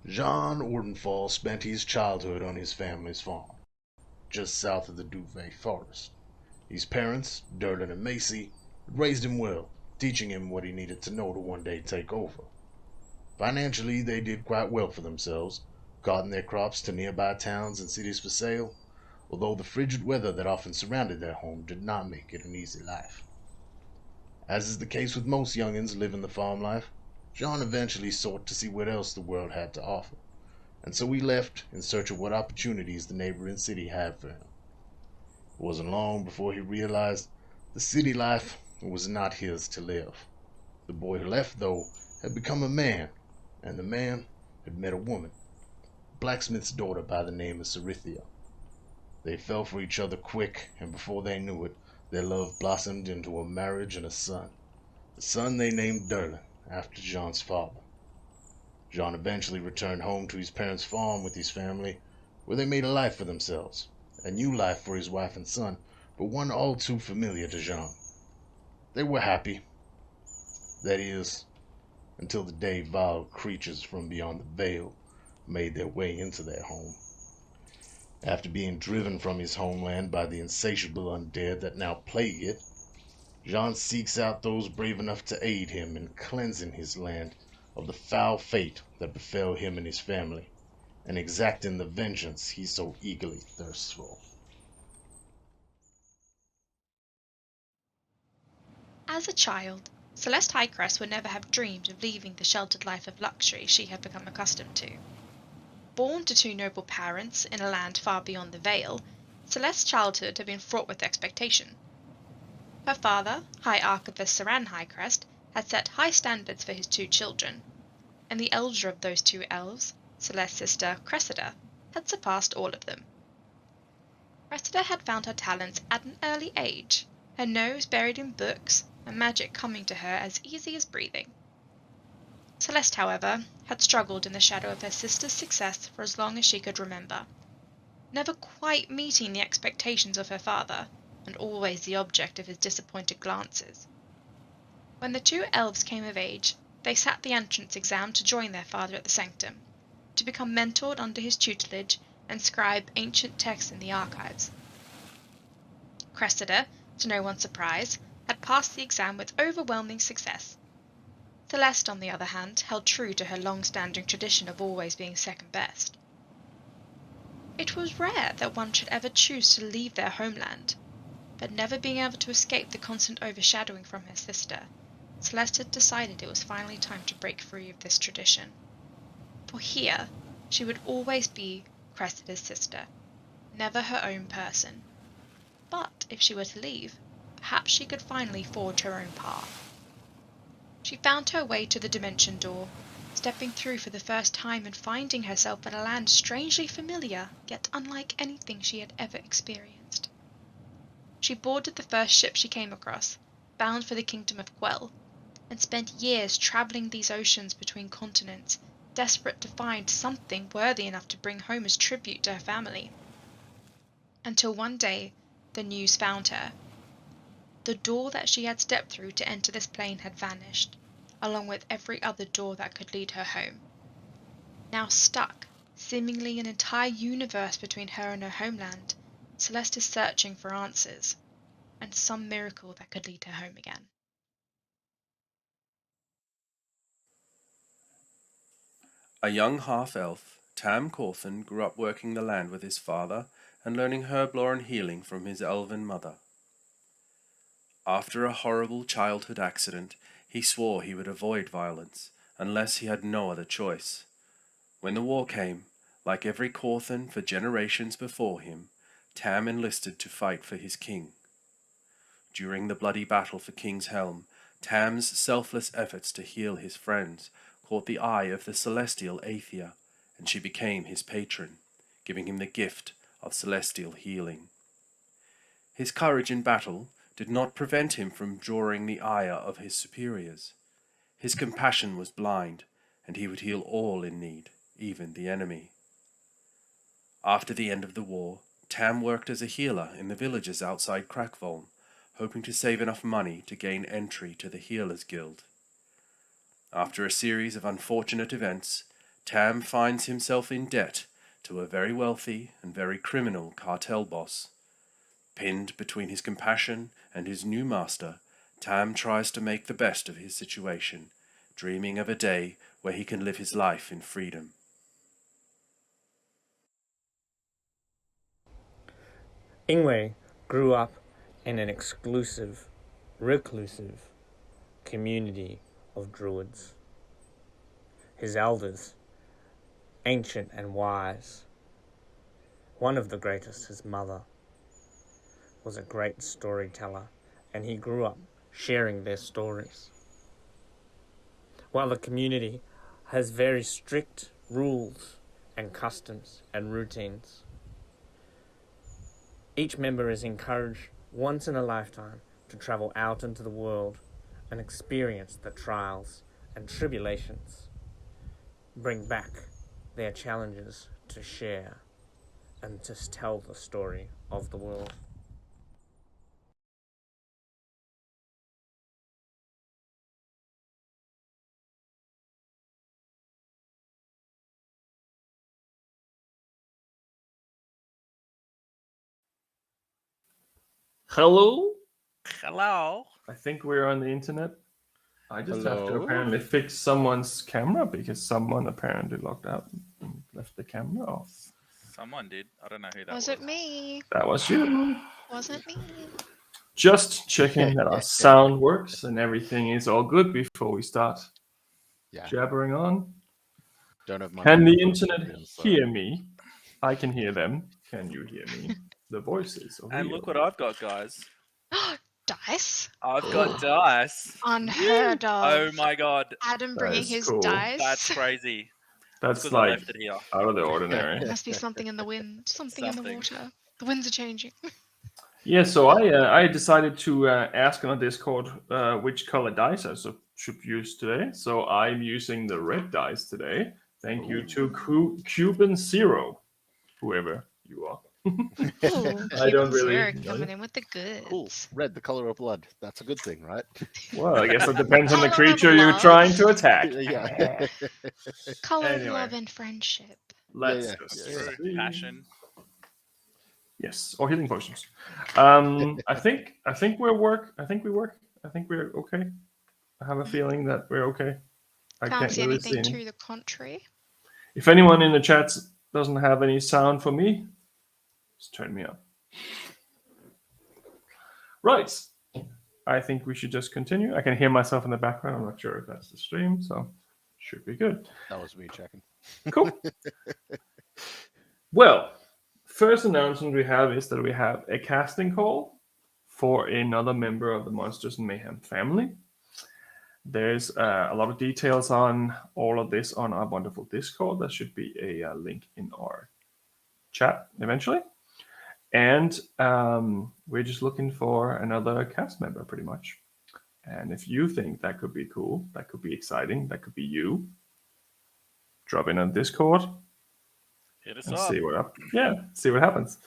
John Ortonfall spent his childhood on his family's farm, just south of the Duvet Forest. His parents, Derlin and Macy, had raised him well, teaching him what he needed to know to one day take over. Financially, they did quite well for themselves, carting their crops to nearby towns and cities for sale, although the frigid weather that often surrounded their home did not make it an easy life. As is the case with most youngins living the farm life, John eventually sought to see what else the world had to offer, and so he left in search of what opportunities the neighboring city had for him. It wasn't long before he realized the city life was not his to live. The boy who left, though, had become a man, and the man had met a woman, a blacksmith's daughter by the name of Cerithia. They fell for each other quick, and before they knew it, their love blossomed into a marriage and a son. The son they named Derlin, after John's father. John eventually returned home to his parents' farm with his family, where they made a life for themselves, a new life for his wife and son, but one all too familiar to John. They were happy. That is, until the day vile creatures from beyond the veil made their way into their home. After being driven from his homeland by the insatiable undead that now plague it, John seeks out those brave enough to aid him in cleansing his land of the foul fate that befell him and his family, and exacting the vengeance he so eagerly thirsts for. As a child, Celeste Highcrest would never have dreamed of leaving the sheltered life of luxury she had become accustomed to. Born to two noble parents in a land far beyond the Vale, Celeste's childhood had been fraught with expectation. Her father, High Archivist Kiseran Highcrest, had set high standards for his two children, and the elder of those two elves, Celeste's sister Cressida, had surpassed all of them. Cressida had found her talents at an early age, her nose buried in books, and magic coming to her as easy as breathing. Celeste, however, had struggled in the shadow of her sister's success for as long as she could remember, never quite meeting the expectations of her father, and always the object of his disappointed glances. When the two elves came of age, they sat the entrance exam to join their father at the sanctum, to become mentored under his tutelage and scribe ancient texts in the archives. Cressida, to no one's surprise, had passed the exam with overwhelming success. Celeste, on the other hand, held true to her long-standing tradition of always being second best. It was rare that one should ever choose to leave their homeland, but never being able to escape the constant overshadowing from her sister, Celeste had decided it was finally time to break free of this tradition. For here, she would always be Cressida's sister, never her own person. But if she were to leave, perhaps she could finally forge her own path. She found her way to the dimension door, stepping through for the first time and finding herself in a land strangely familiar, yet unlike anything she had ever experienced. She boarded the first ship she came across, bound for the kingdom of Quell, and spent years travelling these oceans between continents, desperate to find something worthy enough to bring home as tribute to her family. Until one day, the news found her. The door that she had stepped through to enter this plane had vanished, along with every other door that could lead her home. Now stuck, seemingly an entire universe between her and her homeland, Celeste is searching for answers, and some miracle that could lead her home again. A young half-elf, Tam Cawthon grew up working the land with his father and learning herblore and healing from his elven mother. After a horrible childhood accident, he swore he would avoid violence, unless he had no other choice. When the war came, like every Cawthon for generations before him, Tam enlisted to fight for his king. During the bloody battle for King's Helm, Tam's selfless efforts to heal his friends caught the eye of the celestial Aethia, and she became his patron, giving him the gift of celestial healing. His courage in battle did not prevent him from drawing the ire of his superiors. His compassion was blind, and he would heal all in need, even the enemy. After the end of the war, Tam worked as a healer in the villages outside Crackvolm, hoping to save enough money to gain entry to the Healers Guild. After a series of unfortunate events, Tam finds himself in debt to a very wealthy and very criminal cartel boss. Pinned between his compassion and his new master, Tam tries to make the best of his situation, dreaming of a day where he can live his life in freedom. Ingwe grew up in an exclusive, reclusive community of druids. His elders, ancient and wise, one of the greatest, his mother, was a great storyteller, and he grew up sharing their stories. While the community has very strict rules and customs and routines, each member is encouraged once in a lifetime to travel out into the world and experience the trials and tribulations, bring back their challenges to share and to tell the story of the world. Hello? Hello. I think we're on the internet. I just have to Hello? apparently fix someone's camera because someone apparently logged out and left the camera off. Someone did. I don't know who that Was it me? That was you. Wasn't me. Just checking that our sound works and everything is all good before we start jabbering on. Don't have my Can the microphone internet plugged in, so- hear me? I can hear them. Can you hear me? The voices. Are And real. look what I've got, guys. Dice? I've got dice. Unheard of. Oh my god. Adam That bringing is his cool. dice. That's crazy. That's Because I like left it here. out of the ordinary. Must be something in the wind, something in the Something. water. The winds are changing. Yeah, so I decided to ask on Discord which color dice I should use today. So I'm using the red dice today. Thank you to Cuban Zero, whoever you are. Ooh, I don't Cuban really Zero know. coming in with the goods. Cool. Red, the color of blood. That's a good thing, right? Well, I guess it depends on the Color of creature you're love. trying to attack. Yeah. Color Anyway. of love and friendship. Let's Yeah, just True. see. Passion. Yes, or healing potions. I think we work. I think we're okay. I have a feeling that we're okay. I Can't see really anything any. to the contrary. If anyone in the chat doesn't have any sound for me, just turn me up. Right. I think we should just continue. I can hear myself in the background. I'm not sure if that's the stream, so should be good. That was me checking. Cool. Well, first announcement we have is that we have a casting call for another member of the Monsters and Mayhem family. There's a lot of details on all of this on our wonderful Discord. There should be a link in our chat eventually. And we're just looking for another cast member, pretty much. And if you think that could be cool, that could be exciting, that could be you, drop in on Discord Hit us and up. see what happens.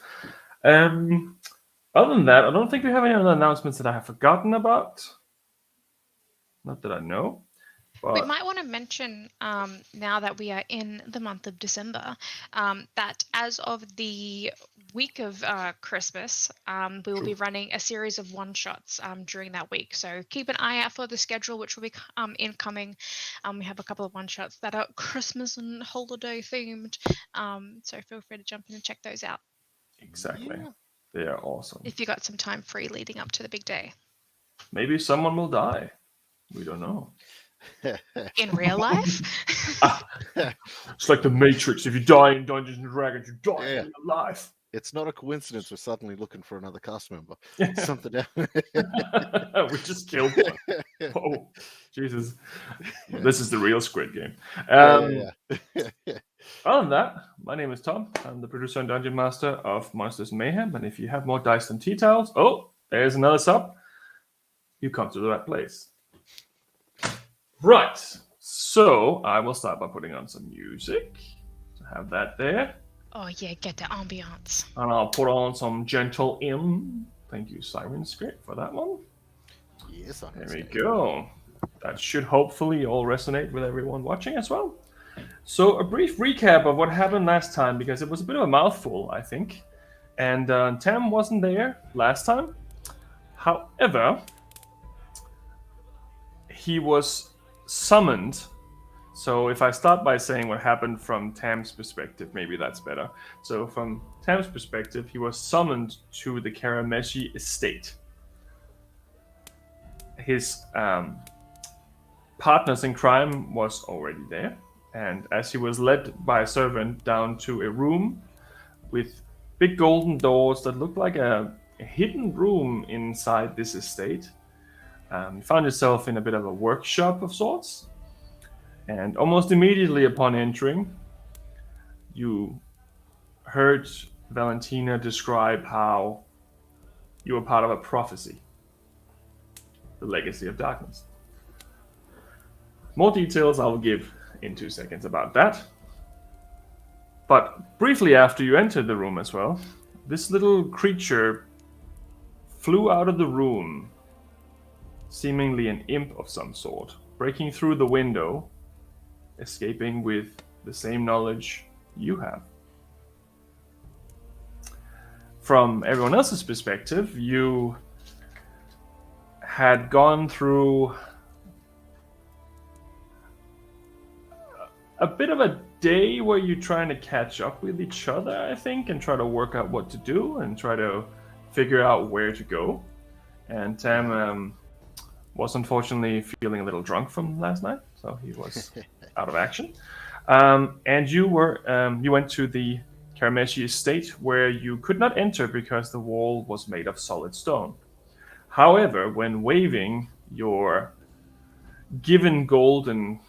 Other than that, I don't think we have any other announcements that I have forgotten about. Not that I know. We But might want to mention, now that we are in the month of December, that as of the week of Christmas, we will be running a series of one-shots during that week. So keep an eye out for the schedule, which will be incoming. We have a couple of one-shots that are Christmas and holiday themed. So feel free to jump in and check those out exactly. Yeah. They are awesome. if you got some time free leading up to the big day. Maybe someone will die. We don't know. In real life? It's like the Matrix. If you die in Dungeons and Dragons, you die Yeah. in real life. It's not a coincidence we're suddenly looking for another cast member. Something else. We just killed one. Oh, Jesus. This is the real Squid Game. Other than that, my name is Tom. I'm the producer and dungeon master of Monsters and Mayhem. And if you have more dice than tea towels, oh, there's another sub. You come to the right place. Right. So I will start by putting on some music. So have that there. Oh yeah, get the ambiance. And I'll put on some gentle M. Thank you, Siren Script, for that one. Yes, I There we go. That should hopefully all resonate with everyone watching as well. So, a brief recap of what happened last time, because it was a bit of a mouthful, I think. And Tam wasn't there last time. However, he was summoned. So, if I start by saying what happened from Tam's perspective, maybe that's better. So, from Tam's perspective, he was summoned to the Karameshi estate. His partners in crime was already there, and as he was led by a servant down to a room with big golden doors that looked like a hidden room inside this estate, he found himself in a bit of a workshop of sorts. And almost immediately upon entering, you heard Valentina describe how you were part of a prophecy, the legacy of darkness. More details I will give in 2 seconds about that. But briefly after you entered the room as well, this little creature flew out of the room, seemingly an imp of some sort, breaking through the window, escaping with the same knowledge you have. From everyone else's perspective, you had gone through a bit of a day where you're trying to catch up with each other, I think, and try to work out what to do and try to figure out where to go. And Tam was unfortunately feeling a little drunk from last night, so he was out of action. And you went to the Karameshi estate, where you could not enter because the wall was made of solid stone. However, when waving your given golden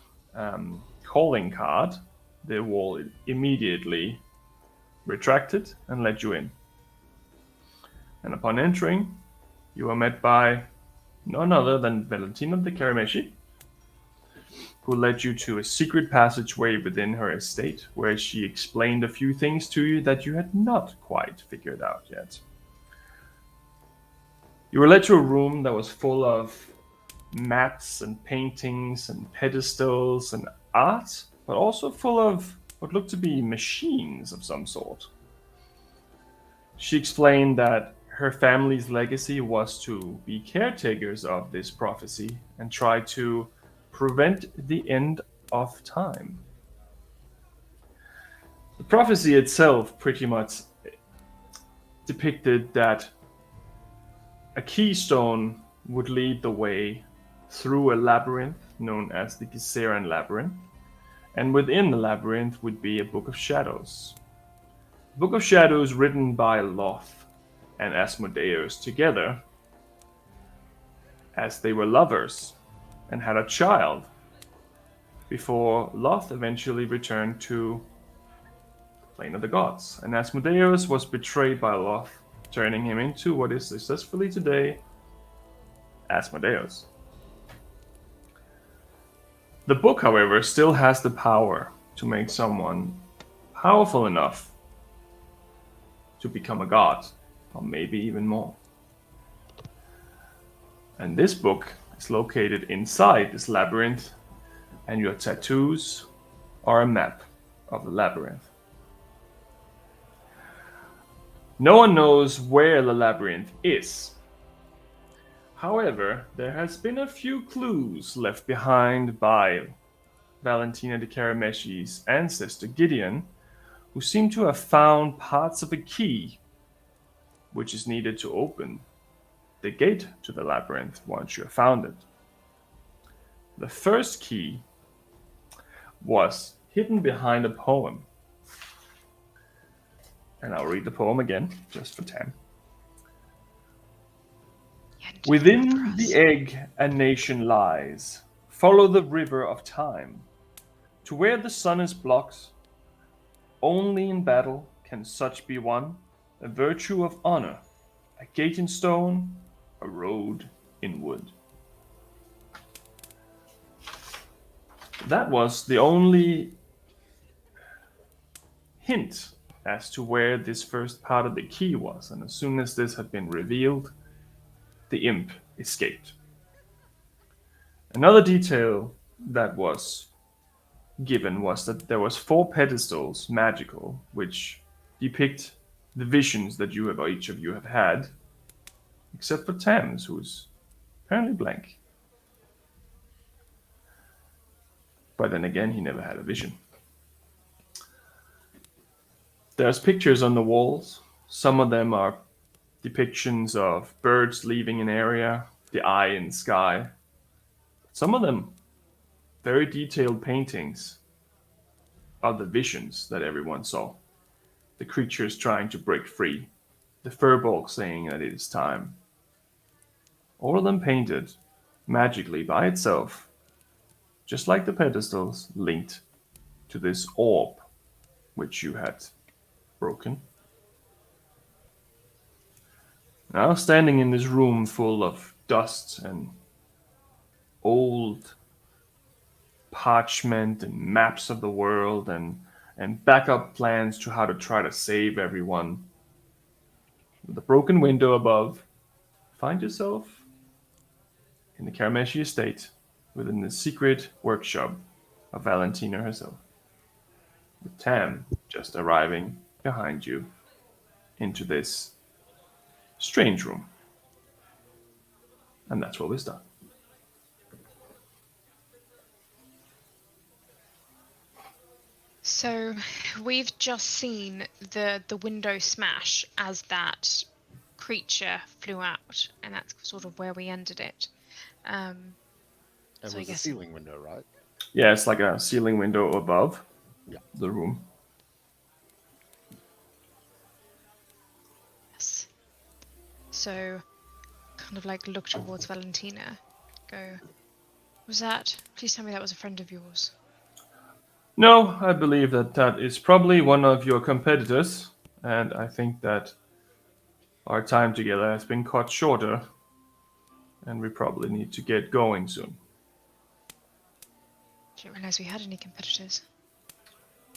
calling card, the wall immediately retracted and let you in. And upon entering, you were met by none other than Valentina de Karameshi, who led you to a secret passageway within her estate, where she explained a few things to you that you had not quite figured out yet. You were led to a room that was full of maps and paintings and pedestals and art, but also full of what looked to be machines of some sort. She explained that her family's legacy was to be caretakers of this prophecy and try to prevent the end of time. The prophecy itself pretty much depicted that a keystone would lead the way through a labyrinth known as the Kiseran Labyrinth, and within the labyrinth would be a Book of Shadows. A Book of Shadows written by Loth and Asmodeus together, as they were lovers and had a child, before Loth eventually returned to the plane of the gods. And Asmodeus was betrayed by Loth, turning him into what is successfully today Asmodeus. The book, however, still has the power to make someone powerful enough to become a god, or maybe even more. And this book is located inside this labyrinth, and your tattoos are a map of the labyrinth. No one knows where the labyrinth is. However, there has been a few clues left behind by Valentina de Karameshi's ancestor Gideon, who seem to have found parts of a key which is needed to open the gate to the labyrinth once you have found it. The first key was hidden behind a poem. And I'll read the poem again, just for Tam. Within the egg a nation lies. Follow the river of time. To where the sun is blocked, only in battle can such be won. A virtue of honor, a gate in stone, a road in wood. That was the only hint as to where this first part of the key was, and as soon as this had been revealed, the imp escaped. Another detail that was given was that there was 4 pedestals, magical, which depict the visions that you have, or each of you have had, except for Thames, who's apparently blank. But then again, he never had a vision. There's pictures on the walls. Some of them are depictions of birds leaving an area, the eye in the sky. Some of them, very detailed paintings of the visions that everyone saw. The creatures trying to break free, the furbolg saying that it is time. All of them painted magically by itself, just like the pedestals, linked to this orb which you had broken. Now, standing in this room full of dust and old parchment and maps of the world and backup plans to how to try to save everyone, with a broken window above, find yourself in the Karameshi estate within the secret workshop of Valentina herself, with Tam just arriving behind you into this strange room. And that's where we start. So we've just seen the window smash as that creature flew out, and that's sort of where we ended it. And So I was a guess- ceiling window, right? Yeah, it's like a ceiling window above Yeah. the room. Yes. So kind of like look towards Valentina. Go, was that? Please tell me that was a friend of yours. No, I believe that that is probably one of your competitors, and I think that our time together has been cut shorter, and we probably need to get going soon. Didn't realize we had any competitors.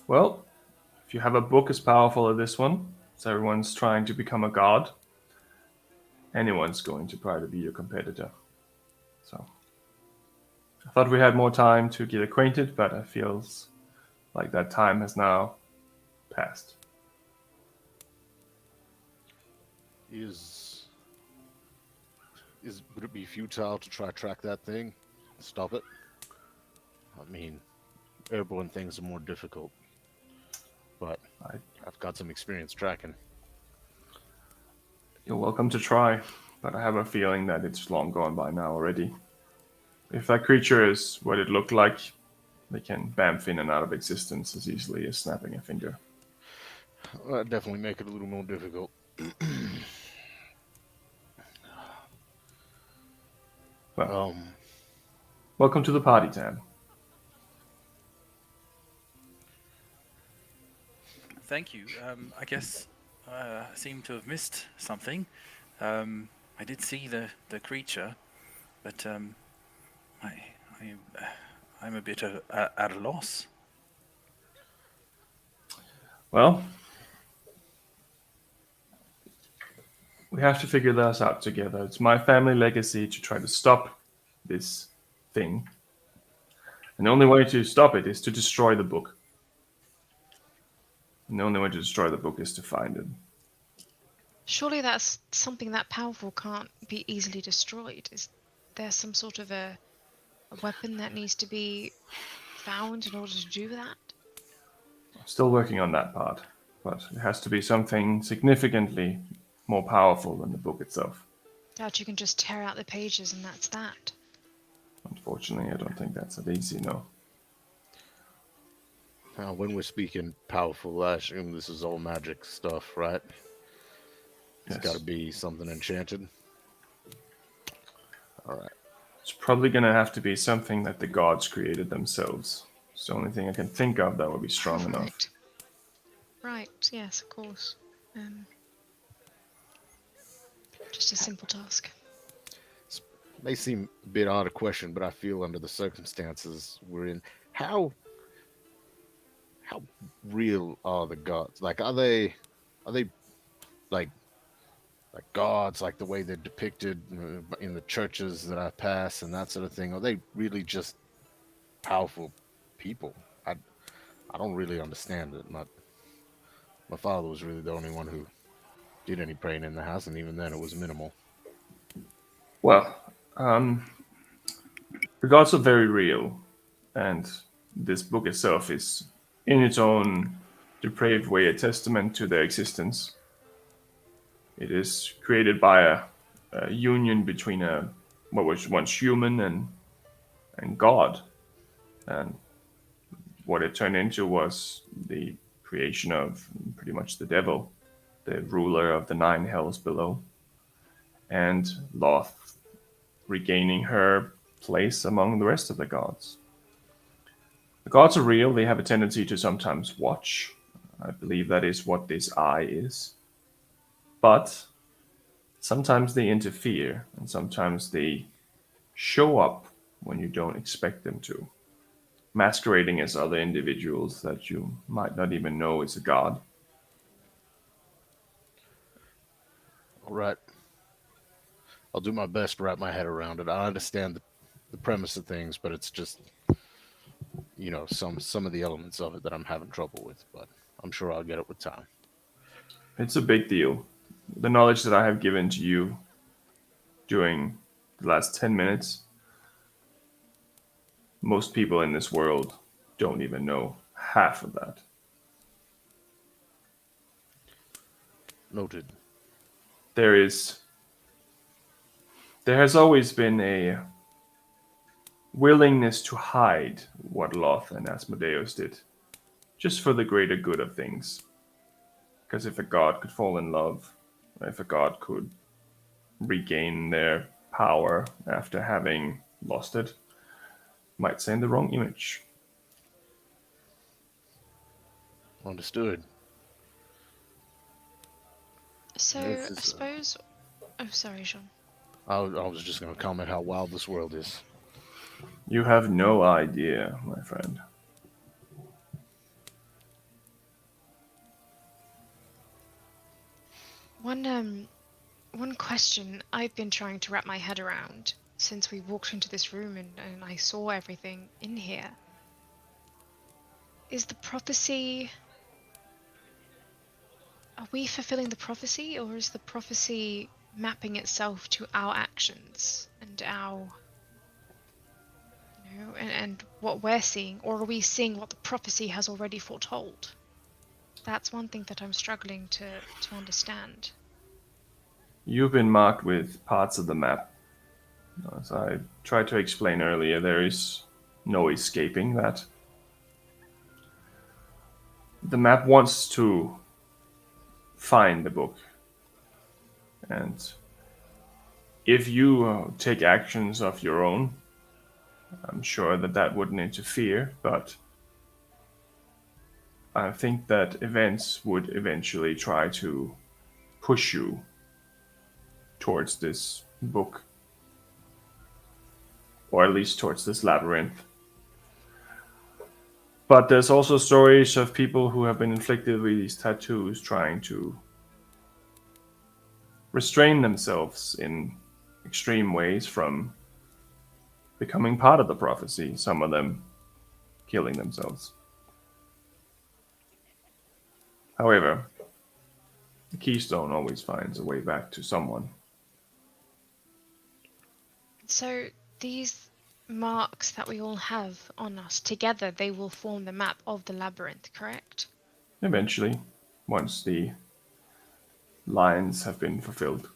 Well, if you have a book as powerful as this one, so everyone's trying to become a god, anyone's going to try to be your competitor. So, I thought we had more time to get acquainted, but it feels like that time has now passed. Would it be futile to try track that thing? Stop it? I mean, airborne things are more difficult. But I've got some experience tracking. You're welcome to try, but I have a feeling that it's long gone by now already. If that creature is what it looked like, they can bamf in and out of existence as easily as snapping a finger. Well, that'd definitely make it a little more difficult. Well, welcome to the party, Tam. Thank you. I guess I seem to have missed something. I did see the creature, but I'm a bit at a loss. Well, we have to figure this out together. It's my family legacy to try to stop this thing. And the only way to stop it is to destroy the book. And the only way to destroy the book is to find it. Surely that's something that powerful can't be easily destroyed. Is there some sort of a weapon that needs to be found in order to do that? Still working on that part, but it has to be something significantly more powerful than the book itself. Doubt you can just tear out the pages and that's that. Unfortunately, I don't think that's that easy, no. Now, when we're speaking powerful, I assume this is all magic stuff, right? It's Yes. got to be something enchanted. All right. It's probably going to have to be something that the gods created themselves. It's the only thing I can think of that would be strong enough. Right, yes, of course. Just a simple task. May seem a bit odd a question, but I feel under the circumstances we're in, how real are the gods? Like, are they like gods, like the way they're depicted in the churches that I pass and that sort of thing? Are they really just powerful people? I don't really understand it. My father was really the only one who did any praying in the house, and even then it was minimal. Well, the gods are very real, and this book itself is, in its own depraved way, a testament to their existence. It is created by a union between what was once human and God, and what it turned into was the creation of pretty much the devil, the ruler of the nine hells below, and Loth regaining her place among the rest of the gods. The gods are real, they have a tendency to sometimes watch. I believe that is what this eye is. But sometimes they interfere, and sometimes they show up when you don't expect them to, masquerading as other individuals that you might not even know is a god. All right. I'll do my best to wrap my head around it. I understand the premise of things, but it's just, some of the elements of it that I'm having trouble with, but I'm sure I'll get it with time. It's a big deal. The knowledge that I have given to you during the last 10 minutes, most people in this world don't even know half of that. Noted. There has always been a willingness to hide what Loth and Asmodeus did, just for the greater good of things. Because if a god could fall in love, if a god could regain their power after having lost it, might send the wrong image. Understood. So, This I is, suppose... Oh, sorry, Sean. I was just going to comment how wild this world is. You have no idea, my friend. One question I've been trying to wrap my head around since we walked into this room and I saw everything in here. Is the prophecy... Are we fulfilling the prophecy, or is the prophecy mapping itself to our actions and our... and what we're seeing, or are we seeing what the prophecy has already foretold? That's one thing that I'm struggling to understand. You've been marked with parts of the map. As I tried to explain earlier, there is no escaping that. The map wants to find the book. And if you take actions of your own, I'm sure that wouldn't interfere, but I think that events would eventually try to push you towards this book, or at least towards this labyrinth. But there's also stories of people who have been inflicted with these tattoos trying to restrain themselves in extreme ways from becoming part of the prophecy, some of them killing themselves. However, the keystone always finds a way back to someone. So these marks that we all have on us, together they will form the map of the labyrinth, correct? Eventually, once the lines have been fulfilled.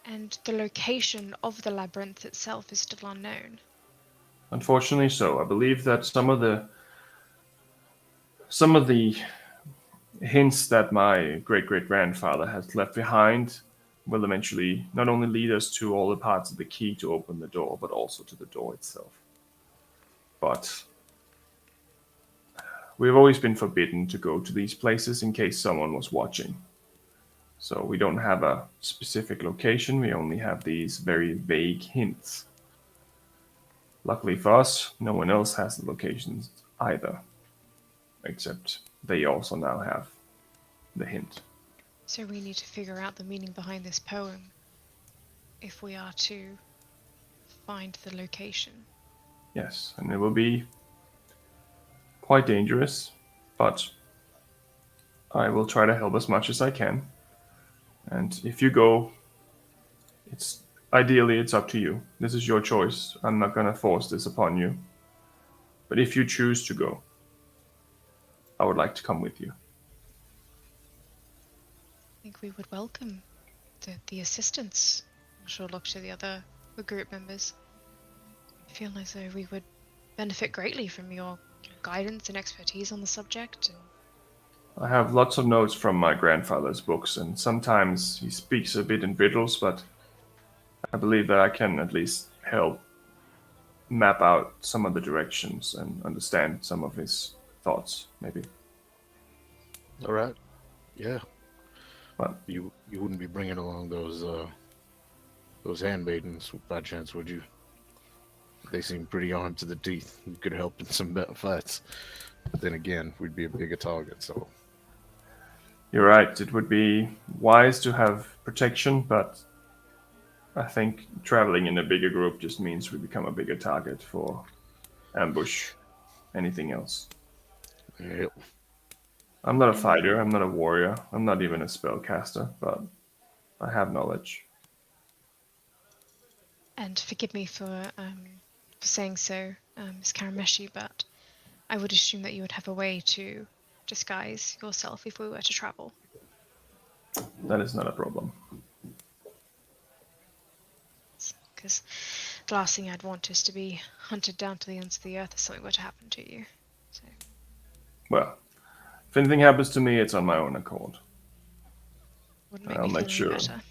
And the location of the labyrinth itself is still unknown. Unfortunately so. I believe that some of the hints that my great-great-grandfather has left behind will eventually not only lead us to all the parts of the key to open the door, but also to the door itself. But we've always been forbidden to go to these places in case someone was watching. So we don't have a specific location, we only have these very vague hints. Luckily for us, no one else has the locations either, except they also now have the hint. So we need to figure out the meaning behind this poem if we are to find the location. Yes, and it will be quite dangerous, but I will try to help as much as I can. And if you go, it's up to you. This is your choice. I'm not gonna force this upon you. But if you choose to go, I would like to come with you. I think we would welcome the assistance. I'm sure look to the group members. I feel as though we would benefit greatly from your guidance and expertise on the subject. I have lots of notes from my grandfather's books, and sometimes he speaks a bit in riddles, but I believe that I can at least help map out some of the directions and understand some of his thoughts, maybe. All right. Yeah. Well, you wouldn't be bringing along those handmaidens by chance, would you? They seem pretty armed to the teeth. We could help in some better fights. But then again, we'd be a bigger target, so... You're right. It would be wise to have protection, but I think traveling in a bigger group just means we become a bigger target for ambush, anything else. Yep. I'm not a fighter, I'm not a warrior, I'm not even a spellcaster, but I have knowledge. And forgive me for saying so, Miss Karameshi, but I would assume that you would have a way to disguise yourself if we were to travel. That is not a problem. Because the last thing I'd want is to be hunted down to the ends of the earth if something were to happen to you. So. Well, if anything happens to me, it's on my own accord. Wouldn't make I'll me make feel any sure. better.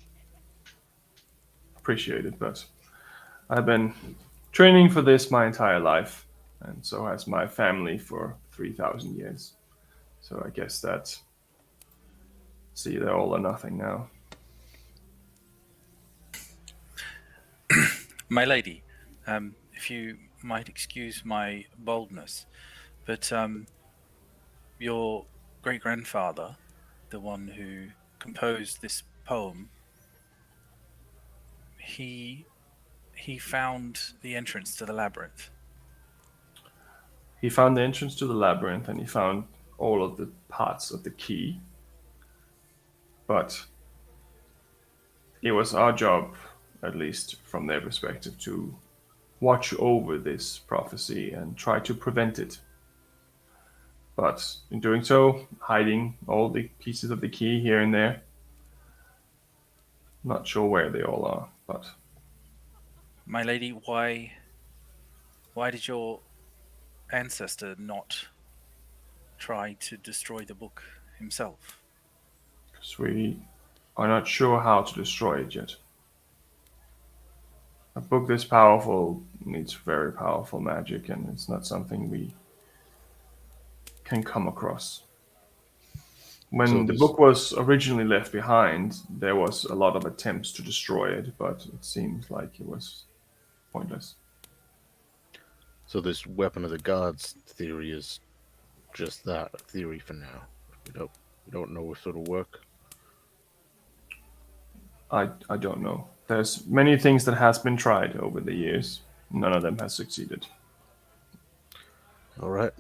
Appreciate it, but I've been training for this my entire life, and so has my family for 3,000 years. So I guess that's either all or nothing now. My lady, if you might excuse my boldness, but your great-grandfather, the one who composed this poem, he found the entrance to the labyrinth. He found the entrance to the labyrinth, and he found all of the parts of the key. But it was our job, at least from their perspective, to watch over this prophecy and try to prevent it. But in doing so, hiding all the pieces of the key here and there. Not sure where they all are, but... My lady, why did your ancestor not try to destroy the book himself? Because we are not sure how to destroy it yet. A book this powerful needs very powerful magic, and it's not something we can come across. When the book was originally left behind, there was a lot of attempts to destroy it, but it seems like it was pointless. So this weapon of the gods theory is just that, a theory for now. We don't know if it'll work. I don't know. There's many things that has been tried over the years. None of them has succeeded. All right.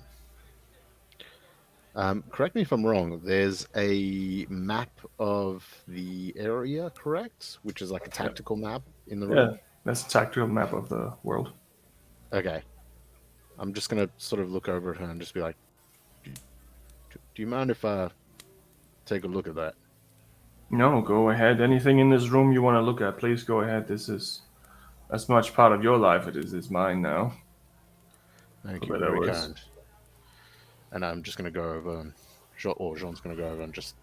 Correct me if I'm wrong. There's a map of the area, correct? Which is like a tactical map in the room? Yeah, that's a tactical map of the world. Okay. I'm just going to sort of look over at her and just be like, do you mind if I take a look at that? No, go ahead. Anything in this room you want to look at, please go ahead. This is as much part of your life as it is mine now. Thank you, very kind. And I'm just going to go over, and Jean's going to go over and just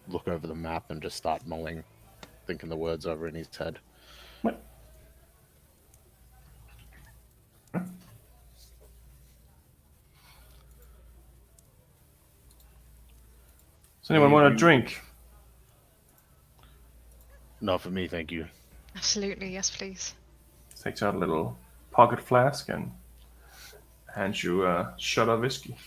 look over the map and just start mulling, thinking the words over in his head. What? Does anyone want a drink? Not for me, thank you. Absolutely, yes, please. Takes out a little pocket flask and hands you a shot of whiskey.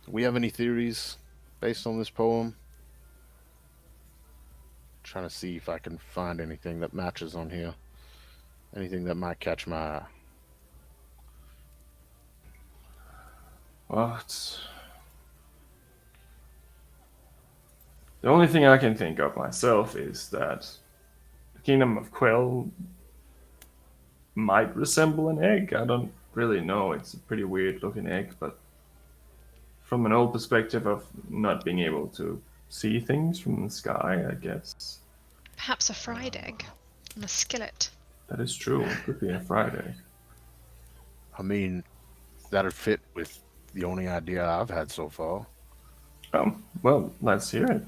We have any theories based on this poem? Trying to see if I can find anything that matches on here. Anything that might catch my eye. Well, the only thing I can think of myself is that the Kingdom of Quell might resemble an egg. I don't really know. It's a pretty weird looking egg, but from an old perspective of not being able to see things from the sky, I guess. Perhaps a fried egg on a skillet. That is true. It could be a fried egg. I mean, that'd fit with the only idea I've had so far. Well, let's hear it.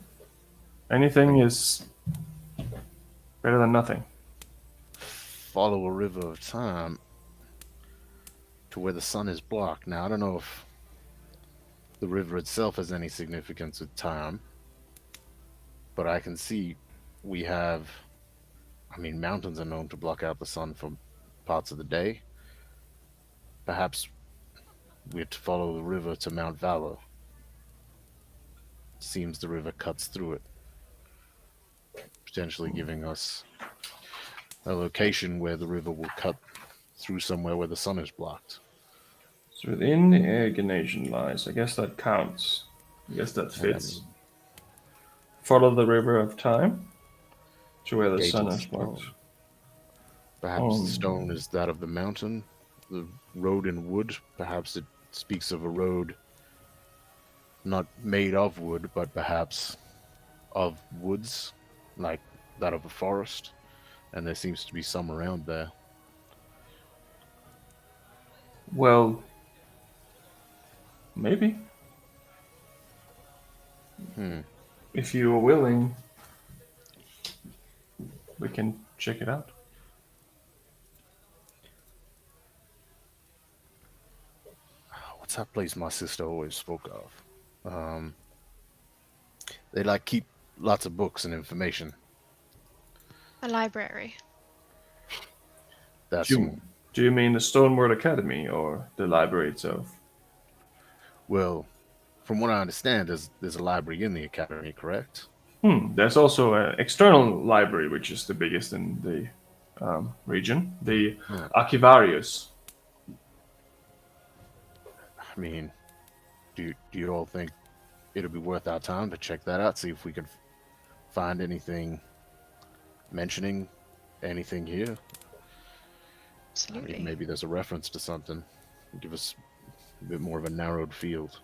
Anything is better than nothing. Follow a river of time to where the sun is blocked. Now, I don't know if the river itself has any significance with time, but I can see we have, I mean, mountains are known to block out the sun for parts of the day. Perhaps we have to follow the river to Mount Valor. Seems the river cuts through it, potentially giving us a location where the river will cut through somewhere where the sun is blocked. So within the egg nation lies. I guess that counts. I guess that fits. Follow the river of time to where the sun is blocked. Perhaps the stone is that of the mountain. The road in wood, perhaps it speaks of a road not made of wood, but perhaps of woods, like that of a forest. And there seems to be some around there. Well, maybe. If you are willing, we can check it out. What's that place my sister always spoke of? They like keep lots of books and information. A library. That's Do you mean the Stoneworld Academy or the library itself? well, from what I understand, there's a library in the academy, correct? There's also an external library, which is the biggest in the region, the Archivarius. I mean, do you all think it'll be worth our time to check that out, see if we can find anything mentioning anything here? Absolutely. I mean, maybe there's a reference to something. Give us a bit more of a narrowed field.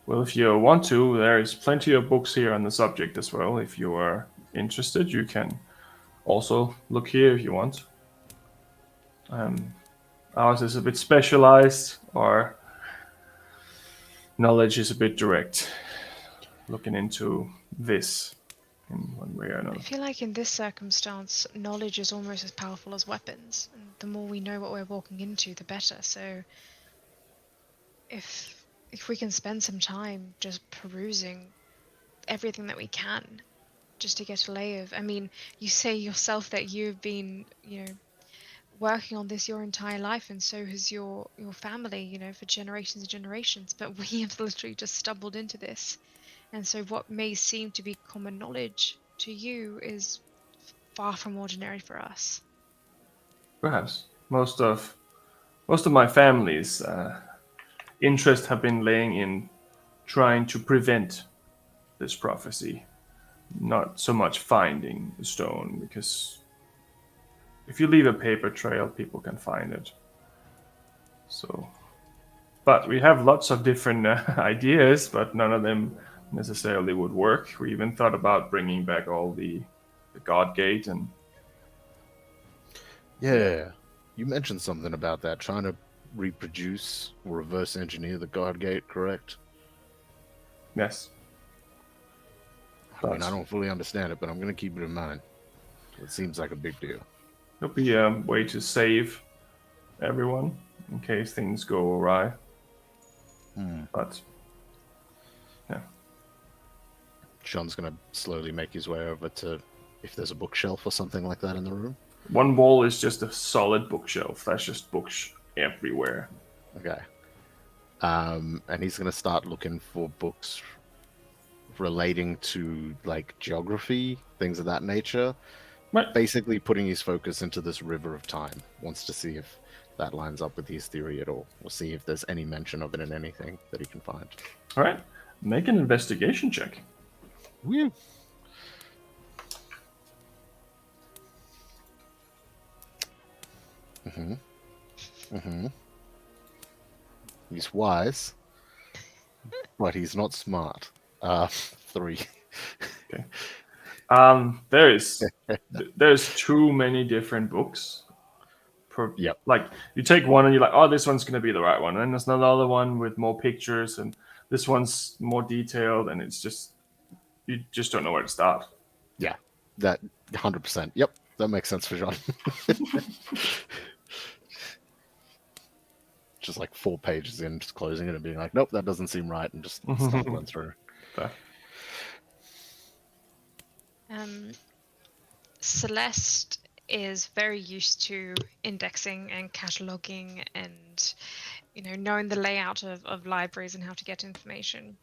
Well, if you want to, there is plenty of books here on the subject as well. If you are interested, you can also look here if you want. Ours is a bit specialized, our knowledge is a bit direct, looking into this in one way or another. I feel like in this circumstance, knowledge is almost as powerful as weapons. And the more we know what we're walking into, the better. So if we can spend some time just perusing everything that we can, just to get a lay of, I mean, you say yourself that you've been, working on this your entire life, and so has your family, for generations and generations, but we have literally just stumbled into this. And so what may seem to be common knowledge to you is far from ordinary for us. Perhaps most of my family's interest have been laying in trying to prevent this prophecy, not so much finding the stone, because if you leave a paper trail, people can find it. So, but we have lots of different ideas, but none of them necessarily would work. We even thought about bringing back all the God Gate and... Yeah, you mentioned something about that, trying to reproduce or reverse engineer the God Gate, correct? Yes. I mean, I don't fully understand it, but I'm going to keep it in mind. It seems like a big deal. It'll be a way to save everyone in case things go awry. But, yeah. Sean's going to slowly make his way over to if there's a bookshelf or something like that in the room. One wall is just a solid bookshelf. That's just books everywhere. Okay. And he's going to start looking for books relating to like geography, things of that nature. Right. Basically putting his focus into this river of time. Wants to see if that lines up with his theory at all. We'll see if there's any mention of it in anything that he can find. All right. Make an investigation check. Woo. He's wise, but he's not smart. 3. Okay. There's too many different books. Yep. Like you take one and you're like, oh, this one's gonna be the right one, and then there's another one with more pictures, and this one's more detailed, and it's just you just don't know where to start. Yeah, that 100%. Yep, that makes sense for John. Just like 4 pages in, just closing it and being like, nope, that doesn't seem right, and just stumbling through. Fair. Celeste is very used to indexing and cataloging and, knowing the layout of libraries and how to get information.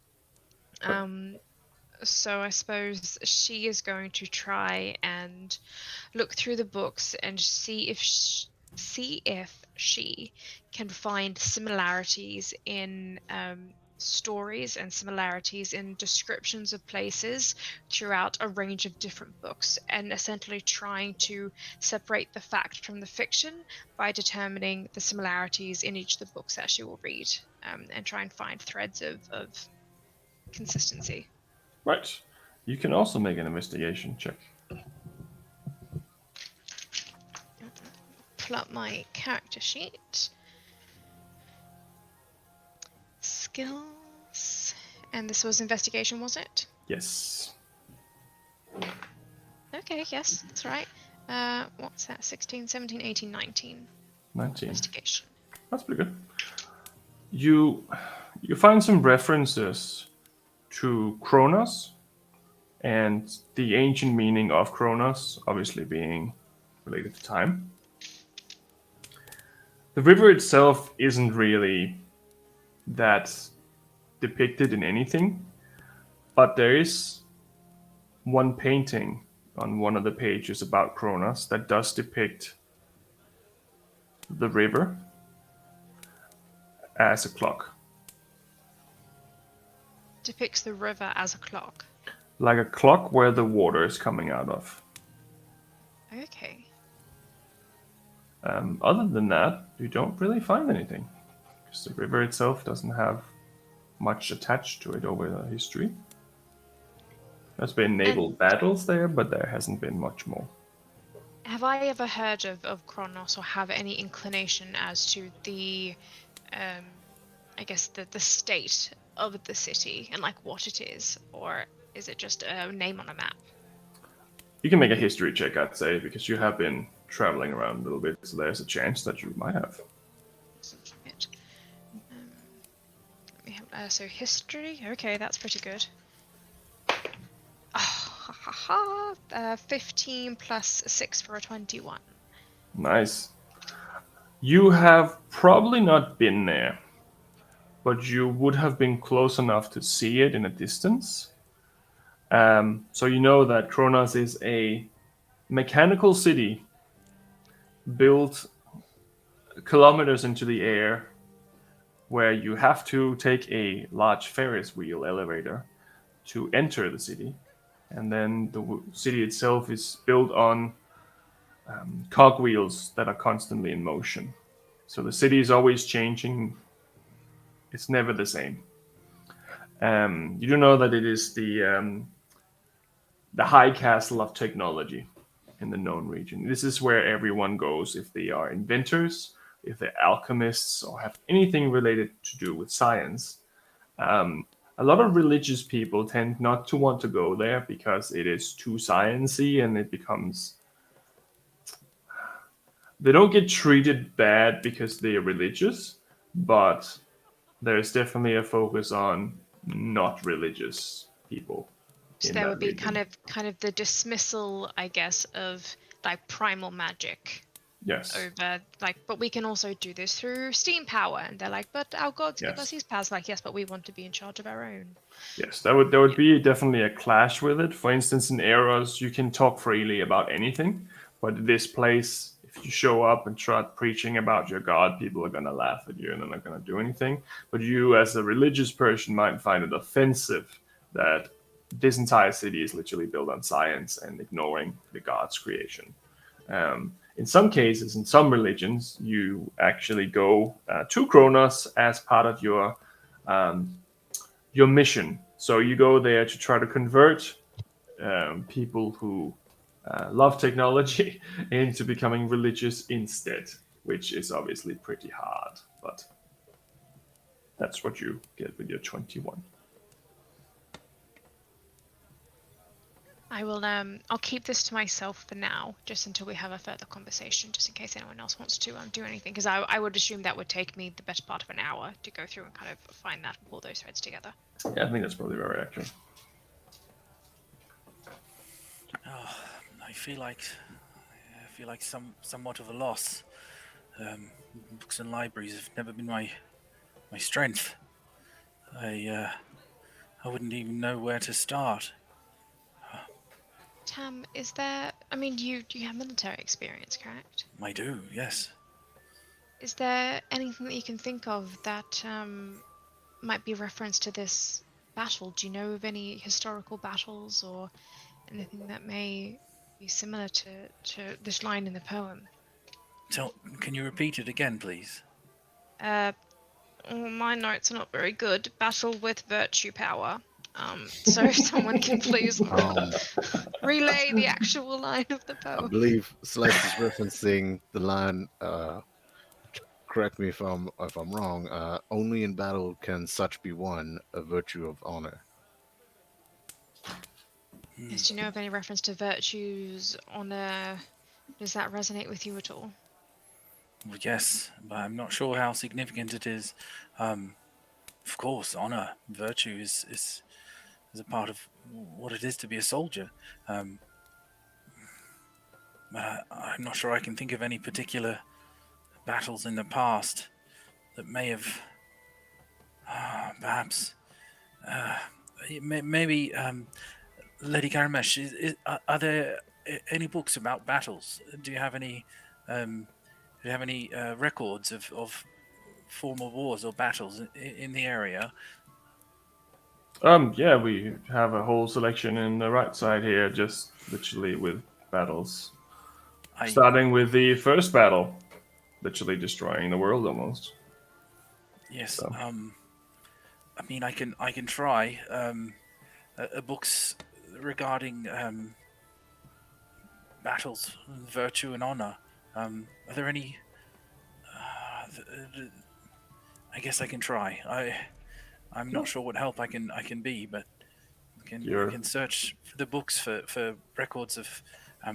So I suppose she is going to try and look through the books and see if she can find similarities in stories and similarities in descriptions of places throughout a range of different books, and essentially trying to separate the fact from the fiction by determining the similarities in each of the books that she will read, and try and find threads of consistency. Right. You can also make an investigation check. Pull up my character sheet. Skills. And this was investigation, was it? Yes. Okay, yes, that's right. What's that? 16, 17, 18, 19. 19. Investigation. That's pretty good. You find some references to Kronos and the ancient meaning of Kronos, obviously being related to time. The river itself isn't really that depicted in anything, but there is one painting on one of the pages about Kronos that does depict the river as a clock. Depicts the river as a clock. Like a clock where the water is coming out of. Okay. Other than that, you don't really find anything. Because the river itself doesn't have much attached to it over the history. There's been naval battles there, but there hasn't been much more. Have I ever heard of Kronos or have any inclination as to the, I guess, the state of the city and like what it is? Or is it just a name on a map? You can make a history check, I'd say, because you have been traveling around a little bit, so there's a chance that you might have. So history, okay, that's pretty good. 15 plus 6 for a 21. Nice. You have probably not been there, but you would have been close enough to see it in a distance. So you know that Kronos is a mechanical city built kilometers into the air, where you have to take a large Ferris wheel elevator to enter the city. And then the city itself is built on cogwheels that are constantly in motion. So the city is always changing. It's never the same. You do know that it is the high castle of technology in the known region. This is where everyone goes if they are inventors, if they're alchemists, or have anything related to do with science. A lot of religious people tend not to want to go there because it is too sciencey, and it becomes... They don't get treated bad because they are religious, but there's definitely a focus on not religious people. So there would be kind of the dismissal, I guess, of like primal magic. Yes. Over but we can also do this through steam power, and they're like, but our gods give us these powers. Like, yes, but we want to be in charge of our own. Yes, there would be definitely a clash with it. For instance, in Eros, you can talk freely about anything, but in this place, if you show up and start preaching about your god, people are gonna laugh at you and they're not gonna do anything. But you, as a religious person, might find it offensive that this entire city is literally built on science and ignoring the god's creation. In some cases, in some religions, you actually go to Kronos as part of your mission. So you go there to try to convert people who love technology into becoming religious instead, which is obviously pretty hard, but that's what you get with your 21. I will I'll keep this to myself for now, just until we have a further conversation, just in case anyone else wants to do anything, because I would assume that would take me the best part of an hour to go through and kind of find that and pull those threads together. Yeah, I think that's probably very accurate. Oh, I feel like somewhat of a loss. Books and libraries have never been my strength. I wouldn't even know where to start. Tam, is there... I mean, you have military experience, correct? I do, yes. Is there anything that you can think of that might be reference to this battle? Do you know of any historical battles or anything that may be similar to this line in the poem? Can you repeat it again, please? My notes are not very good. Battle with virtue power. So if someone can please relay the actual line of the I poem. believe Celeste is referencing the line. Correct me if I'm wrong. Only in battle can such be won, a virtue of honor. Yes, do you know of any reference to virtues, honor? Does that resonate with you at all? Well, yes, but I'm not sure how significant it is. Of course, honor, virtue is a part of what it is to be a soldier. But I'm not sure I can think of any particular battles in the past that may have, perhaps, maybe, Lady Karamesh, are there any books about battles? Do you have any records of former wars or battles in the area? Yeah, we have a whole selection in the right side here, just literally with battles. Starting with the first battle, literally destroying the world almost. Yes. So. I mean, I can try. Books regarding battles, virtue, and honor. Are there any? I guess I can try. I'm not sure what help I can be, but I can search for the books for records of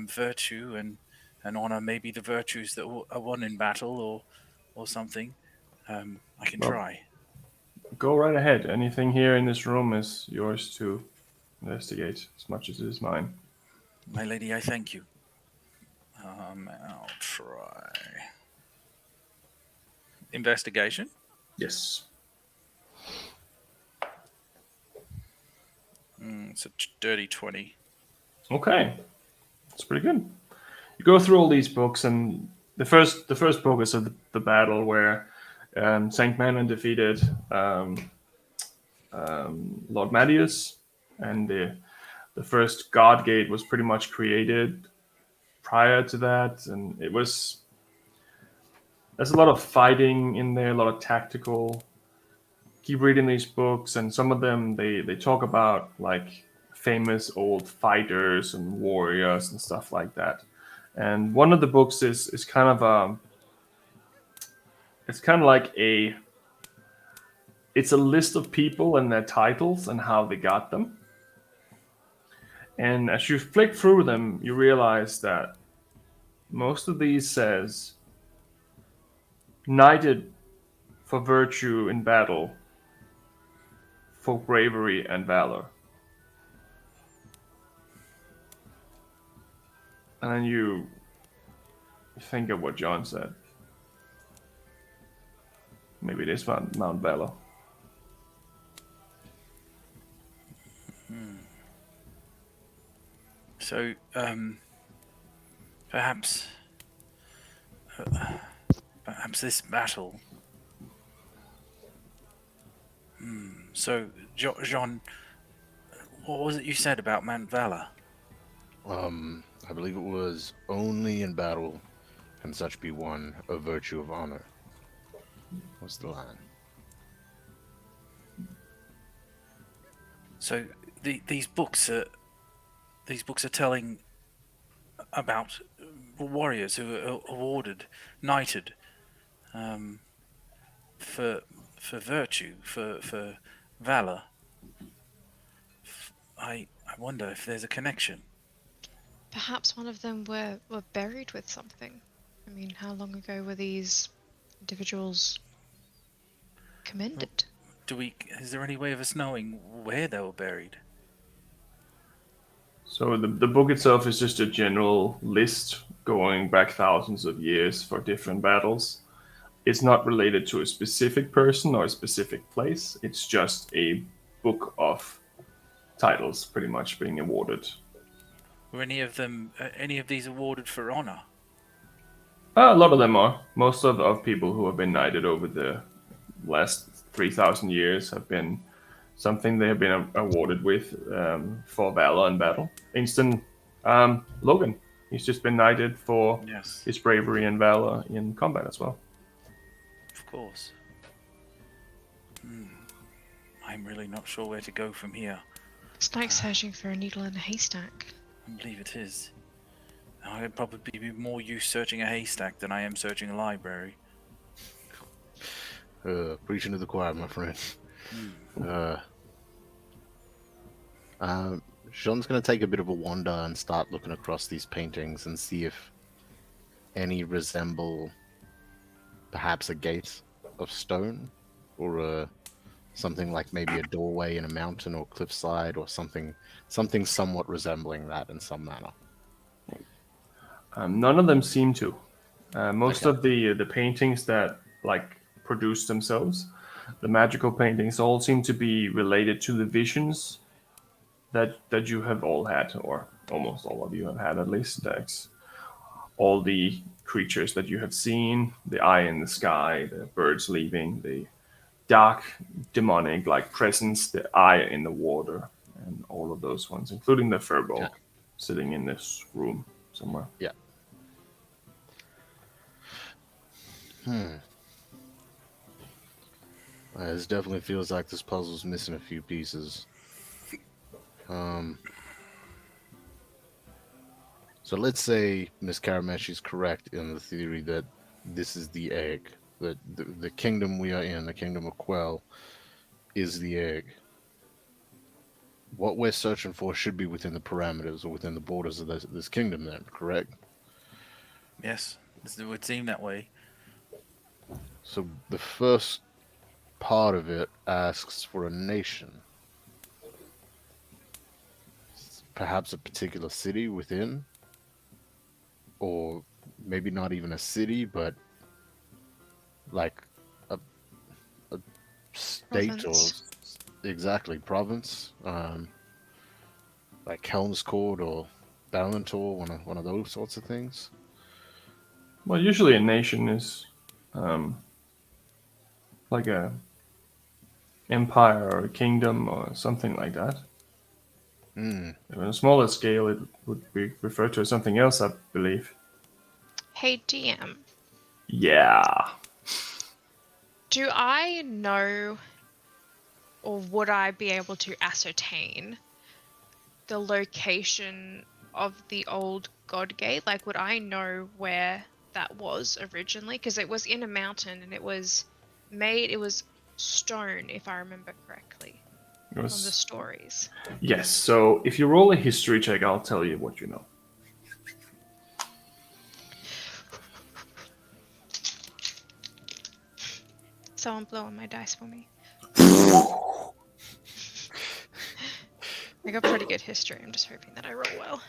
virtue and honor. Maybe the virtues that are won in battle or something. I can try. Go right ahead. Anything here in this room is yours to investigate as much as it is mine. My lady, I thank you. I'll try. Investigation? Yes. It's a dirty 20. Okay. That's pretty good. You go through all these books, and the first book is of the battle where Saint Manon defeated Lord Mattius, and the first God Gate was pretty much created prior to that, and there's a lot of fighting in there, a lot of tactical. Keep reading these books, and some of them they talk about like famous old fighters and warriors and stuff like that. And one of the books is kind of like it's a list of people and their titles and how they got them. And as you flick through them, you realize that most of these says knighted for virtue in battle, for bravery and valor. And then you think of what John said. Maybe it is Mount Valor. So, perhaps this battle. So, Jean, what was it you said about Mount Valor? I believe it was only in battle can such be won a virtue of honor. What's the line? So these books are telling about warriors who are awarded, knighted, for virtue, for valor. I wonder if there's a connection. Perhaps one of them were buried with something. I mean, how long ago were these individuals commended? Is there any way of us knowing where they were buried? So the book itself is just a general list going back thousands of years for different battles. It's not related to a specific person or a specific place. It's just a book of titles pretty much being awarded. Were any of these awarded for honor? A lot of them are. Most of people who have been knighted over the last 3,000 years have been something they have been awarded with for valor in battle. Instant Logan, he's just been knighted for his bravery and valor in combat as well. Of course. I'm really not sure where to go from here. It's like searching for a needle in a haystack. I believe it is. I'd probably be more use searching a haystack than I am searching a library. Preaching to the choir, my friend. Sean's going to take a bit of a wander and start looking across these paintings and see if any resemble perhaps a gate of stone or something like maybe a doorway in a mountain or cliffside or something somewhat resembling that in some manner. None of them seem to. Most of the paintings that produce themselves, the magical paintings, all seem to be related to the visions that you have all had, or almost all of you have had at least. That's all the creatures that you have seen, the eye in the sky, the birds leaving, the dark demonic presence, the eye in the water, and all of those ones, including the furbolg sitting in this room somewhere. Yeah. This definitely feels like this puzzle's missing a few pieces. So let's say Miss Karameshi's correct in the theory that this is the egg. That the kingdom we are in, the kingdom of Quell, is the egg. What we're searching for should be within the parameters or within the borders of this kingdom then, correct? Yes, it would seem that way. So the first part of it asks for a nation. Perhaps a particular city within, or maybe not even a city, but like a state province. Or exactly province, like Helmscourt or Balantor, one of those sorts of things. Well, usually a nation is like a empire or a kingdom or something like that. On a smaller scale, it would be referred to as something else, I believe. Hey, DM. Yeah. Do I know, or would I be able to ascertain the location of the old God Gate? Like, would I know where that was originally? Because it was in a mountain and it was stone, if I remember correctly. From the stories. Yes, so if you roll a history check, I'll tell you what you know. Someone blow on my dice for me. I got pretty good history. I'm just hoping that I roll well.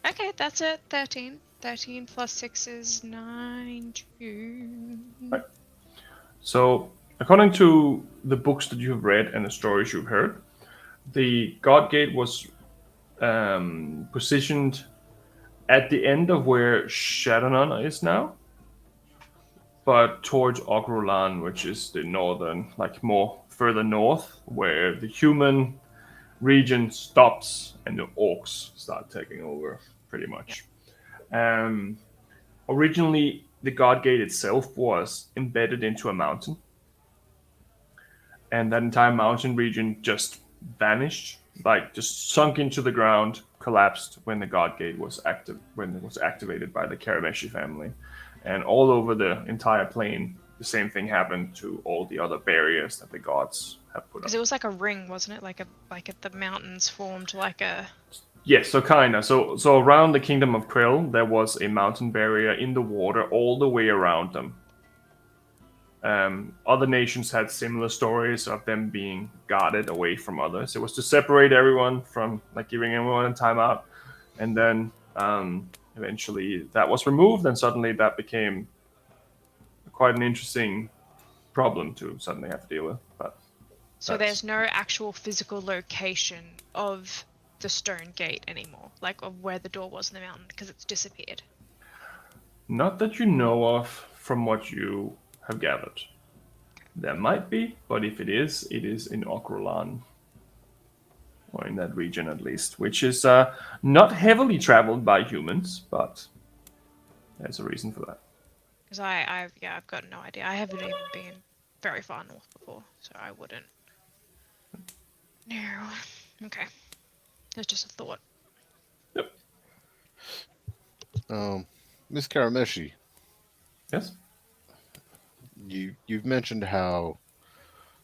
Okay, that's it. 13. 13 plus 6 is 19. Right. So, according to the books that you have read and the stories you've heard, the God Gate was positioned at the end of where Shadowrun is now, but towards Ogrulan, which is the northern, like more further north, where the human region stops and the orcs start taking over, pretty much. Originally, the God Gate itself was embedded into a mountain, and that entire mountain region just vanished, like just sunk into the ground, collapsed when the God Gate was when it was activated by the Karameshi family. And all over the entire plane, the same thing happened to all the other barriers that the gods have put up. Because it was like a ring, wasn't it? Like the mountains formed like a... Yes, so kinda. So around the Kingdom of Krill, there was a mountain barrier in the water all the way around them. Other nations had similar stories of them being guarded away from others. It was to separate everyone from, like, giving everyone a timeout, and then eventually that was removed, and suddenly that became quite an interesting problem to suddenly have to deal with. But so there's no actual physical location of the stone gate anymore, like of where the door was in the mountain, because it's disappeared. Not that you know of from what you have gathered. There might be, but if it is in Ogrulan. Or in that region at least, which is not heavily traveled by humans, but there's a reason for that. Because I've got no idea. I haven't even been very far north before, so I wouldn't. No. Okay. It was just a thought. Yep. Miss Karameshi. Yes? You've mentioned how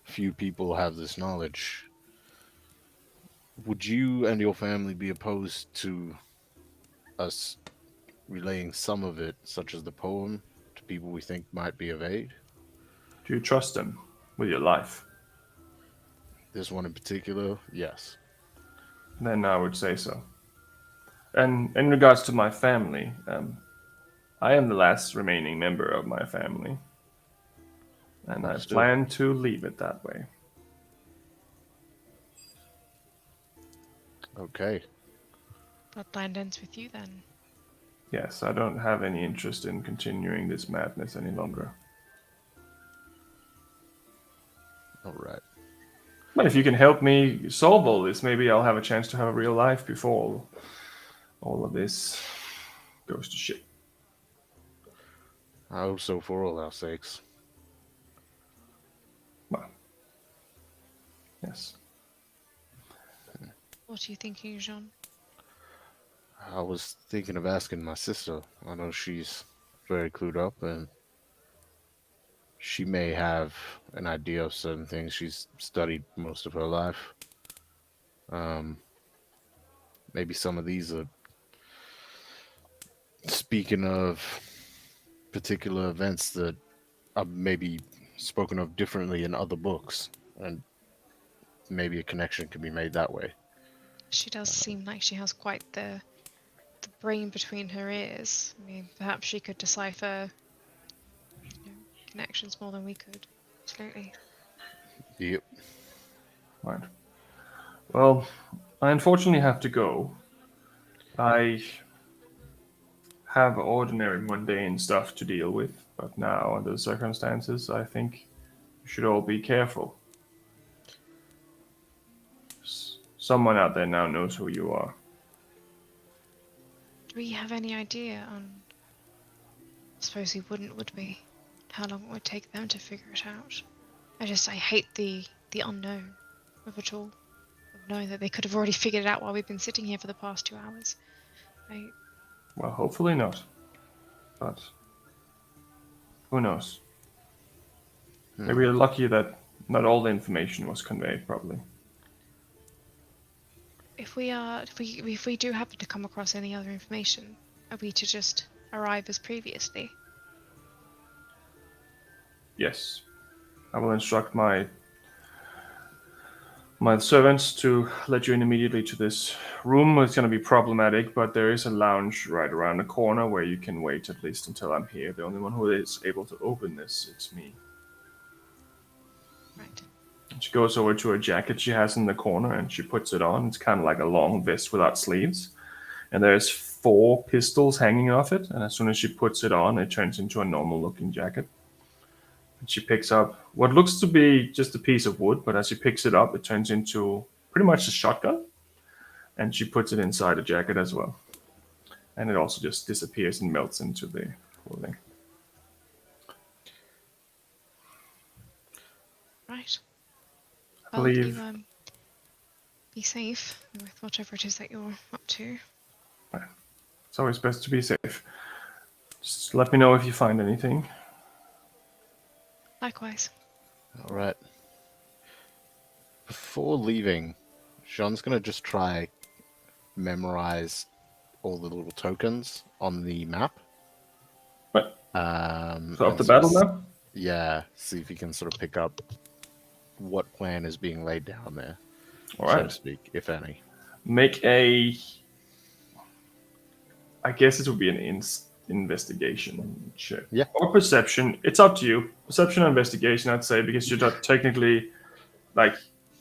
few people have this knowledge. Would you and your family be opposed to us relaying some of it, such as the poem, to people we think might be of aid? Do you trust them with your life? This one in particular, yes. Then I would say so. And in regards to my family, I am the last remaining member of my family. And I plan to leave it that way. Okay. Bloodline ends with you then. Yes, I don't have any interest in continuing this madness any longer. All right. But if you can help me solve all this, maybe I'll have a chance to have a real life before all of this goes to shit. I hope so, for all our sakes. Well, yes. What are you thinking, Jean? I was thinking of asking my sister. I know she's very clued up, and she may have an idea of certain things. She's studied most of her life. Maybe some of these are speaking of particular events that are maybe spoken of differently in other books, and maybe a connection can be made that way. She does seem like she has quite the brain between her ears. I mean, perhaps she could decipher connections more than we could. Absolutely. Yep. Right. Well, I unfortunately have to go. I have ordinary mundane stuff to deal with, but now, under the circumstances, I think you should all be careful. Someone out there now knows who you are. Do we have any idea on... I suppose we wouldn't, would we? How long it would take them to figure it out? I hate the unknown of it all. Of knowing that they could have already figured it out while we've been sitting here for the past 2 hours. Well, hopefully not. But who knows? Maybe you're lucky that not all the information was conveyed properly. If we do happen to come across any other information, are we to just arrive as previously? Yes. I will instruct my servants to let you in immediately to this room. It's going to be problematic, but there is a lounge right around the corner where you can wait at least until I'm here. The only one who is able to open this is me. Right. She goes over to a jacket she has in the corner and she puts it on. It's kind of like a long vest without sleeves. And there's 4 pistols hanging off it. And as soon as she puts it on, it turns into a normal looking jacket. And she picks up what looks to be just a piece of wood, but as she picks it up, it turns into pretty much a shotgun. And she puts it inside a jacket as well. And it also just disappears and melts into the clothing. Right. I Well, believe you be safe with whatever it is that you're up to. it's always best to be safe. Just let me know if you find anything. Likewise. All right. Before leaving, Sean's gonna just try memorize all the little tokens on the map. Right. So off the and battle sort map? Yeah, see if he can sort of pick up what plan is being laid down there, All so right. to speak, if any. Make a. I guess it would be an investigation check. Yeah. Or perception. It's up to you. Perception or investigation, I'd say, because you're not technically like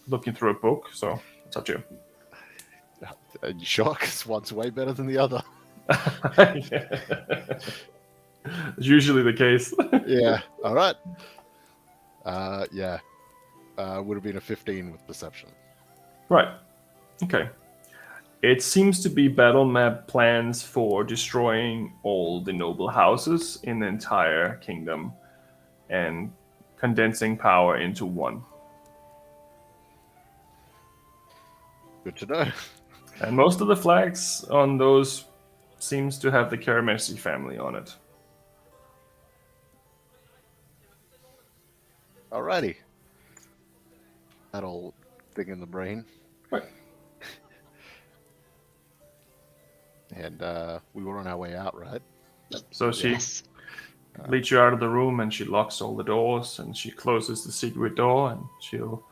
looking through a book, so it's up to you. Are you sure? 'Cause one's way better than the other. It's usually the case. Yeah. All right. Yeah. Would have been a 15 with perception. Right. Okay. It seems to be battle map plans for destroying all the noble houses in the entire kingdom and condensing power into one. Good to know. And most of the flags on those seems to have the Karamesi family on it. Alrighty. That old thing in the brain. Right. And we were on our way out, right? So she Yes. leads you out of the room and she locks all the doors and she closes the secret door and she'll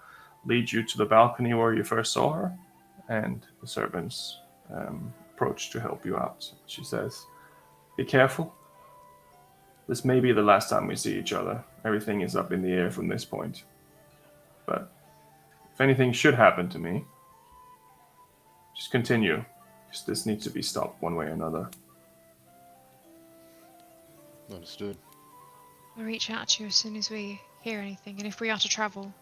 lead you to the balcony where you first saw her. And the servants approach to help you out. She says, "Be careful. This may be the last time we see each other. Everything is up in the air from this point. But if anything should happen to me, just continue. Because this needs to be stopped one way or another." Understood. We'll reach out to you as soon as we hear anything, and if we are to travel,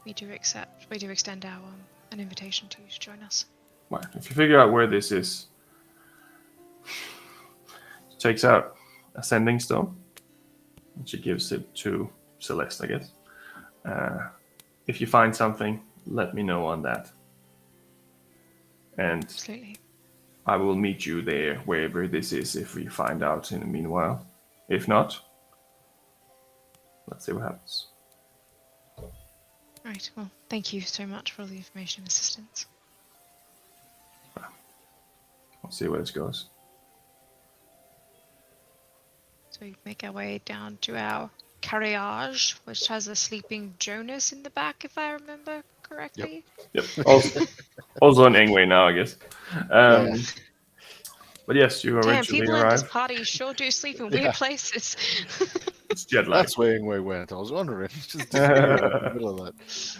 we do extend our an invitation to you to join us. Right. If you figure out where this is, she takes out a sending stone. And she gives it to Celeste, I guess. If you find something, let me know on that. And Absolutely. I will meet you there, wherever this is, if we find out in the meanwhile. If not, let's see what happens. Right. Well, thank you so much for all the information and assistance. We'll see where this goes. So we make our way down to our carriage, which has a sleeping Jonas in the back, if I remember correctly. Yep. Also an Engway now, I guess. Yeah. But yes, you Damn, eventually people in this arrive. party sure do sleep in Yeah. weird places. It's jet lag. That's where Ingwe went. I was wondering. Just disappeared in the middle of that.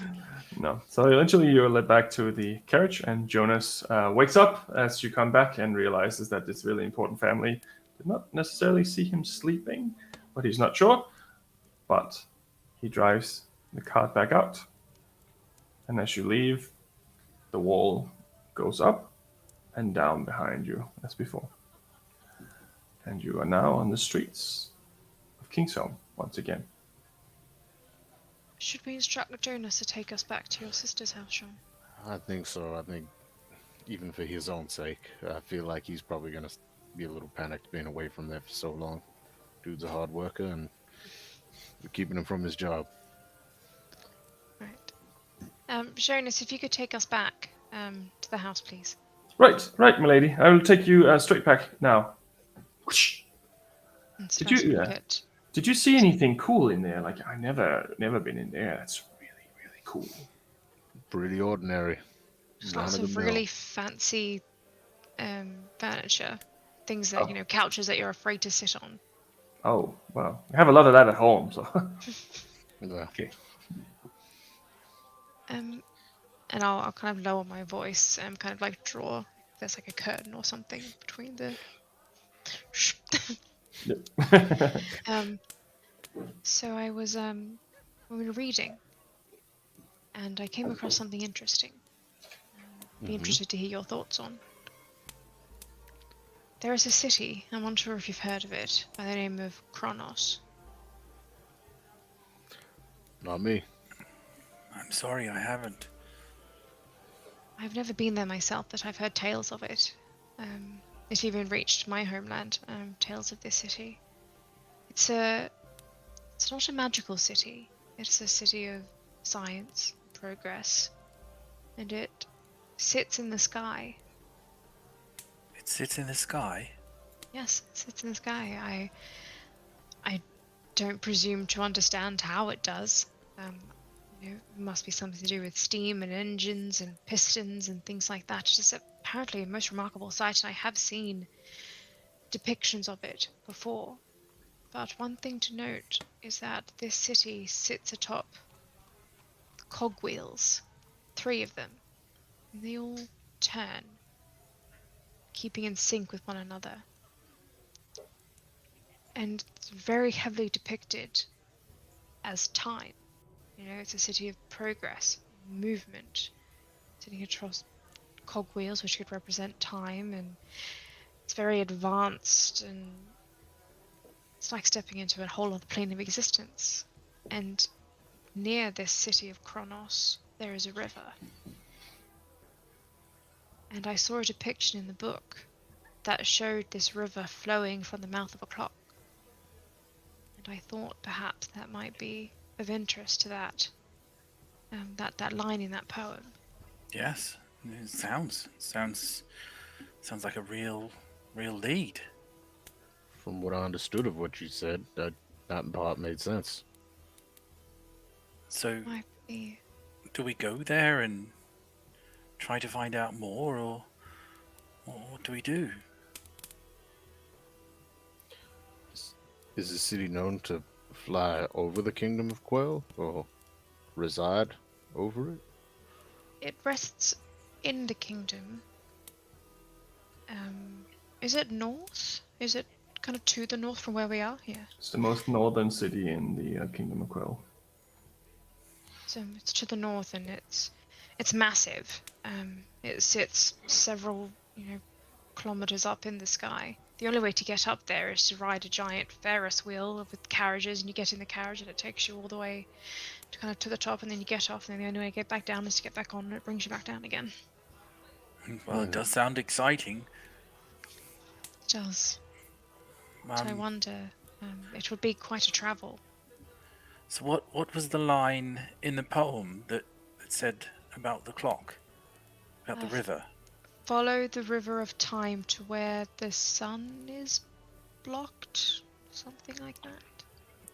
No. So eventually you're led back to the carriage, and Jonas wakes up as you come back and realizes that this really important family did not necessarily see him sleeping, but he's not sure. But he drives the cart back out. And as you leave, the wall goes up and down behind you as before. And you are now on the streets of Kingsholm once again. Should we instruct Jonas to take us back to your sister's house, Sean? I think so. I think even for his own sake, I feel like he's probably going to be a little panicked being away from there for so long. Dude's a hard worker and we're keeping him from his job. Right. Jonas, if you could take us back to the house, please. Right, milady. I will take you straight back now. Whoosh. And Did Sebastian you- will get- Did you see anything cool in there? Like, I never been in there. That's really, really cool. Pretty ordinary. Just Run lots of the of mill. really fancy furniture. Things that, Oh. couches that you're afraid to sit on. Oh, well, I have a lot of that at home, so. Yeah. Okay. And I'll kind of lower my voice and kind of like draw. There's like a curtain or something between the. So I was we were reading, and I came across something interesting. Be interested to hear your thoughts on. There is a city, I'm not sure if you've heard of it, by the name of Kronos. Not me. I'm sorry, I haven't. I've never been there myself, but I've heard tales of it. It even reached my homeland, tales of this city. It's not a magical city. It's a city of science, progress, and it sits in the sky. It sits in the sky? Yes, it sits in the sky. I don't presume to understand how it does. It must be something to do with steam and engines and pistons and things like that. It's just apparently a most remarkable sight, and I have seen depictions of it before. But one thing to note is that this city sits atop cogwheels, 3 of them, and they all turn, keeping in sync with one another. And it's very heavily depicted as time. It's a city of progress, movement, sitting across cogwheels, which could represent time, and it's very advanced, and it's like stepping into a whole other plane of existence. And near this city of Kronos, there is a river. And I saw a depiction in the book that showed this river flowing from the mouth of a clock. And I thought perhaps that might be of interest to that line in that poem. Yes, it sounds like a real lead. From what I understood of what you said, that part made sense. So, Might be. do we go there and try to find out more, or what do we do? Is the city known to fly over the kingdom of Quell, or reside over it? It rests in the kingdom. Is it north? Is it kind of to the north from where we are? Yeah. It's the most northern city in the Kingdom of Quell. So it's to the north, and it's massive. It sits several, kilometers up in the sky. The only way to get up there is to ride a giant Ferris wheel with carriages, and you get in the carriage and it takes you all the way to the top, and then you get off, and then the only way to get back down is to get back on, and it brings you back down again. Well, it does sound exciting. It does. But I wonder, it would be quite a travel. So what was the line in the poem that said about the clock? About the river? Follow the river of time to where the sun is blocked? Something like that.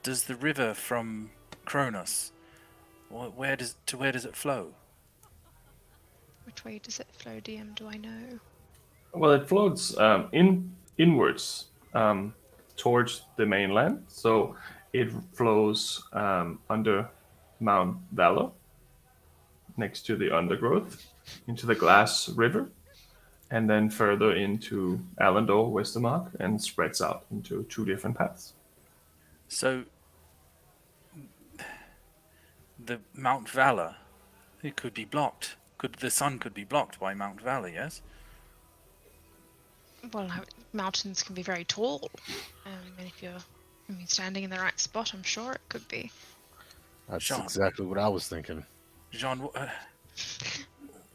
Does the river from Kronos, where does it flow? Which way does it flow, DM? Do I know? Well, it floats inwards towards the mainland. So it flows under Mount Valor, next to the undergrowth, into the Glass River, and then further into Allendor, Westermark, and spreads out into 2 different paths. So the Mount Valor, it could be blocked. The sun could be blocked by Mount Valor, yes? Well, mountains can be very tall, and if you're standing in the right spot, I'm sure it could be. That's Jean. exactly what I was thinking. Jean,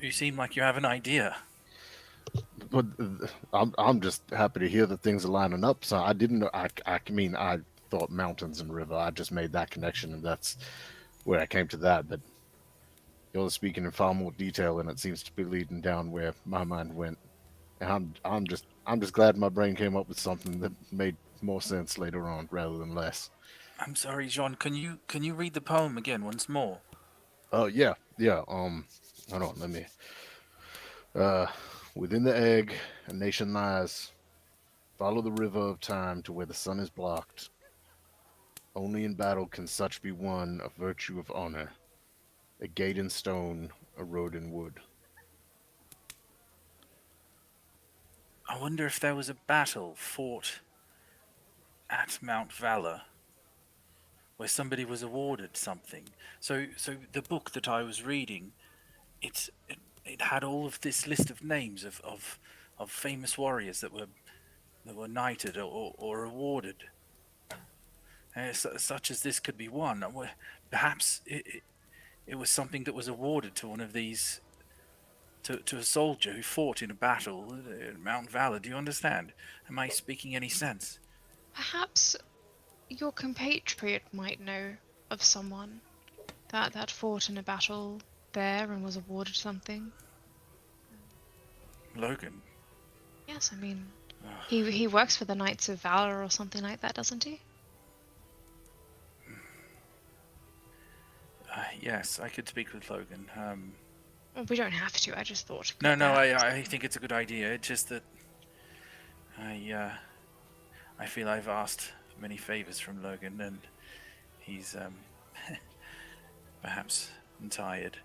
you seem like you have an idea. But I'm just happy to hear that things are lining up. So I didn't know. I thought mountains and river. I just made that connection, and that's where I came to that. But you're speaking in far more detail, and it seems to be leading down where my mind went. And I'm just glad my brain came up with something that made more sense later on rather than less. I'm sorry, Jean. Can you read the poem again once more? Oh yeah. Hold on. Let me. Within the egg, a nation lies. Follow the river of time to where the sun is blocked. Only in battle can such be won, a virtue of honor. A gate in stone, a road in wood. I wonder if there was a battle fought at Mount Valor where somebody was awarded something. So the book that I was reading, it had all of this list of names of famous warriors that were knighted or awarded. Such as this could be one. Perhaps it was something that was awarded to one of these, to a soldier who fought in a battle at Mount Valor. Do you understand? Am I speaking any sense? Perhaps your compatriot might know of someone that fought in a battle there and was awarded something. Logan. Yes, I mean, he works for the Knights of Valor or something like that, doesn't he? Yes, I could speak with Logan. Well, we don't have to. I just thought. No, I think it's a good idea. It's just that I feel I've asked many favors from Logan, and he's perhaps tired.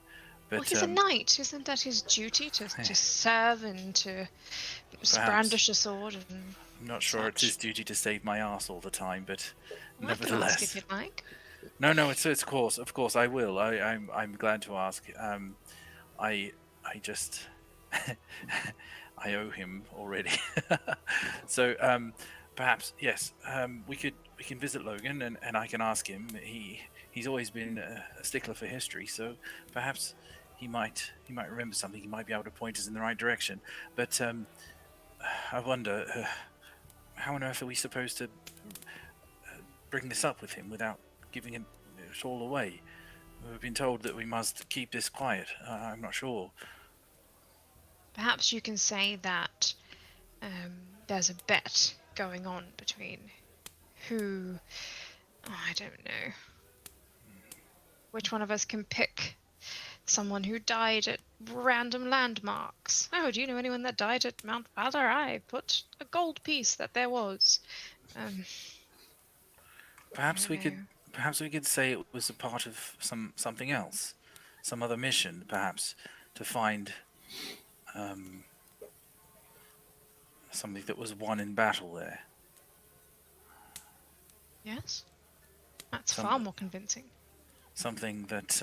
But, well, he's a knight. Isn't that his duty to serve and to brandish a sword? And I'm not sure it's his duty to save my ass all the time, but well, nevertheless. I can ask if you'd like. No, it's of course I will. I'm glad to ask. I just I owe him already. So perhaps yes, we can visit Logan and I can ask him. He's always been a stickler for history, so perhaps he might remember something. He might be able to point us in the right direction. But I wonder how on earth are we supposed to bring this up with him without giving it all away? We've been told that we must keep this quiet. I'm not sure. Perhaps you can say that there's a bet going on between who... Oh, I don't know. Which one of us can pick someone who died at random landmarks? Oh, do you know anyone that died at Mount Valor? I put a gold piece that there was. Perhaps we could say it was a part of something else, some other mission, perhaps, to find something that was won in battle there. Yes, that's far more convincing. Something that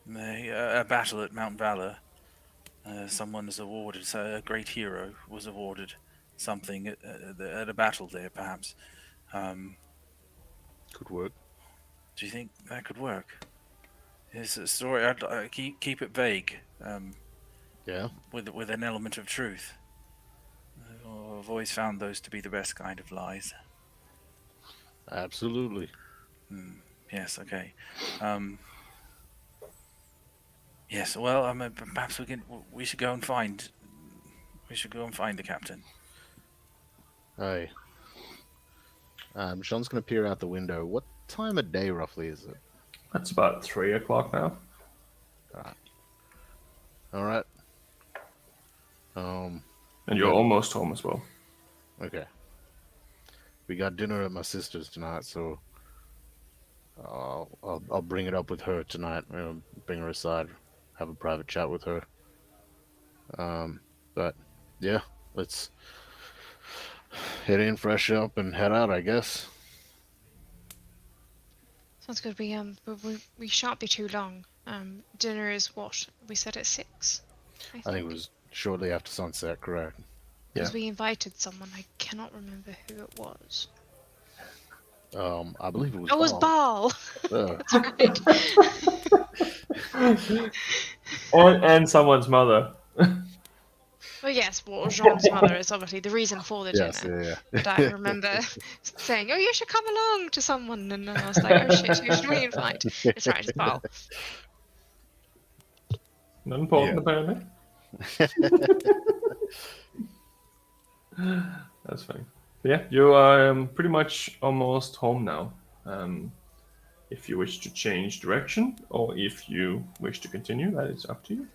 a battle at Mount Valor. Someone is awarded. So a great hero was awarded something at a battle there, perhaps. Could work. Do you think that could work? It's a story. I'd keep it vague. Yeah. With an element of truth. I've always found those to be the best kind of lies. Absolutely. Yes. Okay. Yes. Well, perhaps we should go and find. We should go and find the captain. Aye. Sean's gonna peer out the window. What time of day roughly is it? It's about 3 o'clock now. All right. And you're almost home as well. Okay. We got dinner at my sister's tonight, so I'll bring it up with her tonight. Bring her aside, have a private chat with her. But yeah, let's head in, fresh up, and head out, I guess. Sounds good. We shan't be too long. Dinner is what we said at 6. I think it was shortly after sunset, correct? Because we invited someone. I cannot remember who it was. I believe it was. Oh, it was Baal. That's right. and someone's mother. Well, yes. Well, Jean's mother is obviously the reason for the dinner. Yes, yeah. And I remember saying, "Oh, you should come along" to someone, and I was like, "Oh shit, who should we invite?" It's right, it's Baal. Not important, apparently. That's fine. Yeah, you are pretty much almost home now. If you wish to change direction, or if you wish to continue, that is up to you.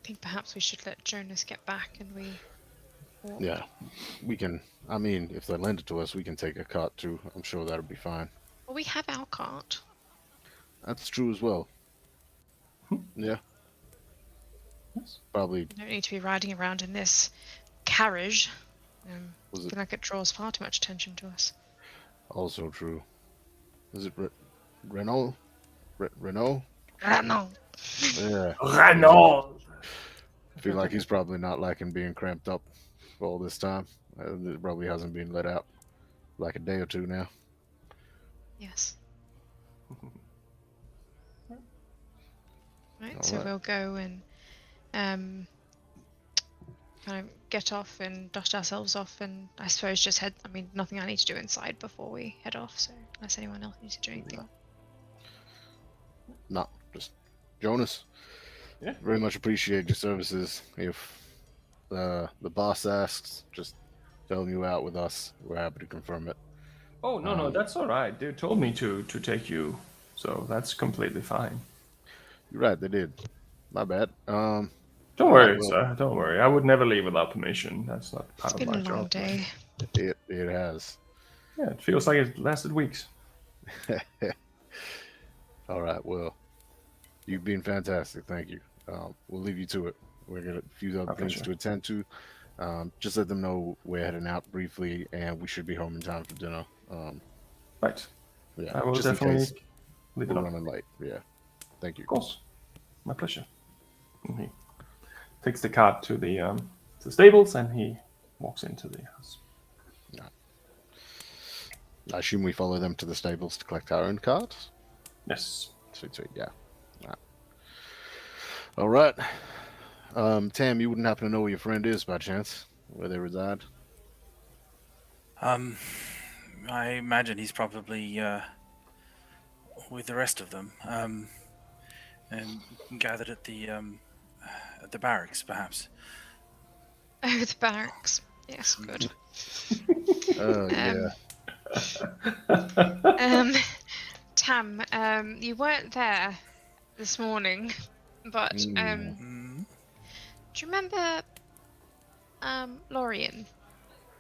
I think perhaps we should let Jonas get back and we walk. Yeah, we can. I mean, if they lend it to us, we can take a cart too. I'm sure that'll be fine. Well, we have our cart. That's true as well. Yeah, Yes. probably. You don't need to be riding around in this carriage. Was I it feel like it draws far too much attention to us. also true? Is it Renault? Renault? No. Yeah. Renault. I feel like he's probably not liking being cramped up all this time. It probably hasn't been let out like a day or two now. Yes. Right, All so right. we'll go and kind of get off and dust ourselves off, and I suppose just head. I mean, nothing I need to do inside before we head off. So unless anyone else needs to do anything. No, just Jonas. Yeah. Very much appreciate your services. If the boss asks, just tell him you out with us. We're happy to confirm it. Oh no, that's all right. They told me to take you, so that's completely fine. You're right, they did. My bad. Don't all worry, right, well, sir. Don't worry. I would never leave without permission. That's not It's part of been my a long job. day. it has. Yeah, it feels like it lasted weeks. All right, well, you've been fantastic. Thank you. We'll leave you to it. We're got a few other My things pleasure. to attend to. Just let them know we're heading out briefly, and we should be home in time for dinner. Right. Yeah, I will just in definitely case leave it we're up. running late. Yeah, thank you. Of course. My pleasure. And he takes the cart to the stables and he walks into the house. I assume we follow them to the stables to collect our own carts. Yes. Sweet, sweet, yeah. All right. Tam, you wouldn't happen to know where your friend is by chance? Where they reside? I imagine he's probably with the rest of them, and gathered at the barracks, perhaps. Oh, the barracks. Yes, good. Yeah. Tam, you weren't there this morning, but do you remember Lorien,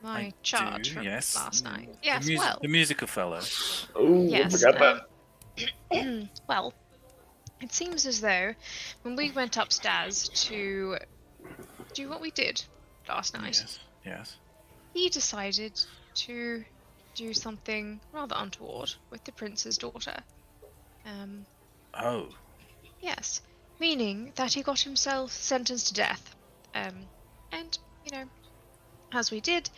my I charge do, from yes. last night? Yes, well, The musical fellow. Oh, yes. I forgot that. Well, it seems as though when we went upstairs to do what we did last night, Yes. he decided to do something rather untoward with the prince's daughter. Oh. Yes, meaning that he got himself sentenced to death. And, you know, as we did,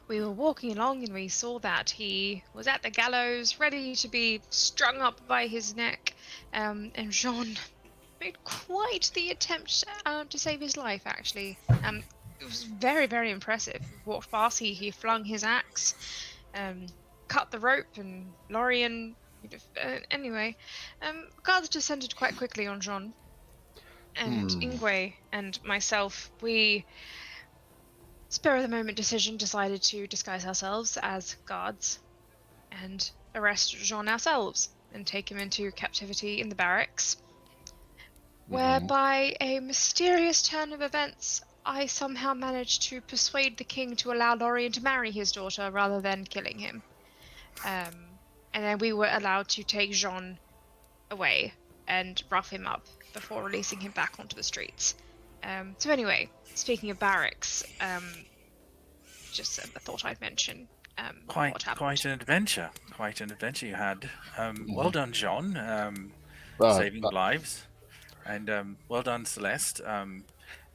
we were walking along and we saw that he was at the gallows, ready to be strung up by his neck. And Jean made quite the attempt to save his life, actually. It was very, very impressive. Walked past, he flung his axe, cut the rope, and Lorien. Anyway, guards descended quite quickly on Jean, and Ingwe and myself. We, spur of the moment decision, decided to disguise ourselves as guards, and arrest Jean ourselves and take him into captivity in the barracks. Where by a mysterious turn of events, I somehow managed to persuade the king to allow Lorien to marry his daughter rather than killing him. And then we were allowed to take Jean away and rough him up before releasing him back onto the streets. So anyway, speaking of barracks, just I thought I'd mention what happened. Quite an adventure. Quite an adventure you had. Well done, John. Saving lives. And well done, Celeste.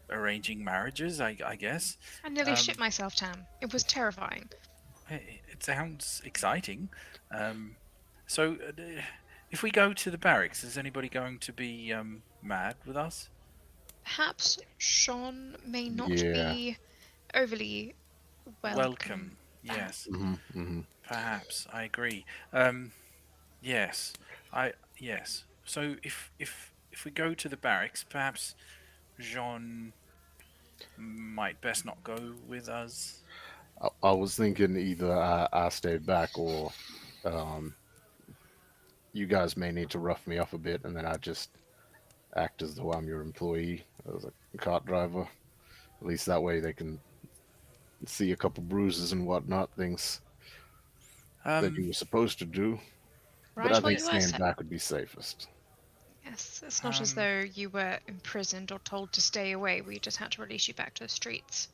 Arranging marriages, I guess. I nearly shit myself, Tam. It was terrifying. It sounds exciting. So, if we go to the barracks, is anybody going to be mad with us? Perhaps Sean may not be overly welcome. Yes. Perhaps I agree. Yes. Yes. So if we go to the barracks, perhaps Jean might best not go with us. I was thinking either I stayed back or you guys may need to rough me up a bit, and then I just act as though I'm your employee as a cart driver. At least that way they can see a couple bruises and whatnot, things that you were supposed to do. Right, But I think staying back would be safest. Yes, it's not as though you were imprisoned or told to stay away. We just had to release you back to the streets.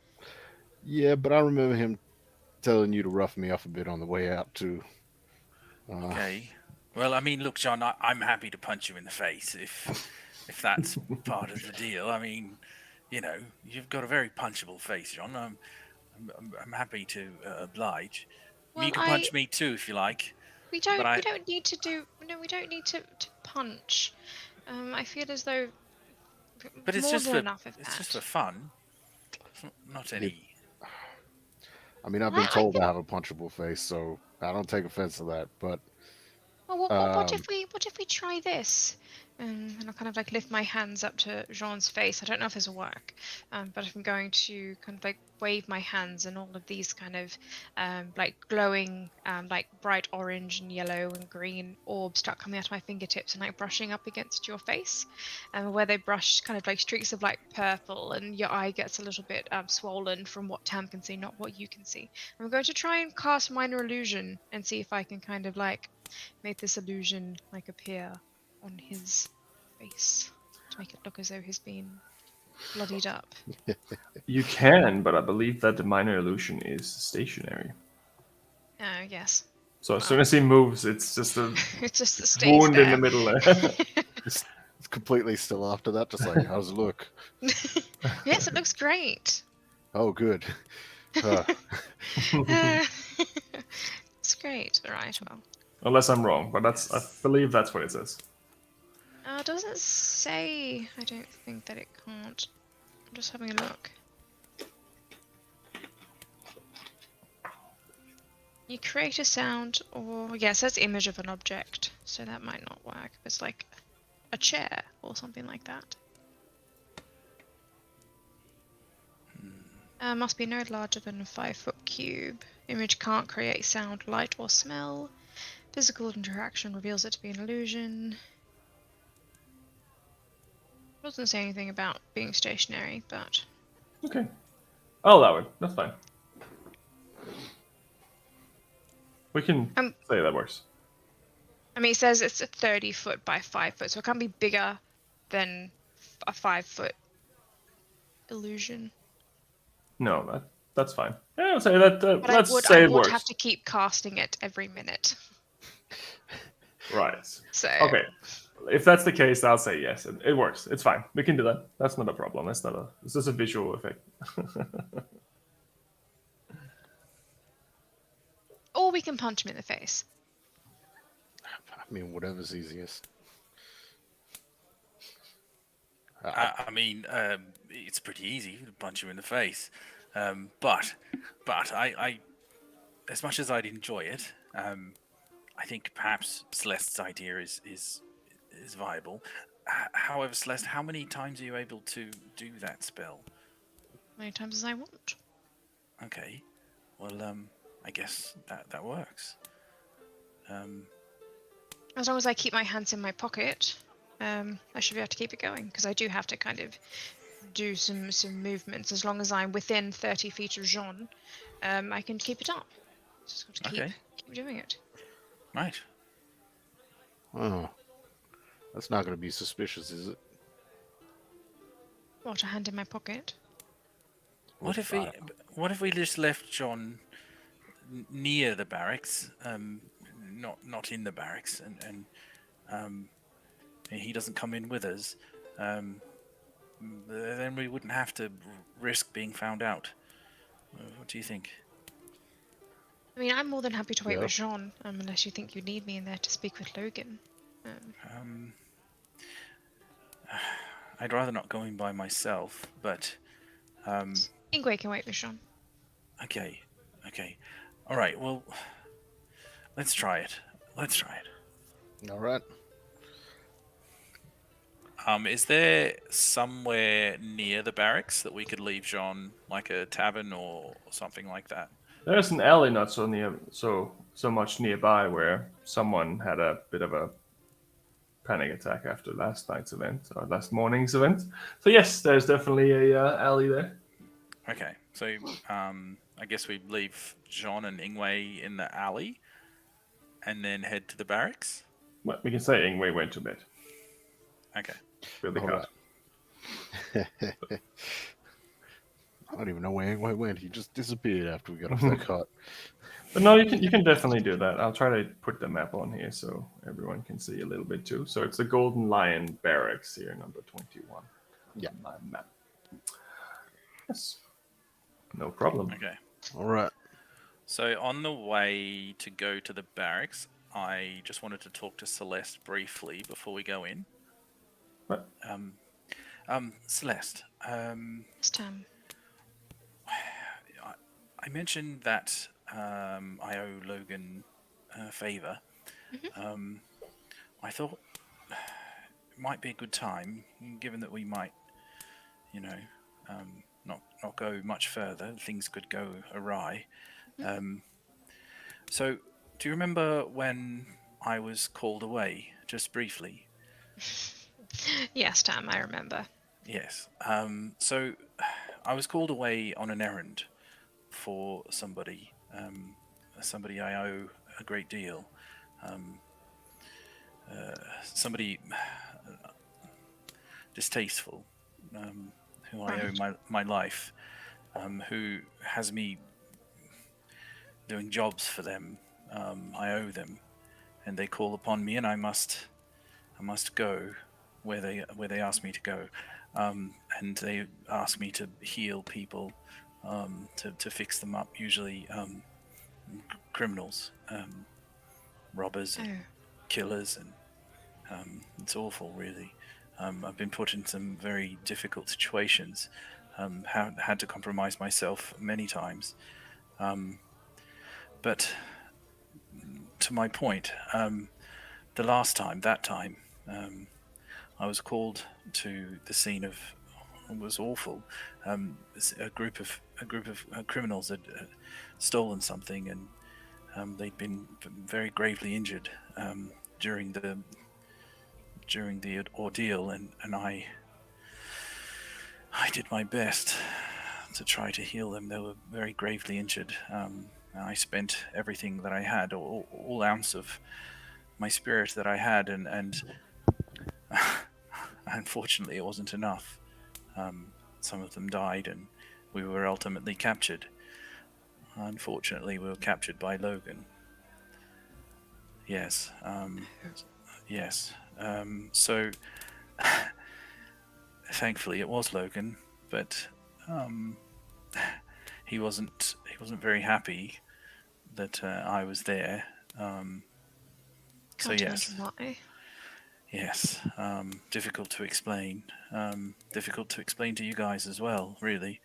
Yeah, but I remember him telling you to rough me up a bit on the way out too. Okay. Well, I mean, look, John, I'm happy to punch you in the face if that's part of the deal. I mean, you've got a very punchable face, John. I'm happy to oblige. Well, You can punch me too if you like. We But don't need to do. No, we don't need to punch. I feel as though. But more than enough of it's that. just for fun. It's not any. I mean, I've been told I have a punchable face, so I don't take offense to that. But Well, what if we try this? And I'll kind of like lift my hands up to Jean's face. I don't know if this will work, but I'm going to kind of like wave my hands, and all of these kind of like glowing, like bright orange and yellow and green orbs start coming out of my fingertips and like brushing up against your face, and where they brush, kind of like streaks of like purple, and your eye gets a little bit swollen from what Tam can see, not what you can see. I'm going to try and cast minor illusion and see if I can kind of like make this illusion like appear on his face to make it look as though he's been bloodied up. You can, but I believe that the minor illusion is stationary. Yes. So as soon as he moves, it's just a It just stays wound there. in the middle there. it's completely still after that. Just like, how's it look? Yes, it looks great. Oh, good. It's great. All right, well. Unless I'm wrong, but I believe that's what it says. Doesn't say. I don't think that it can't. I'm just having a look. You create a sound, or yeah, it says image of an object, so that might not work. It's like a chair or something like that. Must be no larger than a 5-foot cube. Image can't create sound, light, or smell. Physical interaction reveals it to be an illusion. Doesn't say anything about being stationary, but... Okay. I'll allow it. That's fine. We can say that works. I mean, it says it's a 30-foot by 5-foot, so it can't be bigger than a 5-foot illusion. No, that's fine. Yeah, I'll say that. But let's I say it would works. have to keep casting it every minute. Right. So... Okay. If that's the case, I'll say yes. It works. It's fine. We can do that. That's not a problem. It's just a visual effect. Or we can punch him in the face. I mean, whatever's easiest. I mean, it's pretty easy to punch him in the face, but I, as much as I'd enjoy it, I think perhaps Celeste's idea is viable. However, Celeste, how many times are you able to do that spell? As many times as I want. Okay, well, I guess that works. As long as I keep my hands in my pocket, I should be able to keep it going, because I do have to kind of do some movements. As long as I'm within 30 feet of Jean, I can keep it up. Just got to keep doing it. Right. Oh, that's not going to be suspicious, is it? What, a hand in my pocket? What if we just left John near the barracks, not in the barracks, and he doesn't come in with us, then we wouldn't have to risk being found out. What do you think? I mean, I'm more than happy to wait with Jean, unless you think you need me in there to speak with Logan. I'd rather not go in by myself, but... Ingwe can wait with Jean. Okay. All right, well, let's try it. All right. Is there somewhere near the barracks that we could leave Jean, like a tavern or something like that? There's an alley not so much nearby where someone had a bit of a panic attack after last night's event or last morning's event. So yes, there's definitely a alley there. Okay, so I guess we leave Jean and Ingwe in the alley, and then head to the barracks. Well, we can say Ingwe went to bed. Okay. Really All cut. right. I don't even know where he went. He just disappeared after we got off that cart. But no, you can definitely do that. I'll try to put the map on here so everyone can see a little bit too. So it's the Golden Lion Barracks here, number 21. Yeah. On my map. Yes. No problem. Okay. All right. So on the way to go to the barracks, I just wanted to talk to Celeste briefly before we go in. What? Celeste. This time. I mentioned that I owe Logan a favor. Mm-hmm. I thought it might be a good time, given that we might, not go much further. Things could go awry. So, do you remember when I was called away, just briefly? Yes, Tam, I remember. Yes. So, I was called away on an errand for somebody I owe a great deal. Somebody distasteful, who I owe my life, who has me doing jobs for them. I owe them, and they call upon me, and I must go where they ask me to go, and they ask me to heal people, to fix them up. Usually, criminals, robbers, and killers, and it's awful, really. I've been put in some very difficult situations. Had to compromise myself many times. But to my point, that time, I was called to the scene of what was awful. A group of criminals had stolen something, and they'd been very gravely injured during the ordeal, and I did my best to try to heal them. They were very gravely injured. I spent everything that I had, all ounce of my spirit that I had, and unfortunately it wasn't enough. Some of them died, and we were ultimately captured. Unfortunately, we were captured by Logan. Yes. Yes. So, thankfully, it was Logan, but he wasn't very happy that I was there. So yes. Why? Yes. Difficult to explain. Difficult to explain to you guys as well, really.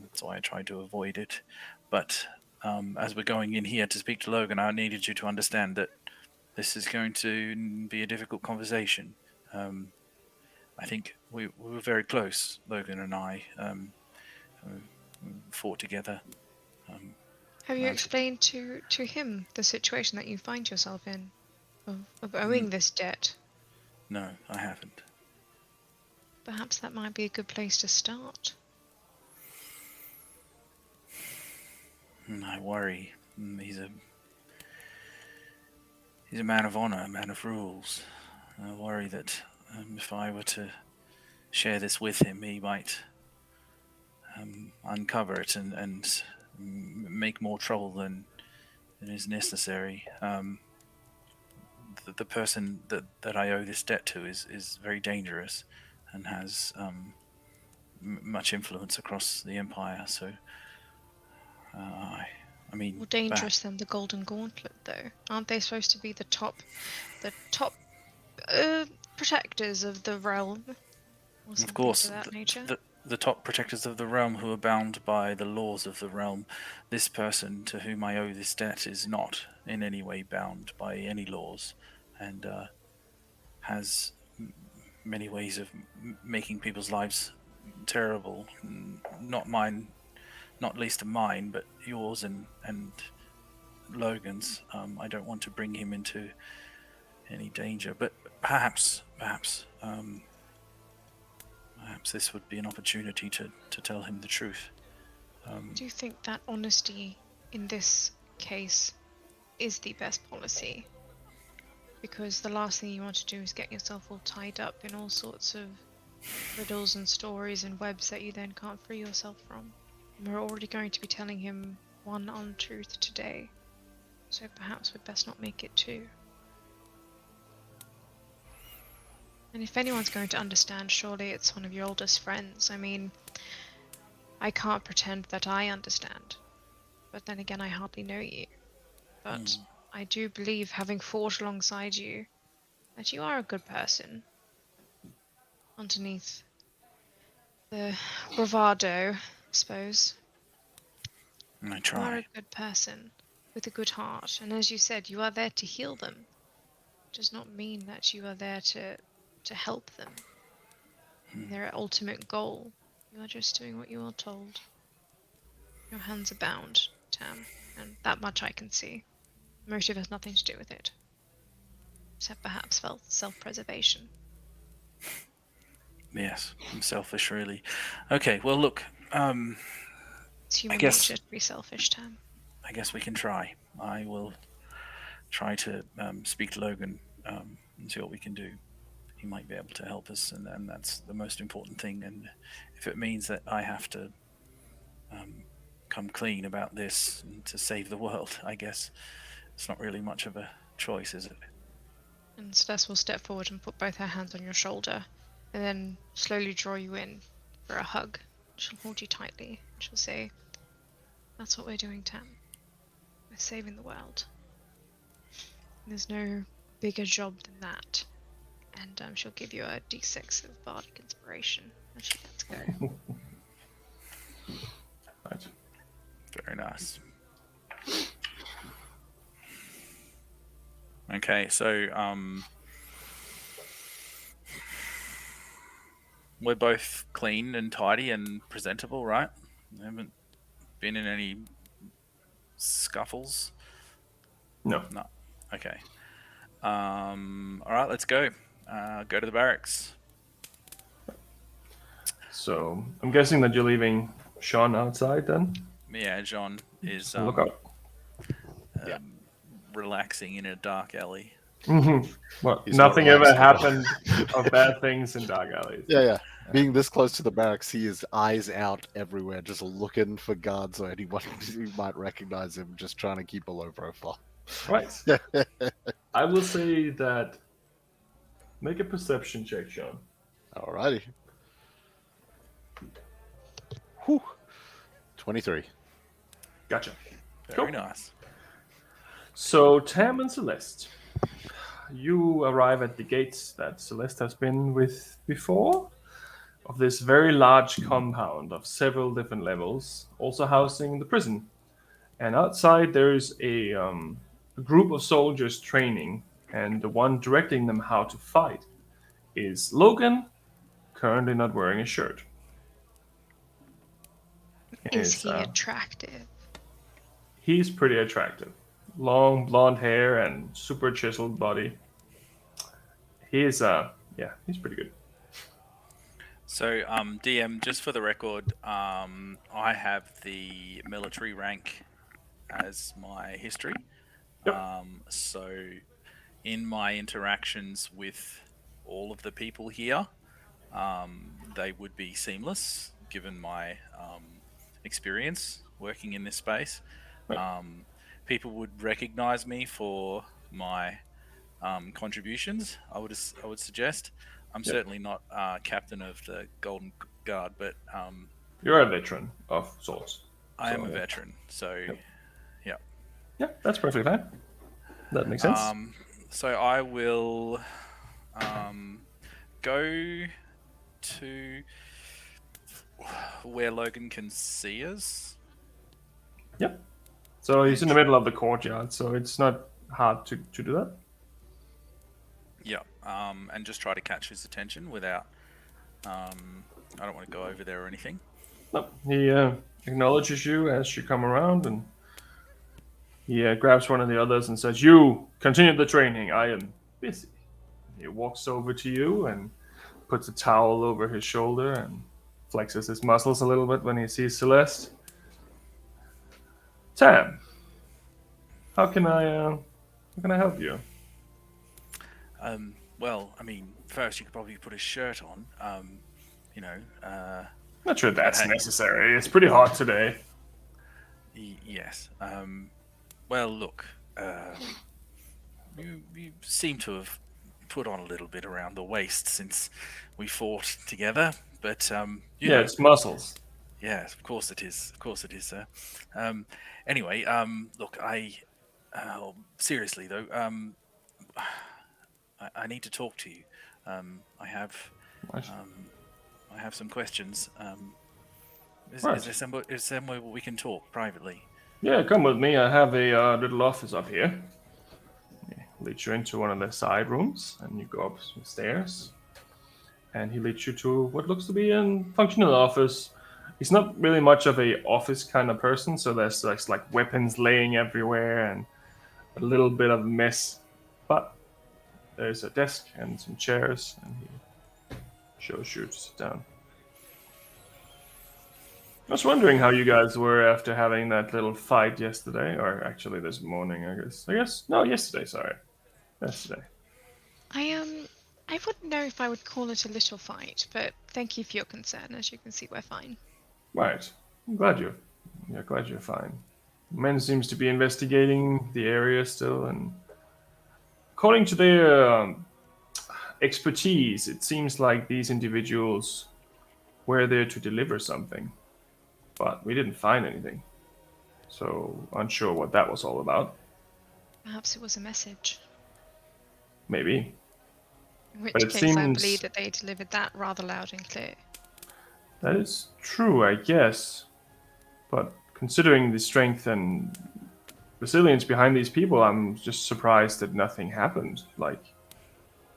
That's why I tried to avoid it. But as we're going in here to speak to Logan, I needed you to understand that this is going to be a difficult conversation. I think we were very close, Logan and I. We fought together. Have you explained to him the situation that you find yourself in, of owing this debt? No, I haven't. Perhaps that might be a good place to start. I worry. He's a man of honor, a man of rules. I worry that if I were to share this with him, he might uncover it and make more trouble than is necessary. The person that I owe this debt to is very dangerous and has much influence across the Empire. So, I mean, More dangerous than the Golden Gauntlet, though. Aren't they supposed to be the top protectors of the realm? Or something of course, of that nature? the top protectors of the realm who are bound by the laws of the realm. This person to whom I owe this debt is not in any way bound by any laws, and has many ways of making people's lives terrible. Not mine, not least of mine, but yours and Logan's. I don't want to bring him into any danger, but perhaps this would be an opportunity to tell him the truth. Do you think that honesty in this case is the best policy? because the last thing you want to do is get yourself all tied up in all sorts of riddles and stories and webs that you then can't free yourself from. And we're already going to be telling him one untruth today, so perhaps we'd best not make it two. And if anyone's going to understand, surely it's one of your oldest friends. I mean, I can't pretend that I understand, but then again, I hardly know you. But I do believe, having fought alongside you, that you are a good person. Underneath the bravado, I suppose. I You try. are a good person with a good heart, and as you said, you are there to heal them. It does not mean that you are there to help them in their ultimate goal. You are just doing what you are told. Your hands are bound, Tam, and that much I can see. Motive has nothing to do with it, except perhaps self-preservation. Yes, I'm selfish, really. Okay, well, look, It's human guess- nature to be selfish, Tam. I guess we can try. I will try to speak to Logan and see what we can do. He might be able to help us, and that's the most important thing. And if it means that I have to come clean about this and to save the world, I guess it's not really much of a choice, is it? And Celeste will step forward and put both her hands on your shoulder, and then slowly draw you in for a hug. She'll hold you tightly, and she'll say, "That's what we're doing, Tam. We're saving the world. There's no bigger job than that." And she'll give you a d6 of bardic inspiration as she lets go. Right. Very nice. Okay, so we're both clean and tidy and presentable, right? We haven't been in any scuffles. No. No. Okay. All right, let's go. Go to the barracks. So I'm guessing that you're leaving Sean outside then? Yeah, John is Look out. relaxing in a dark alley. Well, He's not nothing ever relaxed at all. happened of bad things in dark alleys. Yeah. Being this close to the barracks, he is eyes out everywhere, just looking for guards or anyone who might recognize him, just trying to keep a low profile. Right. I will say that make a perception check, Sean. Alrighty. Whew. 23. Gotcha. Very nice. So, Tam and Celeste, you arrive at the gates that Celeste has been with before, of this very large compound of several different levels, also housing the prison. And outside there's a group of soldiers training, and the one directing them how to fight is Logan, currently not wearing a shirt. Is he attractive? He's pretty attractive. Long blonde hair and super chiseled body. He's he's pretty good. So, DM, just for the record, I have the military rank as my history. Yep. So, in my interactions with all of the people here, they would be seamless, given my experience working in this space. Right. People would recognize me for my contributions. I would suggest. I'm certainly not captain of the Golden Guard, but You're a veteran of sorts. I am a veteran. So, Yeah, that's perfectly fine. That makes sense. So I will go to where Logan can see us. Yep. So he's in the middle of the courtyard, so it's not hard to do that. Yeah, and just try to catch his attention without. I don't want to go over there or anything. No, he acknowledges you as you come around, and he grabs one of the others and says, "You continue the training. I am busy." He walks over to you and puts a towel over his shoulder and flexes his muscles a little bit when he sees Celeste. Tam, how can I help you? Well, I mean, first you could probably put a shirt on. You know. Not sure that's Hey. necessary. It's pretty hot today. Yes. Well, look. You seem to have put on a little bit around the waist since we fought together, but you know. It's muscles. Yes, of course it is. Of course it is, sir. Anyway, look, seriously though, I need to talk to you. I have some questions. Is there somewhere we can talk privately? Yeah, come with me. I have a little office up here. Lead you into one of the side rooms, and you go up some stairs. And he leads you to what looks to be a functional office. He's not really much of a office kind of person, so there's like weapons laying everywhere and a little bit of mess. But there's a desk and some chairs, and he shows you to sit down. I was wondering how you guys were after having that little fight yesterday, or actually this morning, I guess. No, yesterday, sorry. Yesterday. I wouldn't know if I would call it a little fight, but thank you for your concern. As you can see, we're fine. Right. I'm glad you're fine. Men seems to be investigating the area still, and according to their expertise, it seems like these individuals were there to deliver something, but we didn't find anything. So unsure what that was all about. Perhaps it was a message. Maybe. In which But it case, seems I believe that they delivered that rather loud and clear. that is true, I guess. But considering the strength and resilience behind these people, I'm just surprised that nothing happened. Like,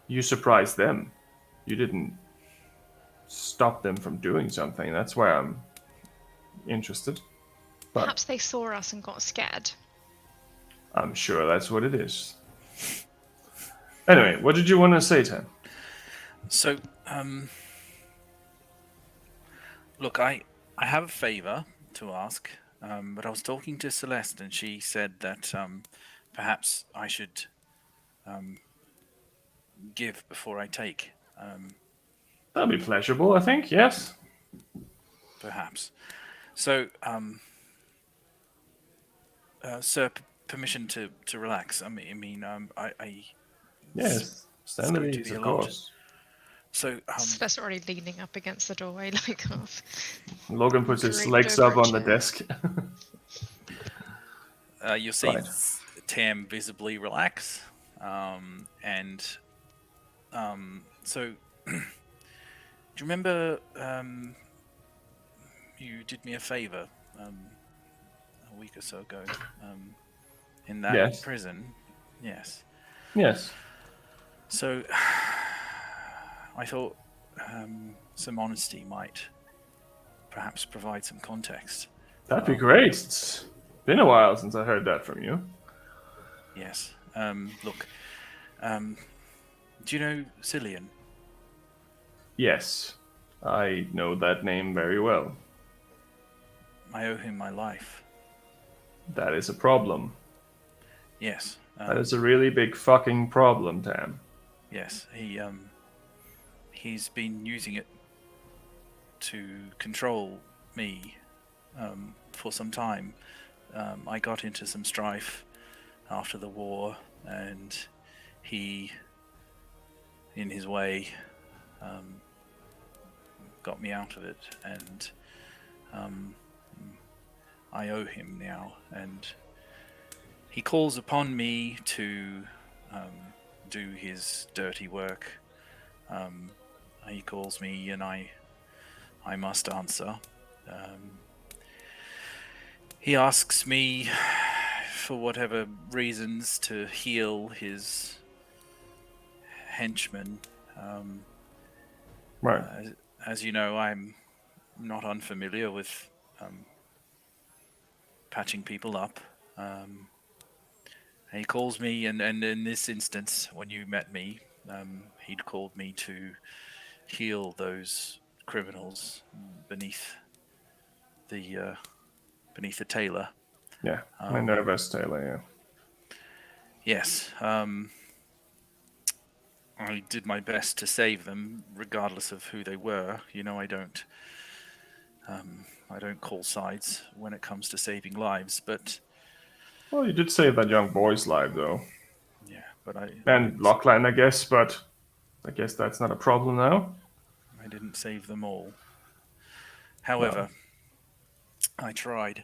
you surprised them. You didn't stop them from doing something. That's why I'm interested. But Perhaps they saw us and got scared. I'm sure that's what it is. Anyway, what did you want to say, Tam? So, look, I have a favor to ask, but I was talking to Celeste, and she said that perhaps I should give before I take. That'll be pleasurable, I think. Yes. Perhaps. So, sir, permission to relax. I mean, Yes. Stand at ease, of course. So, Celeste already leaning up against the doorway, like half. Logan puts his legs up on the desk. You'll see Tam visibly relax, and so. Do you remember you did me a favor a week or so ago in that prison? Yes. Yes. So I thought some honesty might perhaps provide some context. That'd be great. It's been a while since I heard that from you. Yes. Look, do you know Cillian? Yes, I know that name very well. I owe him my life. That is a problem. Yes. That is a really big fucking problem, Tam. Yes, he's been using it to control me for some time. I got into some strife after the war, and he, in his way, got me out of it, and I owe him now, and he calls upon me to do his dirty work. He calls me, and I must answer. He asks me, for whatever reasons, to heal his henchmen. Right. As you know, I'm not unfamiliar with patching people up. He calls me, and in this instance, when you met me, he'd called me to heal those criminals beneath the tailor. Yeah, my nervous tailor, yeah. Yes. I did my best to save them, regardless of who they were. I don't call sides when it comes to saving lives, but Well, you did save that young boy's life, though. yeah, but I And didn't. Lachlan, I guess, but I guess that's not a problem now. I didn't save them all. Well, However, I tried.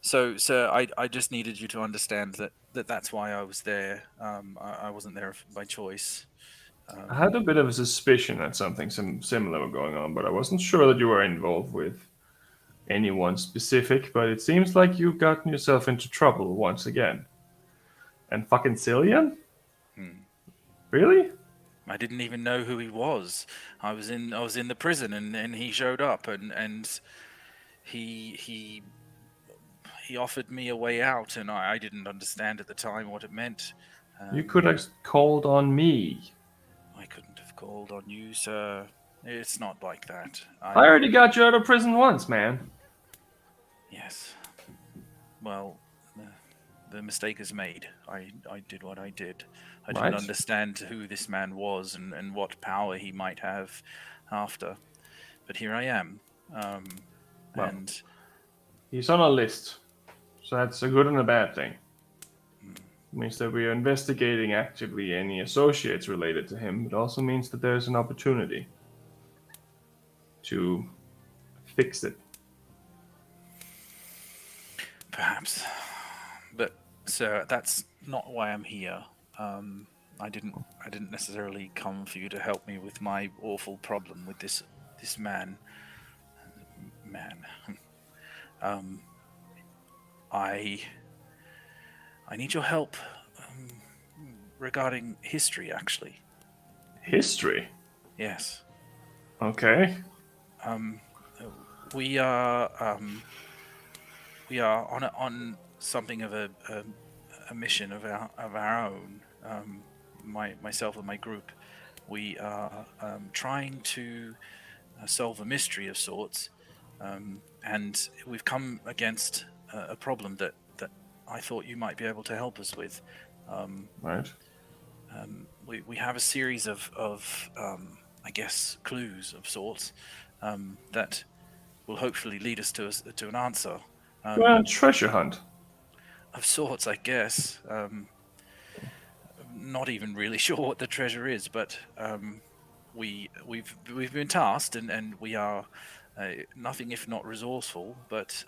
So, sir, I just needed you to understand that's why I was there. I wasn't there by choice. I had a bit of a suspicion that something similar were going on, but I wasn't sure that you were involved with anyone specific. But it seems like you've gotten yourself into trouble once again. And fucking Cillian? Really? I didn't even know who he was. I was in the prison, and he showed up, and he offered me a way out, and I didn't understand at the time what it meant. You could have called on me. I couldn't have called on you, sir. It's not like that. I already got you out of prison once, man. Yes. Well, the mistake is made. I did what I did. I didn't understand who this man was and what power he might have after. But here I am. And he's on a list. So that's a good and a bad thing. It means that we are investigating actively any associates related to him. It also means that there's an opportunity to fix it. Perhaps. But, sir, that's not why I'm here. I didn't necessarily come for you to help me with my awful problem with this man. I need your help regarding history, actually. History? Yes. Okay. We are on something of a mission of our own. Myself and my group, we are trying to solve a mystery of sorts, and we've come against a problem that I thought you might be able to help us with. Right. We have a series of I guess, clues of sorts that will hopefully lead us to an answer. Well, treasure hunt. Of sorts, I guess. Not even really sure what the treasure is, but we've been tasked, and we are nothing if not resourceful. But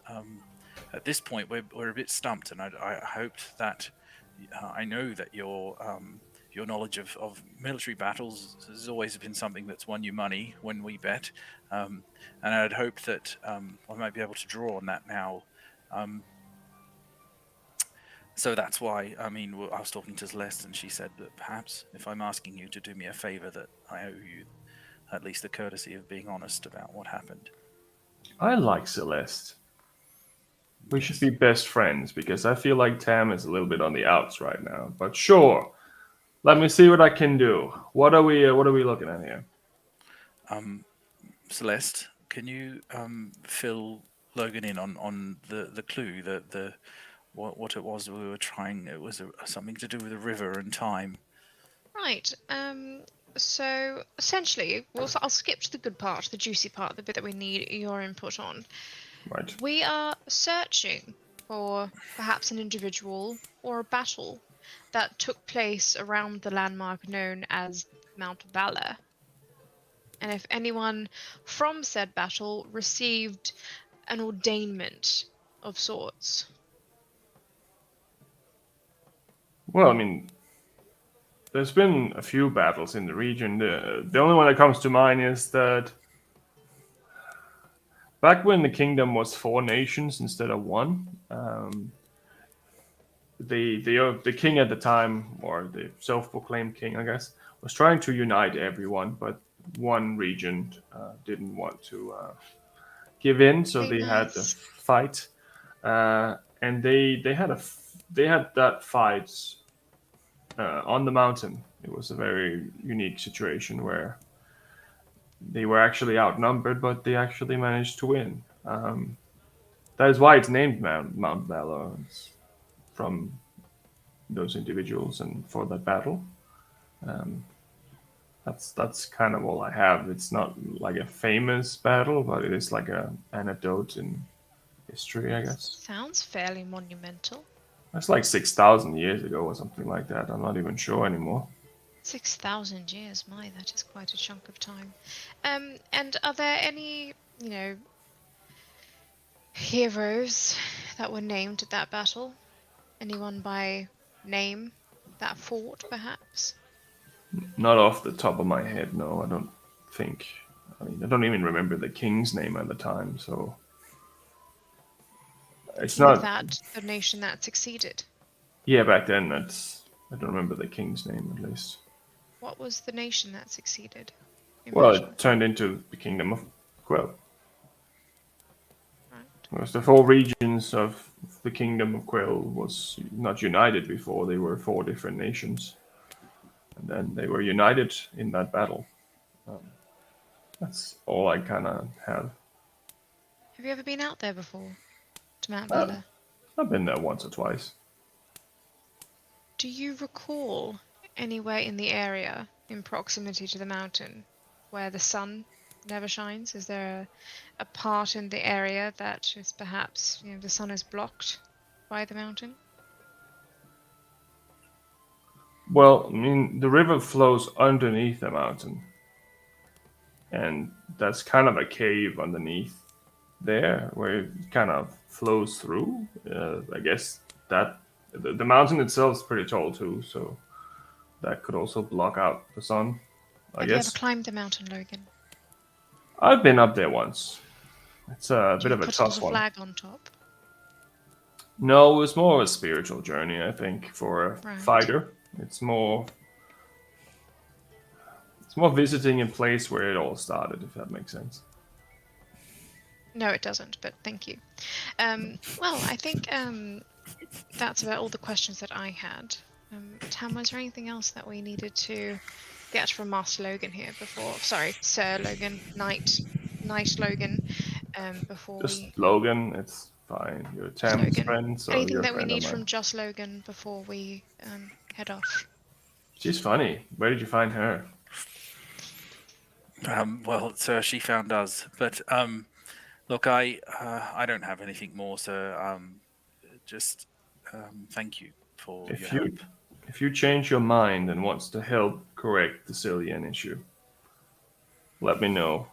at this point, we're a bit stumped, and I hoped that I know that your knowledge of military battles has always been something that's won you money when we bet, and I'd hoped that I might be able to draw on that now. So that's why, I was talking to Celeste, and she said that perhaps if I'm asking you to do me a favor, that I owe you at least the courtesy of being honest about what happened. I like Celeste. We should be best friends, because I feel like Tam is a little bit on the outs right now. But sure, let me see what I can do. What are we looking at here? Celeste, can you fill Logan in on the clue, the what it was we were trying? It was something to do with the river and time. Right. So essentially, I'll skip to the good part, the juicy part, the bit that we need your input on. Right. We are searching for perhaps an individual or a battle that took place around the landmark known as Mount Valor. And if anyone from said battle received an ordainment of sorts. Well, there's been a few battles in the region. The only one that comes to mind is that back when the kingdom was 4 nations instead of 1, the king at the time, or the self-proclaimed king, I guess, was trying to unite everyone, but one region didn't want to give in, so they had a fight, and they had that fight on the mountain. It was a very unique situation where they were actually outnumbered, but they actually managed to win. That is why it's named Mount Valor. It's from those individuals and for that battle. That's kind of all I have. It's not like a famous battle, but it is like a anecdote in history, I guess. Sounds fairly monumental. That's like 6,000 years ago or something like that. I'm not even sure anymore. 6,000 years, my, that is quite a chunk of time. And are there any, heroes that were named at that battle? Anyone by name that fought, perhaps? Not off the top of my head, no. I don't think. I mean, I don't even remember the king's name at the time, so it's King not. of that the nation that succeeded. Yeah, back then I don't remember the king's name at least. What was the nation that succeeded? Well, it turned into the Kingdom of Quill. Right. It was the 4 regions of the Kingdom of Quill was not united before. They were 4 different nations, and then they were united in that battle. That's all I kind of have. Have you ever been out there before, to Mount Valor? I've been there once or twice. Do you recall anywhere in the area, in proximity to the mountain, where the sun never shines? Is there a part in the area that is perhaps, the sun is blocked by the mountain? Well, I mean, the river flows underneath the mountain, and that's kind of a cave underneath there where it kind of flows through. I guess that the mountain itself is pretty tall too, so that could also block out the sun. Have you ever climbed the mountain, Logan? I've been up there once. It's a bit of a put tough a one. flag on top? No, it was more of a spiritual journey, I think, for a fighter. It's more visiting a place where it all started, if that makes sense. No, it doesn't, but thank you. Well, I think that's about all the questions that I had. Tam, was there anything else that we needed to get from Master Logan here before? Sorry, Sir Logan, Knight Logan. Before just we. Logan, it's fine. You're Tam's friend, so anything you're that a we friend need of mine. from Just Logan before we head off? She's funny. Where did you find her? Well, sir, she found us. But look, I don't have anything more, sir. Just thank you for your help. If you change your mind and wants to help correct the Cillian issue, let me know,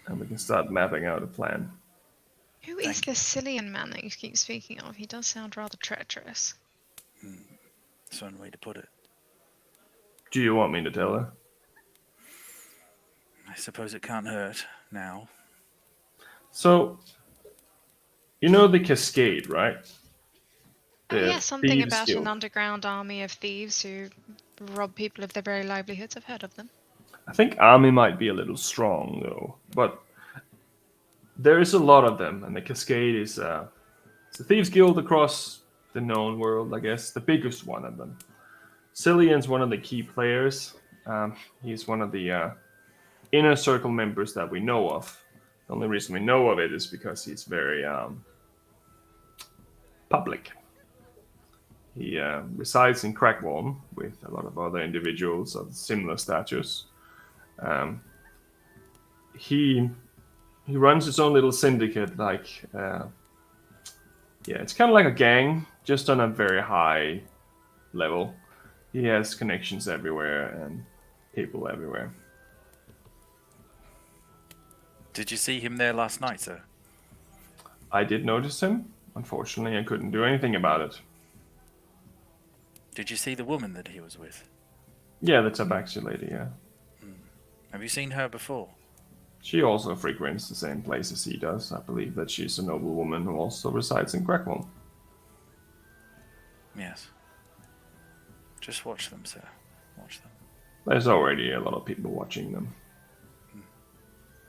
and we can start mapping out a plan. Who is the Cillian man that you keep speaking of? He does sound rather treacherous. That's one way to put it. Do you want me to tell her? I suppose it can't hurt now. So, you know the Cascade, right? Something about an underground army of thieves who rob people of their very livelihoods. I've heard of them. I think army might be a little strong, though. But there is a lot of them, and the Cascade is it's a thieves guild across the known world, I guess. The biggest one of them. Cillian's one of the key players. He's one of the inner circle members that we know of. The only reason we know of it is because he's very public. He resides in Crackwalm with a lot of other individuals of similar status. He runs his own little syndicate, it's kind of like a gang, just on a very high level. He has connections everywhere and people everywhere. Did you see him there last night, sir? I did notice him. Unfortunately, I couldn't do anything about it. Did you see the woman that he was with? Yeah, the Tabaxi lady, yeah. Have you seen her before? She also frequents the same place as he does. I believe that she's a noble woman who also resides in Crackwalm. Yes. Just watch them, sir. Watch them. There's already a lot of people watching them.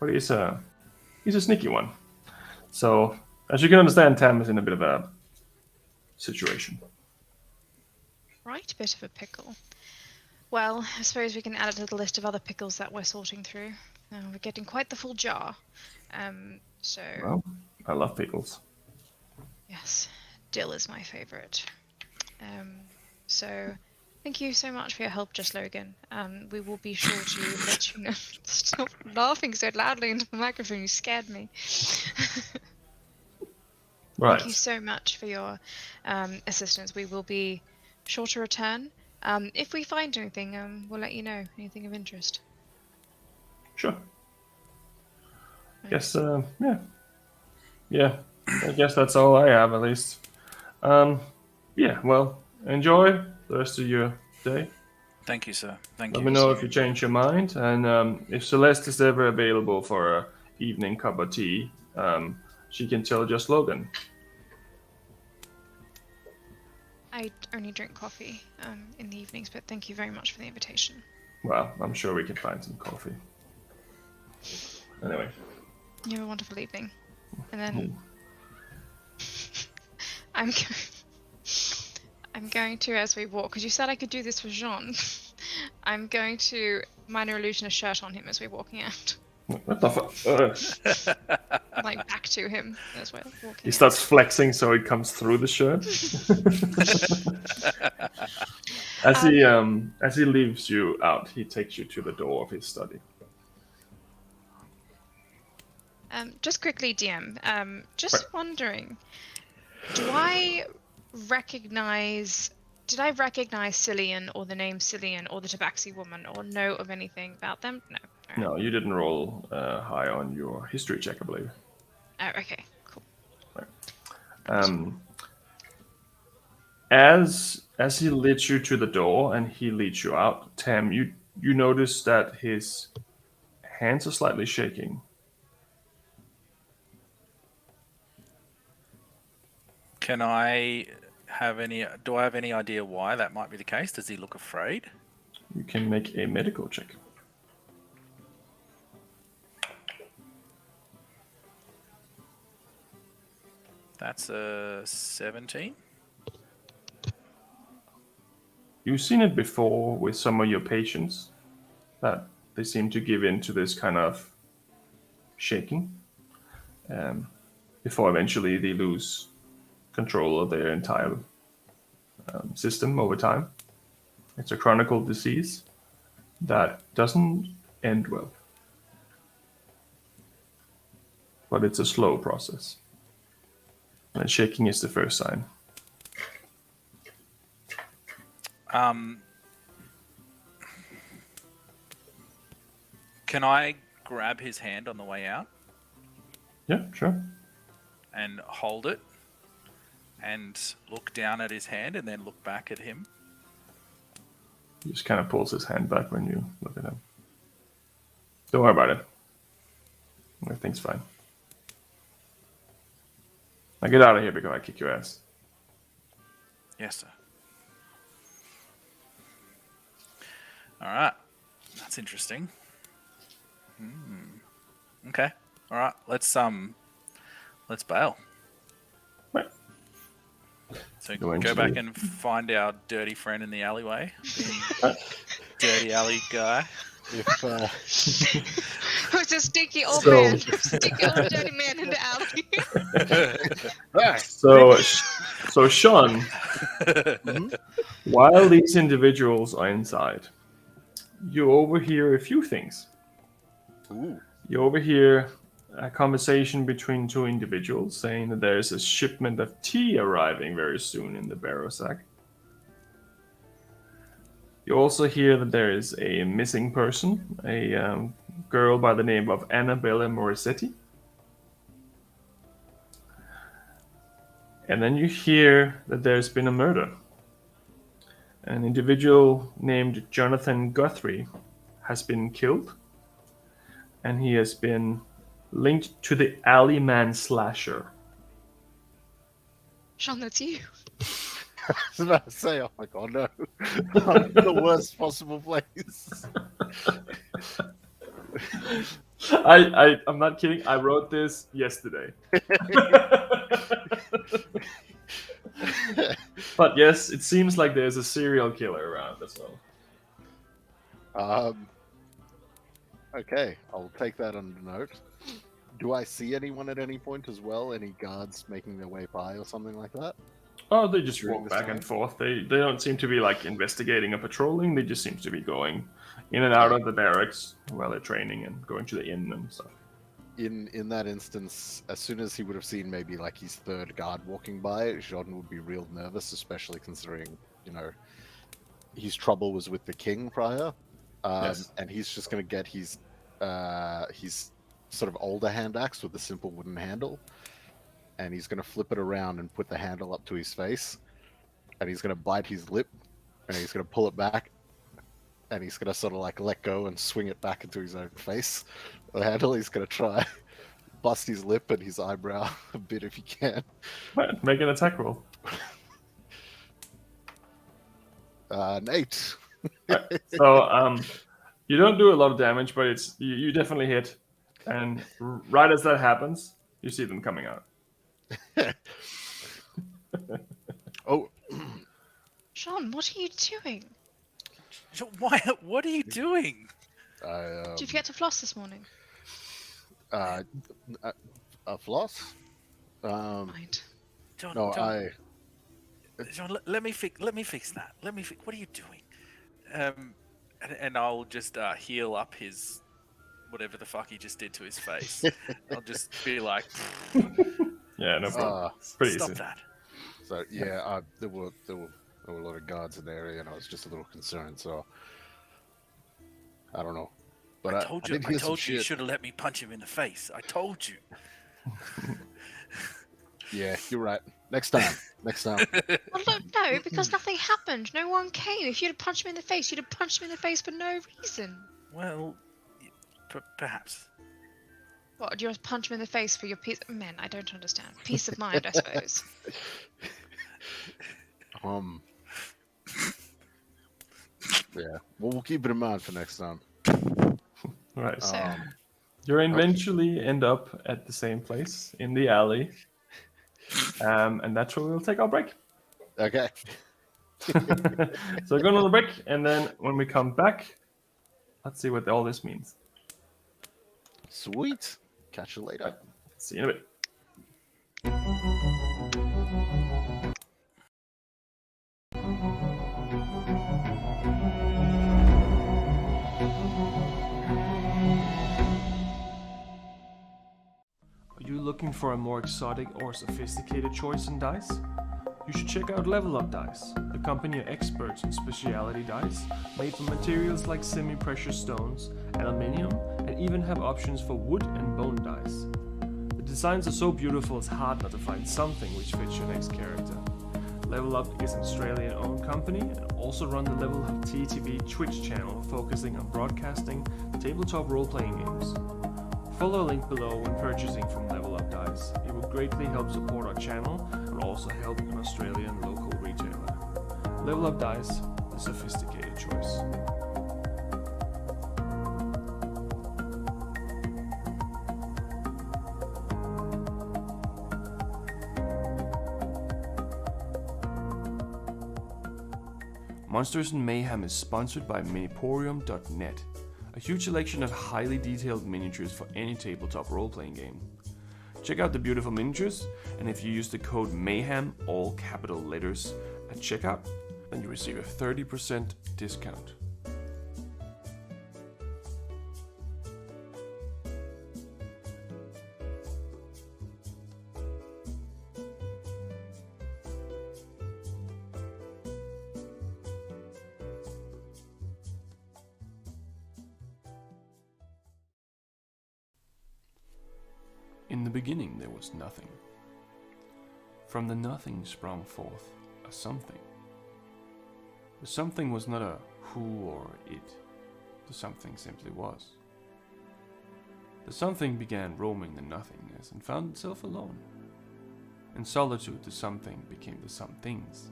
But he's a sneaky one. So, as you can understand, Tam is in a bit of a situation. Right, bit of a pickle. Well, I suppose we can add it to the list of other pickles that we're sorting through. We're getting quite the full jar. Well, I love pickles. Yes, dill is my favourite. So Thank you so much for your help, Just Logan. We will be sure to let you know. Stop laughing so loudly into the microphone. You scared me. Right. Thank you so much for your assistance. We will be sure to return. If we find anything, we'll let you know. Anything of interest. Sure. Right. Guess, yeah. Yeah, I guess that's all I have, at least. Yeah, well, enjoy the rest of your day. Thank you, sir. Thank Let you. me know if you change your mind, and if Celeste is ever available for a evening cup of tea, she can tell Just Logan. I only drink coffee in the evenings, but thank you very much for the invitation. Well, I'm sure we can find some coffee. Anyway. You have a wonderful evening. And then I'm going to, as we walk, because you said I could do this for Jean. I'm going to minor illusion a shirt on him as we're walking out. What the fuck? Like back to him as we're walking. He starts flexing so it comes through the shirt. As he leaves you out, he takes you to the door of his study. Just quickly, DM. Just wondering, did I recognize Cillian or the name Cillian or the Tabaxi woman or know of anything about them? No. Right. No, you didn't roll high on your history check, I believe. Oh, okay, cool. Right. As he leads you to the door and he leads you out, Tam, you notice that his hands are slightly shaking. Do I have any idea why that might be the case? Does he look afraid? You can make a medical check. That's a 17. You've seen it before with some of your patients, that they seem to give in to this kind of shaking before eventually they lose control of their entire system over time. It's a chronic disease that doesn't end well, but it's a slow process. And shaking is the first sign. Can I grab his hand on the way out? Yeah, sure. And hold it and look down at his hand and then look back at him? He just kind of pulls his hand back when you look at him. Don't worry about it. Everything's fine. Now get out of here before I kick your ass. Yes, sir. All right. That's interesting. Okay. All right. Let's bail. Right. So go back and find our dirty friend in the alleyway. Dirty alley guy. Who's a stinky old man? Stinky old dirty man in the alley. So Sean, while these individuals are inside, you overhear a few things. Ooh. You overhear a conversation between two individuals saying that there's a shipment of tea arriving very soon in the barrow sack. You also hear that there is a missing person, a girl by the name of Annabella Morissetti. And then you hear that there's been a murder. An individual named Jonathan Guthrie has been killed, and he has been linked to the Alleyman Slasher. Sean, that's you. I was about to say, oh my god, no. The worst possible place. I'm not kidding. I wrote this yesterday. But yes, it seems like there's a serial killer around as well. Okay, I'll take that under note. Do I see anyone at any point as well? Any guards making their way by or something like that? Oh, they just During walk this back and time? forth. They don't seem to be like investigating or patrolling. They just seem to be going in and out of the barracks while they're training and going to the inn and stuff. In that instance, as soon as he would have seen maybe like his third guard walking by, Jean would be real nervous, especially considering, you know, his trouble was with the king prior. Yes. And he's just going to get his sort of older hand axe with a simple wooden handle, and he's going to flip it around and put the handle up to his face, and he's going to bite his lip, and he's going to pull it back, and he's going to sort of like let go and swing it back into his own face. The handle, he's going to try bust his lip and his eyebrow a bit if he can. Right, make an attack roll. Nate. Right. So you don't do a lot of damage, but it's you definitely hit. And right as that happens, you see them coming out. Oh, Sean, what are you doing? Why? What are you doing? Did you forget to floss this morning? A floss? Mind. John, No, John, John, let me fix that. What are you doing? And I'll just heal up his whatever the fuck he just did to his face. I'll just be like, Yeah, no problem. Pretty stop easy. that. So yeah, there were a lot of guards in the area, and I was just a little concerned. So I don't know, but I told you, did hear some you shit. should have let me punch him in the face. I told you. Yeah, you're right. Next time. Well, look, no, because nothing happened. No one came. If you'd have punched me in the face, you'd have punched me in the face for no reason. Well, perhaps. What, do you want to punch me in the face for your peace? Men, I don't understand. Peace of mind, I suppose. Yeah. Well, we'll keep it in mind for next time. Right. So, You eventually end up at the same place in the alley. And that's where we'll take our break. Okay. So we're going on a break, and then when we come back, let's see what all this means. Sweet. Catch you later. See you in a bit. Are you looking for a more exotic or sophisticated choice in dice? You should check out Level Up Dice, the company of experts in specialty dice made from materials like semi-precious stones, aluminium, and even have options for wood and bone dice. The designs are so beautiful it's hard not to find something which fits your next character. Level Up is an Australian-owned company and also run the Level Up TTV Twitch channel focusing on broadcasting tabletop role-playing games. Follow a link below when purchasing from Level Up Dice. It will greatly help support our channel and also help an Australian local retailer. Level Up Dice, the sophisticated choice. Monsters and Mayhem is sponsored by Miniporium.net, a huge selection of highly detailed miniatures for any tabletop role-playing game. Check out the beautiful miniatures, and if you use the code MAYHEM, all capital letters, at checkout, then you receive a 30% discount. In the beginning there was nothing. From the nothing sprung forth a something. The something was not a who or it. The something simply was. The something began roaming the nothingness and found itself alone. In solitude the something became the somethings.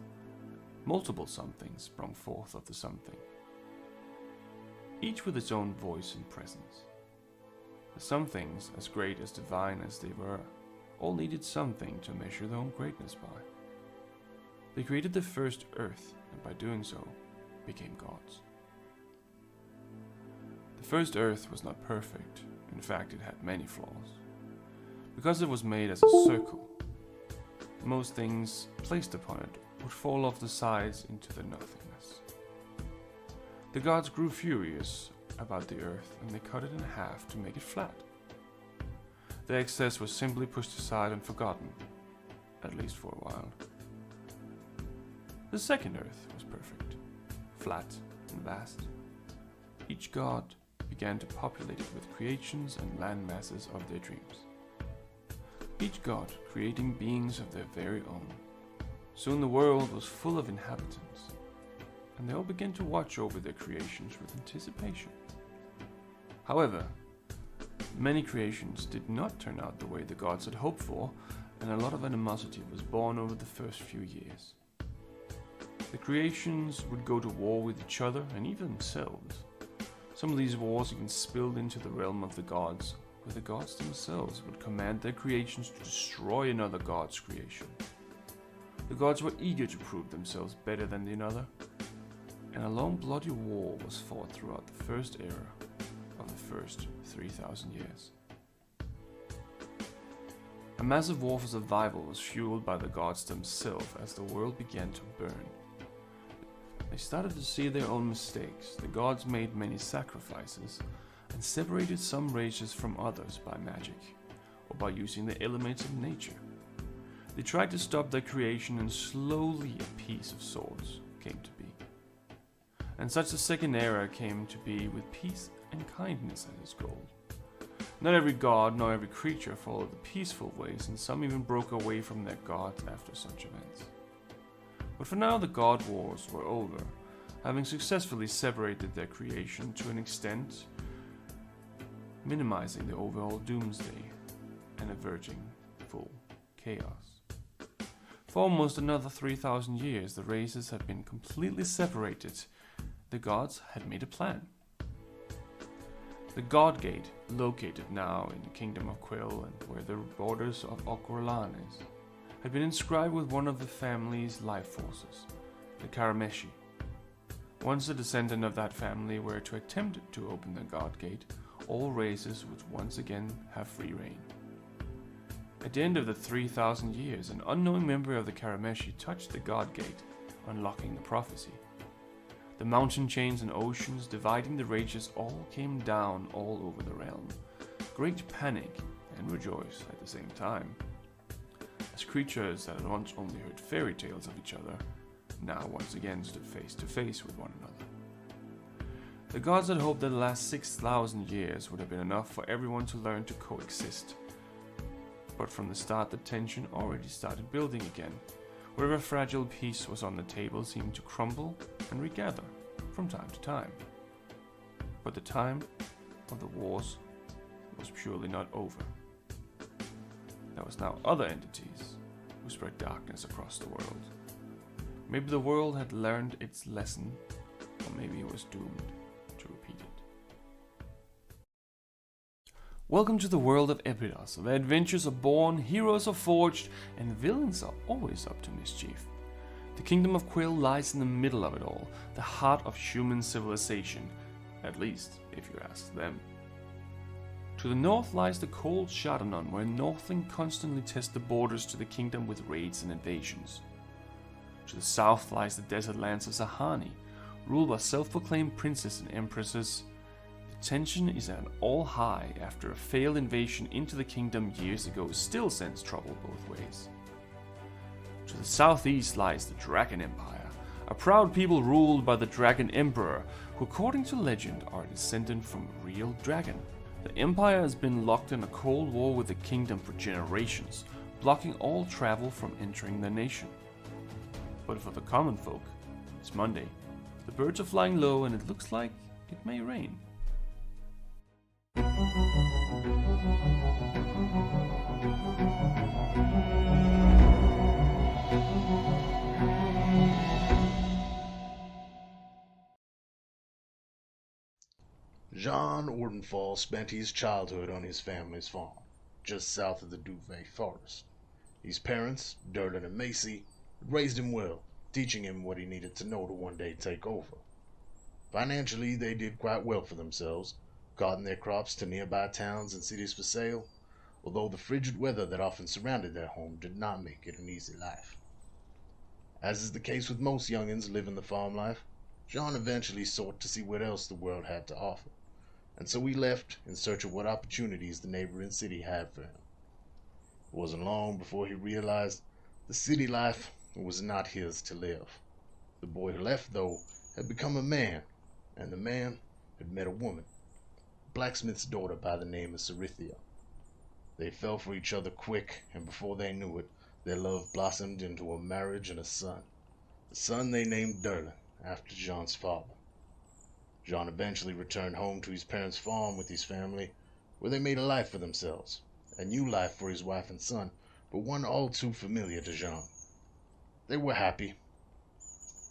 Multiple somethings sprung forth of the something, each with its own voice and presence. The somethings, as great as divine as they were, all needed something to measure their own greatness by. They created the first earth, and by doing so, became gods. The first earth was not perfect. In fact, it had many flaws. Because it was made as a circle, most things placed upon it would fall off the sides into the nothingness. The gods grew furious about the earth, and they cut it in half to make it flat. The excess was simply pushed aside and forgotten, at least for a while. The second earth was perfect, flat and vast. Each god began to populate it with creations and land masses of their dreams. Each god creating beings of their very own. Soon the world was full of inhabitants, and they all began to watch over their creations with anticipation. However, many creations did not turn out the way the gods had hoped for, and a lot of animosity was born over the first few years. The creations would go to war with each other and even themselves. Some of these wars even spilled into the realm of the gods, where the gods themselves would command their creations to destroy another god's creation. The gods were eager to prove themselves better than another, and a long bloody war was fought throughout the first era of the first 3,000 years. A massive war for survival was fueled by the gods themselves as the world began to burn. They started to see their own mistakes. The gods made many sacrifices and separated some races from others by magic or by using the elements of nature. They tried to stop their creation, and slowly a peace of sorts came to be. And such the second era came to be, with peace and kindness as its goal. Not every god nor every creature followed the peaceful ways, and some even broke away from their gods after such events. But for now the god wars were over, having successfully separated their creation to an extent, minimizing the overall doomsday and averting full chaos. For almost another 3,000 years the races had been completely separated. The gods had made a plan. The God Gate, located now in the Kingdom of Quill and where the borders of Okorlan is, had been inscribed with one of the family's life forces, the Karameshi. Once a descendant of that family were to attempt to open the God Gate, all races would once again have free reign. At the end of the 3,000 years, an unknown member of the Karameshi touched the God Gate, unlocking the prophecy. The mountain chains and oceans dividing the races all came down all over the realm. Great panic and rejoice at the same time, as creatures that had once only heard fairy tales of each other now once again stood face to face with one another. The gods had hoped that the last 6,000 years would have been enough for everyone to learn to coexist. But from the start the tension already started building again. Wherever fragile peace was on the table seemed to crumble and regather from time to time. But the time of the wars was surely not over. There was now other entities who spread darkness across the world. Maybe the world had learned its lesson, or maybe it was doomed to repeat it. Welcome to the world of Epidos, where adventures are born, heroes are forged, and villains are always up to mischief. The Kingdom of Quill lies in the middle of it all, the heart of human civilization, at least if you ask them. To the north lies the cold Shadanon, where Northling constantly test the borders to the kingdom with raids and invasions. To the south lies the desert lands of Zahani, ruled by self-proclaimed princes and empresses. The tension is at an all-high after a failed invasion into the kingdom years ago still sends trouble both ways. To the southeast lies the Dragon Empire, a proud people ruled by the Dragon Emperor, who according to legend are a descendant from a real dragon. The empire has been locked in a cold war with the kingdom for generations, blocking all travel from entering the nation. But for the common folk, it's Monday. The birds are flying low and it looks like it may rain. Jean Ortonfall spent his childhood on his family's farm, just south of the Duvet Forest. His parents, Durden and Macy, raised him well, teaching him what he needed to know to one day take over. Financially, they did quite well for themselves, carting their crops to nearby towns and cities for sale, although the frigid weather that often surrounded their home did not make it an easy life. As is the case with most youngins living the farm life, Jean eventually sought to see what else the world had to offer, and so he left in search of what opportunities the neighboring city had for him. It wasn't long before he realized the city life was not his to live. The boy who left, though, had become a man, and the man had met a woman, a blacksmith's daughter by the name of Cerithia. They fell for each other quick, and before they knew it, their love blossomed into a marriage and a son. The son they named Derlin, after Jean's father. Jean eventually returned home to his parents' farm with his family, where they made a life for themselves, a new life for his wife and son, but one all too familiar to Jean. They were happy.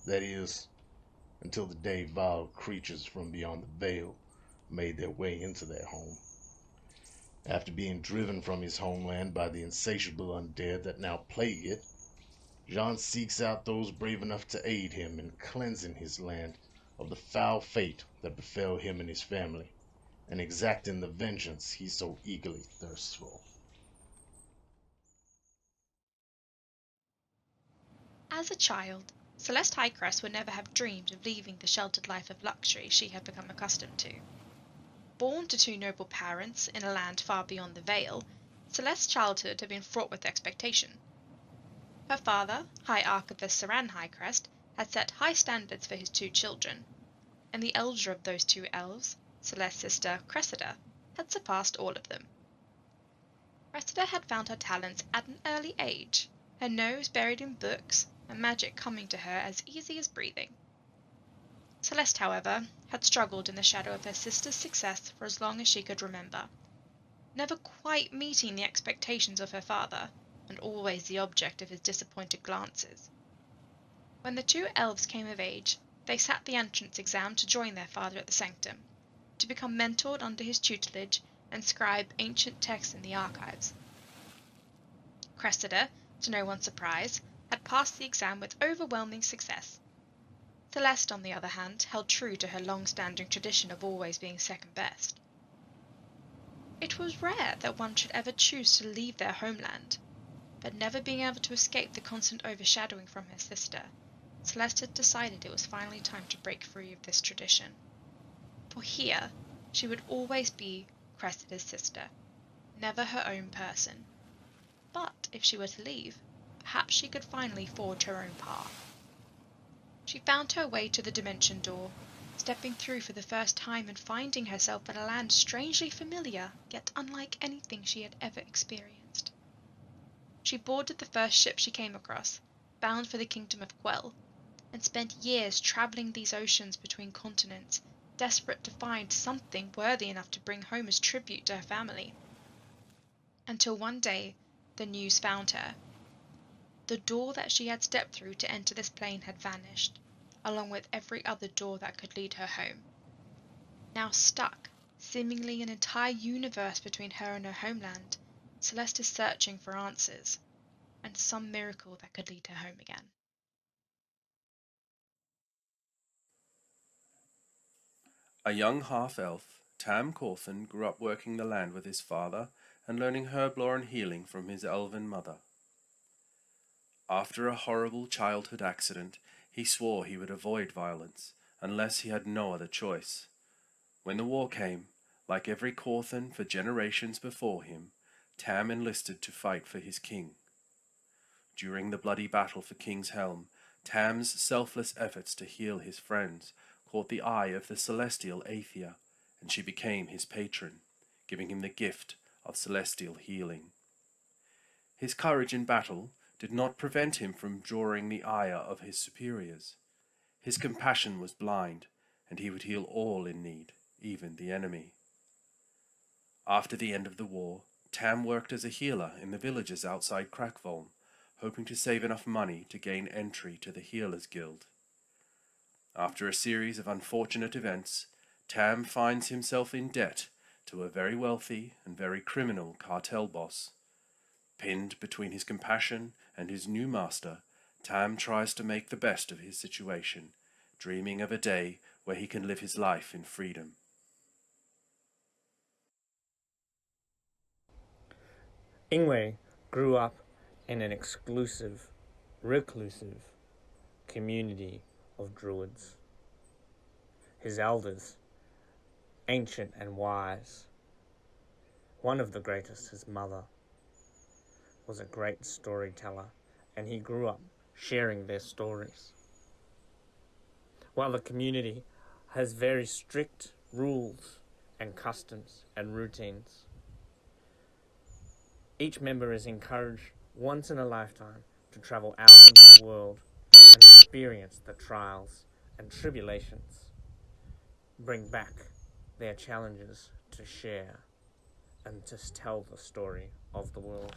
That is, until the day vile creatures from beyond the veil made their way into their home. After being driven from his homeland by the insatiable undead that now plague it, Jean seeks out those brave enough to aid him in cleansing his land of the foul fate that befell him and his family, and exacting the vengeance he so eagerly thirsts for. As a child, Celeste Highcrest would never have dreamed of leaving the sheltered life of luxury she had become accustomed to. Born to two noble parents in a land far beyond the Vale, Celeste's childhood had been fraught with expectation. Her father, High Archivist Saran Highcrest, had set high standards for his two children, and the elder of those two elves, Celeste's sister Cressida, had surpassed all of them. Cressida had found her talents at an early age, her nose buried in books, and magic coming to her as easy as breathing. Celeste, however, had struggled in the shadow of her sister's success for as long as she could remember, never quite meeting the expectations of her father, and always the object of his disappointed glances. When the two elves came of age, they sat the entrance exam to join their father at the sanctum, to become mentored under his tutelage and scribe ancient texts in the archives. Cressida, to no one's surprise, had passed the exam with overwhelming success. Celeste, on the other hand, held true to her long-standing tradition of always being second best. It was rare that one should ever choose to leave their homeland, but never being able to escape the constant overshadowing from her sister, Celeste had decided it was finally time to break free of this tradition. For here, she would always be Cressida's sister, never her own person. But if she were to leave, perhaps she could finally forge her own path. She found her way to the dimension door, stepping through for the first time and finding herself in a land strangely familiar, yet unlike anything she had ever experienced. She boarded the first ship she came across, bound for the kingdom of Quell, and spent years travelling these oceans between continents, desperate to find something worthy enough to bring home as tribute to her family. Until one day, the news found her. The door that she had stepped through to enter this plane had vanished, along with every other door that could lead her home. Now stuck, seemingly an entire universe between her and her homeland, Celeste is searching for answers, and some miracle that could lead her home again. A young half-elf, Tam Corthan grew up working the land with his father and learning herblore and healing from his elven mother. After a horrible childhood accident, he swore he would avoid violence unless he had no other choice. When the war came, like every Corthan for generations before him, Tam enlisted to fight for his king. During the bloody battle for King's Helm, Tam's selfless efforts to heal his friends caught the eye of the celestial Aethia, and she became his patron, giving him the gift of celestial healing. His courage in battle did not prevent him from drawing the ire of his superiors. His compassion was blind, and he would heal all in need, even the enemy. After the end of the war, Tam worked as a healer in the villages outside Crackvolm, hoping to save enough money to gain entry to the Healers Guild. After a series of unfortunate events, Tam finds himself in debt to a very wealthy and very criminal cartel boss. Pinned between his compassion and his new master, Tam tries to make the best of his situation, dreaming of a day where he can live his life in freedom. Ingwe grew up in an exclusive, reclusive community of druids. His elders, ancient and wise, one of the greatest, his mother, was a great storyteller, and he grew up sharing their stories. While the community has very strict rules and customs and routines, each member is encouraged once in a lifetime to travel out into the world and experience the trials and tribulations, bring back their challenges to share and to tell the story of the world.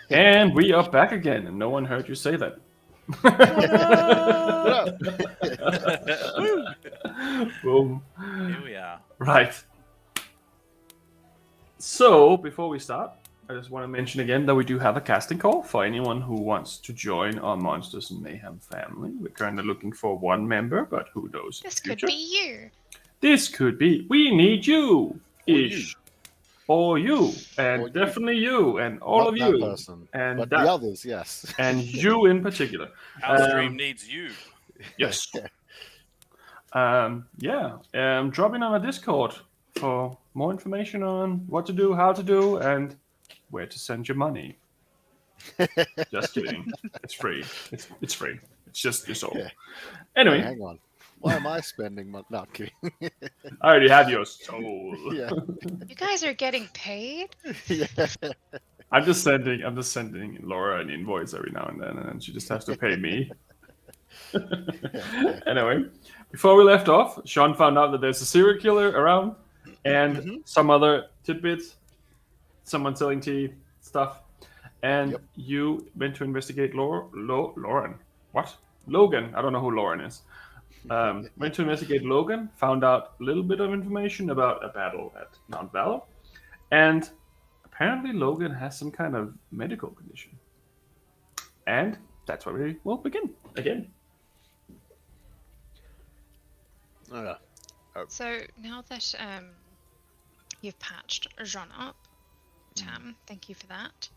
And we are back again, and no one heard you say that. Boom. Here we are. Right. So, before we start, I just want to mention again that we do have a casting call for anyone who wants to join our Monsters and Mayhem family. We're currently looking for one member, but who knows? This could be you. This could be. We need you. Ish. Or you. And Or you. definitely you. And all Not of that you. person, And but that. the others, yes. And you in particular. Our stream needs you. Yes. Drop in on our Discord for more information on what to do, how to do, and where to send your money. Just kidding. It's free. It's free. It's just your soul. Yeah. Anyway, Hey, hang on. Why am I spending my... Not kidding. I already have your soul. Yeah. You guys are getting paid? Yeah. I'm just sending Laura an invoice every now and then, and then she just has to pay me. Anyway, before we left off, Sean found out that there's a serial killer around and some other tidbits, someone selling tea stuff, and you went to investigate Lauren. What? Logan. I don't know who Lauren is. Went to investigate Logan, found out a little bit of information about a battle at Mount Valor, and apparently Logan has some kind of medical condition. And that's where we will begin again. So now that you've patched Jean up, Tam, thank you for that.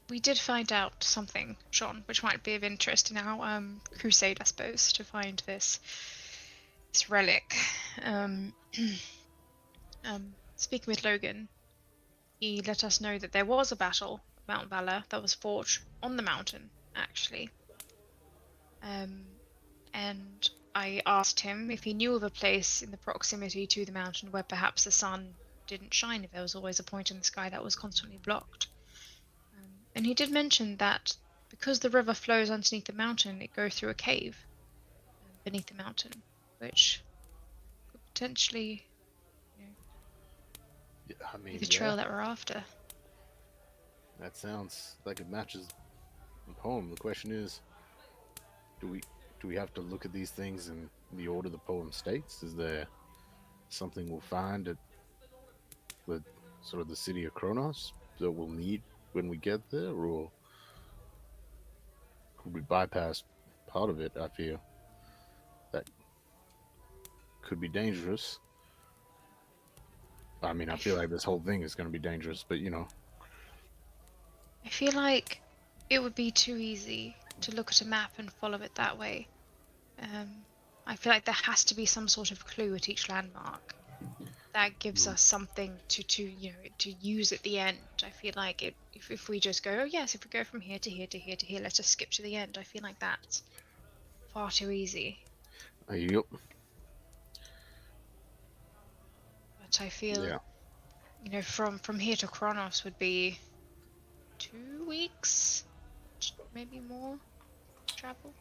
We did find out something, Jean, which might be of interest in our crusade, I suppose, to find this relic. Speaking with Logan, he let us know that there was a battle at Mount Valor that was fought on the mountain, actually. And I asked him if he knew of a place in the proximity to the mountain where perhaps the sun didn't shine, if there was always a point in the sky that was constantly blocked. And he did mention that because the river flows underneath the mountain, it goes through a cave beneath the mountain, which could potentially be the trail that we're after. That sounds like it matches the poem. The question is, do we have to look at these things in the order the poem states? Is there something we'll find at the sort of the city of Kronos that we'll need when we get there, or could we bypass part of it? I feel that could be dangerous. I mean, I feel like this whole thing is going to be dangerous, but I feel like it would be too easy to look at a map and follow it that way. I feel like there has to be some sort of clue at each landmark that gives us something to use at the end. I feel like if we just go, if we go from here to here to here to here, let's just skip to the end. I feel like that's far too easy. Yep. But I feel, from here to Kronos would be 2 weeks, maybe more travel.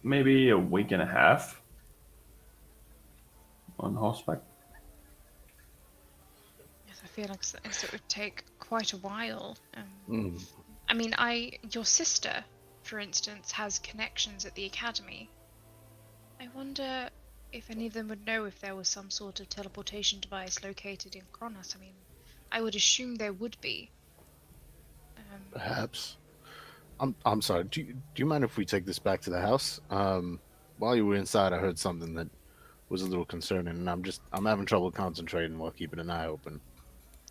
Maybe a week and a half on horseback. Yes, I feel like it would take quite a while. I mean, your sister, for instance, has connections at the academy. I wonder if any of them would know if there was some sort of teleportation device located in Kronos. I mean, I would assume there would be. Perhaps. I'm sorry. Do you mind if we take this back to the house? While you were inside, I heard something that was a little concerning, and I'm having trouble concentrating while keeping an eye open.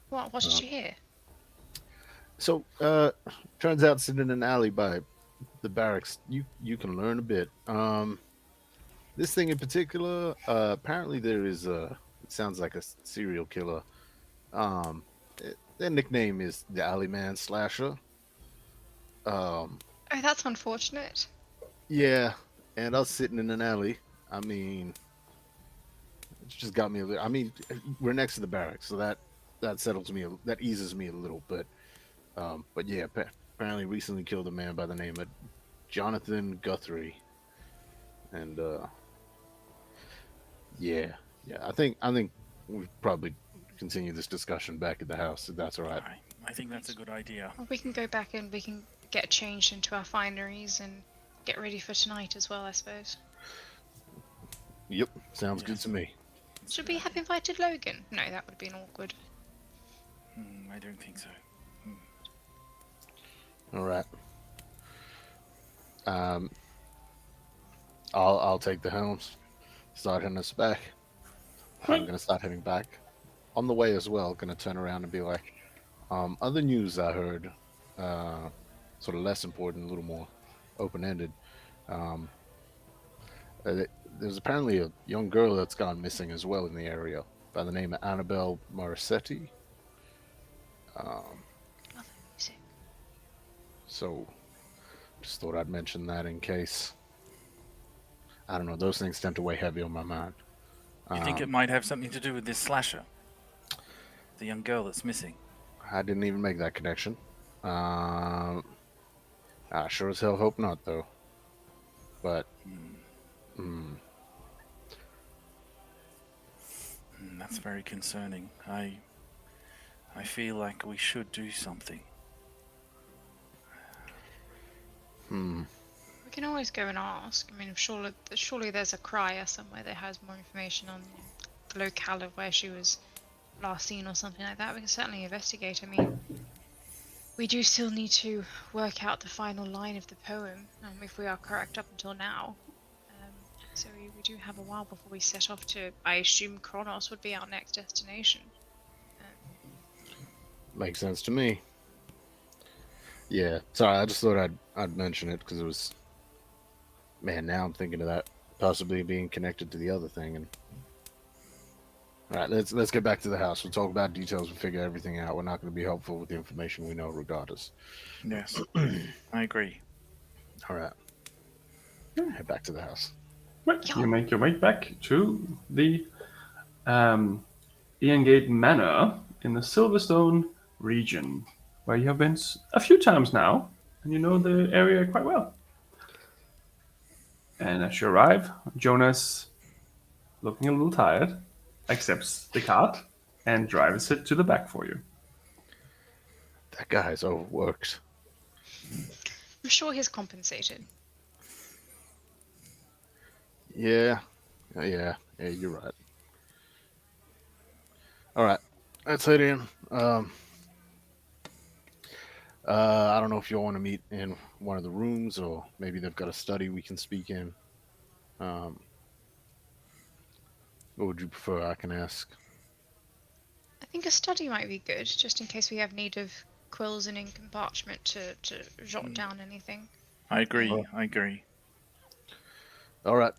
What did you hear? So, turns out sitting in an alley by the barracks, you can learn a bit. This thing in particular, apparently there is it sounds like a serial killer. Their nickname is the Alleyman Slasher. Oh, that's unfortunate. Yeah, and us sitting in an alley. I mean, it's just got me a little. I mean, we're next to the barracks, so that settles me. That eases me a little bit. But yeah, apparently recently killed a man by the name of Jonathan Guthrie, and yeah. I think we probably continue this discussion back at the house if that's all right. I think that's a good idea. Well, we can go back and we can get changed into our fineries and get ready for tonight as well, I suppose. Yep, sounds good to me. Should we have invited Logan? No, that would have been awkward. I don't think so. All right. I'll take the helms. Start heading us back. I'm gonna start heading back. On the way as well, gonna turn around and be like, other news I heard, sort of less important, a little more open-ended. There's apparently a young girl that's gone missing as well in the area by the name of Annabelle Morissetti. So, just thought I'd mention that in case. I don't know, those things tend to weigh heavy on my mind. You think it might have something to do with this slasher? The young girl that's missing? I didn't even make that connection. I sure as hell hope not, though. But, That's very concerning. I feel like we should do something. We can always go and ask. I mean, surely there's a crier somewhere that has more information on the locale of where she was last seen or something like that. We can certainly investigate. I mean, we do still need to work out the final line of the poem, if we are correct up until now. So we do have a while before we set off to, I assume Kronos would be our next destination. makes sense to me. Yeah, sorry, I just thought I'd mention it because it was... Man, now I'm thinking of that possibly being connected to the other thing. And all right, let's get back to the house. We'll talk about details. We'll figure everything out. We're not going to be helpful with the information we know, regardless. Yes, I agree. All right, head back to the house. Right. You make your way back to the Ian Gate Manor in the Silverstone region, where you have been a few times now, and you know the area quite well. And as you arrive, Jonas, looking a little tired, accepts the cart and drives it to the back for you. That guy's overworked. I'm sure he's compensated. Yeah, you're right. All right, let's head in. I don't know if you all want to meet in one of the rooms, or maybe they've got a study we can speak in. What would you prefer? I can ask. I think a study might be good, just in case we have need of quills and ink and parchment to jot down anything. I agree. I agree. All right.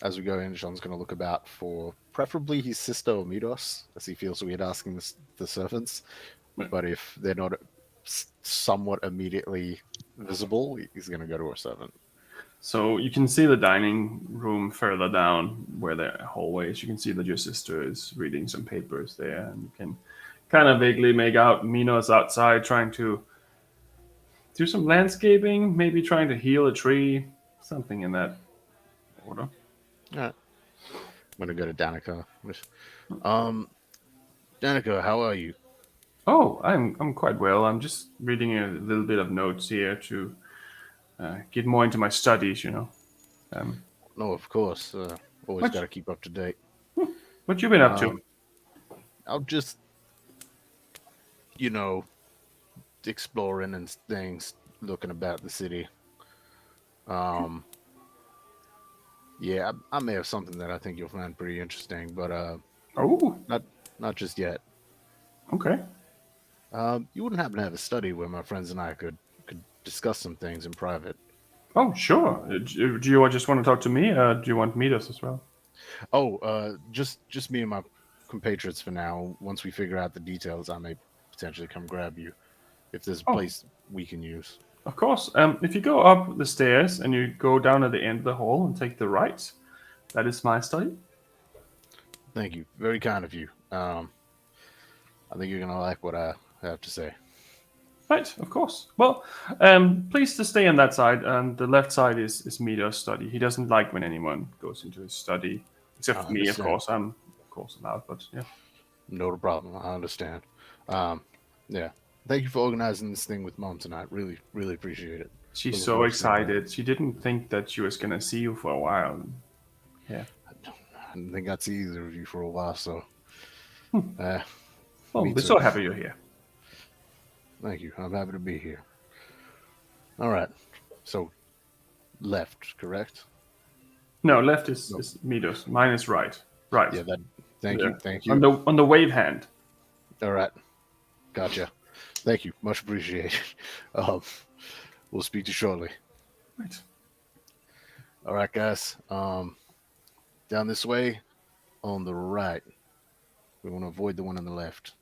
As we go in, Jean's going to look about for preferably his sister or Midos, as he feels weird asking the servants. But if they're not somewhat immediately visible, he's going to go to a servant. So you can see the dining room further down where there are hallways. You can see that your sister is reading some papers there, and you can kind of vaguely make out Minos outside trying to do some landscaping, maybe trying to heal a tree, something in that order. All right. I'm going to go to Danica. Danica, how are you? Oh, I'm quite well. I'm just reading a little bit of notes here to get more into my studies, you know. No, of course. Always What got to keep up to date. what you been up to? I'll just, you know, exploring and things, looking about the city. Um, yeah, I may have something that I think you'll find pretty interesting, but Oh, not not just yet. okay. You wouldn't happen to have a study where my friends and I could discuss some things in private? Oh, sure. Do you just want to talk to me? Do you want to meet us as well? Oh, just me and my compatriots for now. Once we figure out the details, I may potentially come grab you if there's a Oh, place we can use. of course. If you go up the stairs and you go down at the end of the hall and take the right, that is my study. Thank you. Very kind of you. I think you're gonna like what I have to say. Right, of course. Well, please to stay on that side. The left side is Mido's study. He doesn't like when anyone goes into his study, except I for me, of understand. course. I'm of course allowed, but yeah. No problem. I understand. Um, yeah. Thank you for organizing this thing with Mom tonight. Really, really appreciate it. She's Looking so forward to seeing that. excited. She didn't think that she was gonna see you for a while. Yeah. I didn't think I'd see either of you for a while, so Well, me we're too. so happy you're here. Thank you. I'm happy to be here. All right. So left, correct? No, left is, No. is Midos. Mine is right. Right. Yeah, that thank Yeah. you. Thank On you. the wave hand. All right. Gotcha. Thank you. Much appreciated. Um, we'll speak to you shortly. Right. All right, guys. Down this way on the right. We want to avoid the one on the left.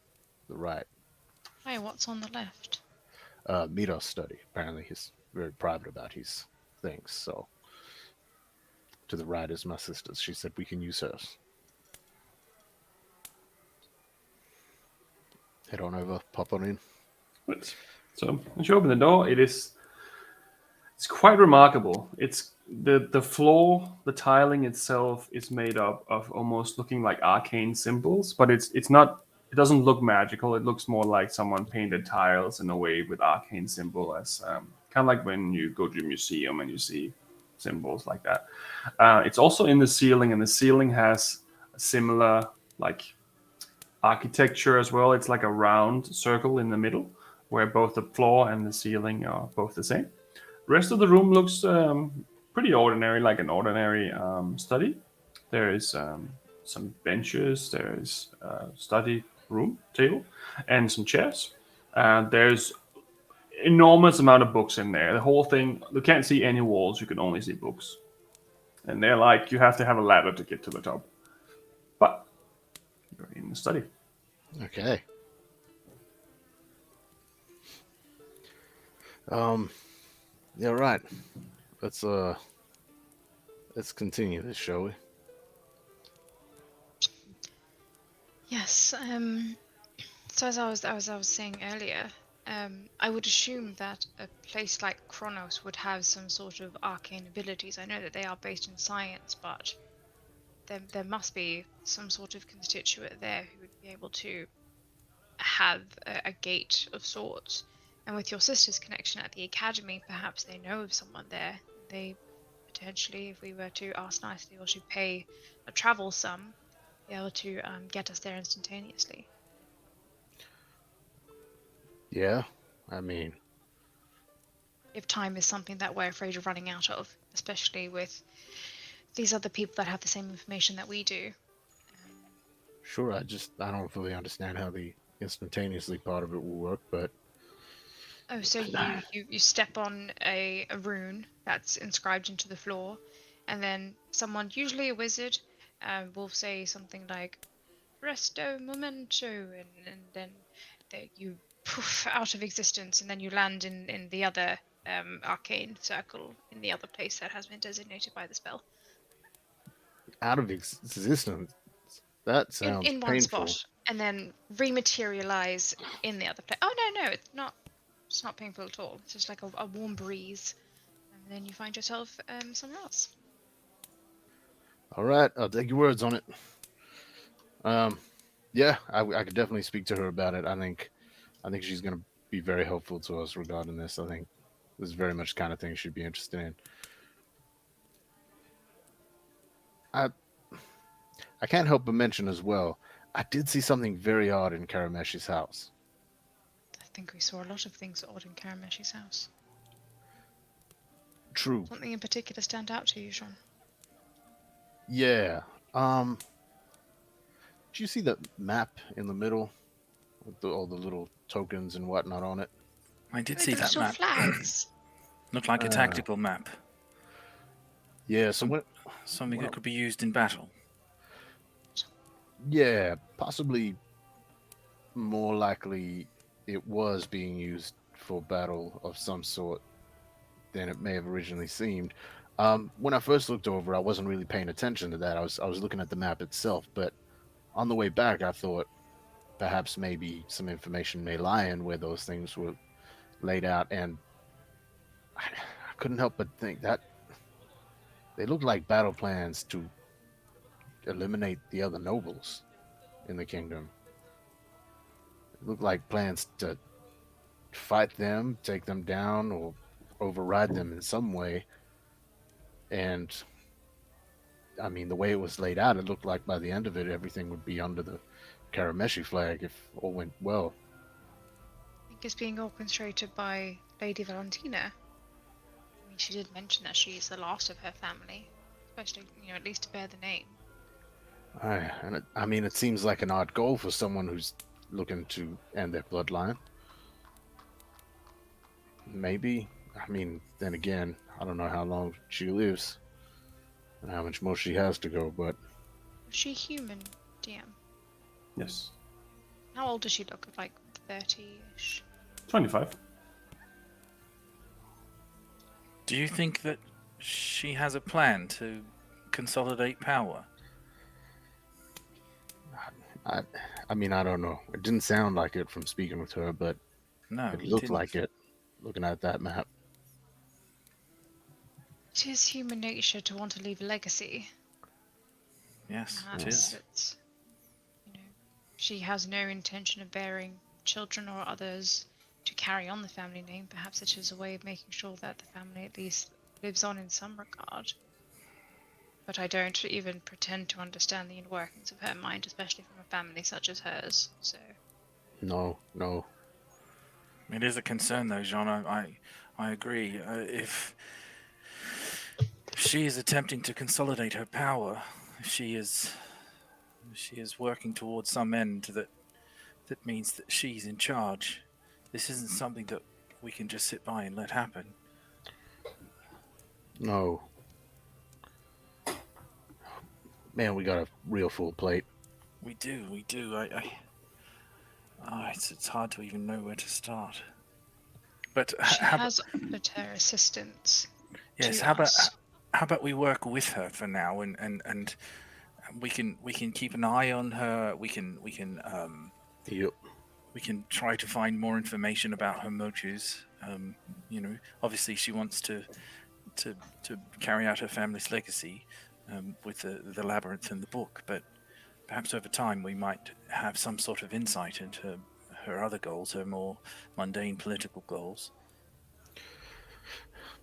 The right. Hey, what's on the left? Midos study. Apparently, he's very private about his things. So, to the right is my sister's. She said we can use hers. Head on over, pop on in. Right. So as you open the door, it's quite remarkable. It's the floor, the tiling itself is made up of almost looking like arcane symbols, but it's not. It doesn't look magical. It looks more like someone painted tiles in a way with arcane symbol, as kind of like when you go to a museum and you see symbols like that. It's also in the ceiling, and the ceiling has a similar like architecture as well. It's like a round circle in the middle, where both the floor and the ceiling are both the same. Rest of the room looks pretty ordinary, like an ordinary study. There is some benches. There is a study room table and some chairs. There's enormous amount of books in there. The whole thing, you can't see any walls. You can only see books, and they're like you have to have a ladder to get to the top. But you're in the study. Okay. Yeah, right. Let's continue this, shall we? Yes. So as I was saying earlier, I would assume that a place like Kronos would have some sort of arcane abilities. I know that they are based in science, but there must be some sort of constituent there who would be able to have a gate of sorts. And with your sister's connection at the academy, perhaps they know of someone there. They potentially, if we were to ask nicely or to pay a travel sum, be able to get us there instantaneously. Yeah. I mean, If time is something that we're afraid of running out of, especially with these other people that have the same information that we do. sure. I don't fully understand how the instantaneously part of it will work, but Oh, so you step on a rune that's inscribed into the floor, and then someone, usually a wizard, will say something like "Resto momento," and then you poof out of existence, and then you land in the other arcane circle in the other place that has been designated by the spell. out of existence. That sounds In one painful. spot, and then rematerialize in the other place. Oh no, it's not. It's not painful at all. It's just like a warm breeze, and then you find yourself somewhere else. All right, I'll take your words on it. Yeah, I could definitely speak to her about it. I think she's gonna be very helpful to us regarding this. I think this is very much the kind of thing she'd be interested in. I I can't help but mention as well, I did see something very odd in Karameshi's house. I think we saw a lot of things odd in Karameshi's house. True. Something in particular stand out to you, Jean? Yeah. Did you see the map in the middle with all the little tokens and whatnot on it? I did Oh, see the that little map. flags. Looked like a Uh, tactical map. yeah. So Something when that could be used in battle. yeah, possibly more likely it was being used for battle of some sort than it may have originally seemed. When I first looked over, I wasn't really paying attention to that. I was looking at the map itself, but on the way back, I thought perhaps maybe some information may lie in where those things were laid out, and I couldn't help but think that they looked like battle plans to eliminate the other nobles in the kingdom. It looked like plans to fight them, take them down, or override them in some way. And I mean, the way it was laid out, it looked like by the end of it, everything would be under the Karameshi flag if all went well. I think it's being orchestrated by Lady Valentina. I mean, she did mention that she's the last of her family, especially, at least to bear the name. I mean, it seems like an odd goal for someone who's looking to end their bloodline. Maybe. I mean, then again, I don't know how long she lives and how much more she has to go, but Was she human, DM? Yes. How old does she look? Like 30-ish? 25. Do you think that she has a plan to consolidate power? I mean, I don't know. It didn't sound like it from speaking with her, but No, it it looked didn't. like it looking at that map. It is human nature to want to leave a legacy. Yes, it Perhaps is. it's, she has no intention of bearing children or others to carry on the family name. Perhaps it is a way of making sure that the family at least lives on in some regard. But I don't even pretend to understand the inner workings of her mind, especially from a family such as hers. So No. It is a concern, though, Jean. I agree. If she is attempting to consolidate her power, if she is working towards some end that means that she's in charge. This isn't something that we can just sit by and let happen. No. Man, we got a real full plate. We do. It's hard to even know where to start. But she has offered her assistance. Yes. How about we work with her for now, and we can keep an eye on her. We can Yep. we can try to find more information about her motives. Obviously she wants to carry out her family's legacy with the labyrinth and the book, but perhaps over time we might have some sort of insight into her other goals, her more mundane political goals.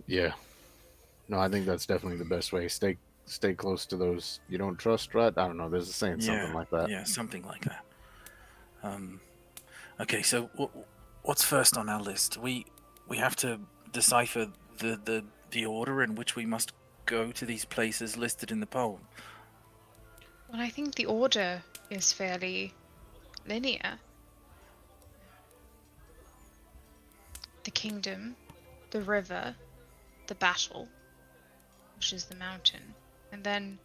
Yeah. No, I think that's definitely the best way. Stay close to those you don't trust, right? I don't know. There's a saying, something like that. Yeah, something like that. Okay, so what's first on our list? We have to decipher the order in which we must go to these places listed in the poem. Well, I think the order is fairly linear. The kingdom, the river, the battle, which is the mountain, and then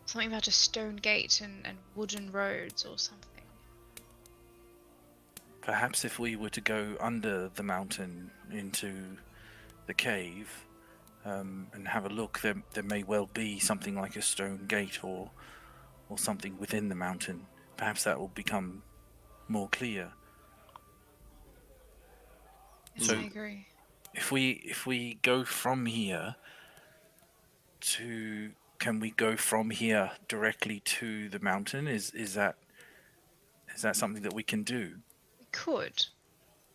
something about a stone gate and wooden roads or something. Perhaps if we were to go under the mountain into the cave and have a look, there may well be something like a stone gate or something within the mountain. Perhaps that will become more clear. Yes, So I agree. If we go from here can we go from here directly to the mountain? Is that something that we can do? We could,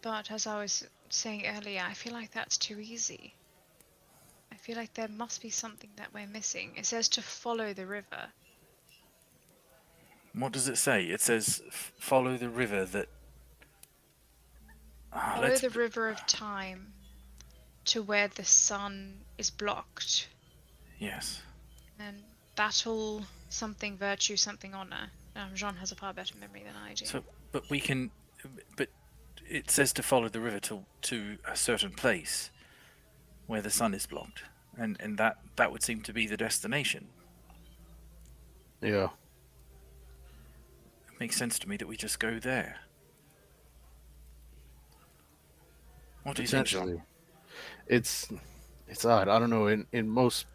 but as I was saying earlier, I feel like that's too easy. I feel like there must be something that we're missing. It says to follow the river. What does it say? It says follow the river that. Follow the river of time to where the sun is blocked. Yes. And battle something virtue, something honor. Jean has a far better memory than I do. So, but we can. But it says to follow the river to a certain place where the sun is blocked, and that would seem to be the destination. Yeah. It makes sense to me that we just go there. What do you think, Jean? It's odd. I don't know. In most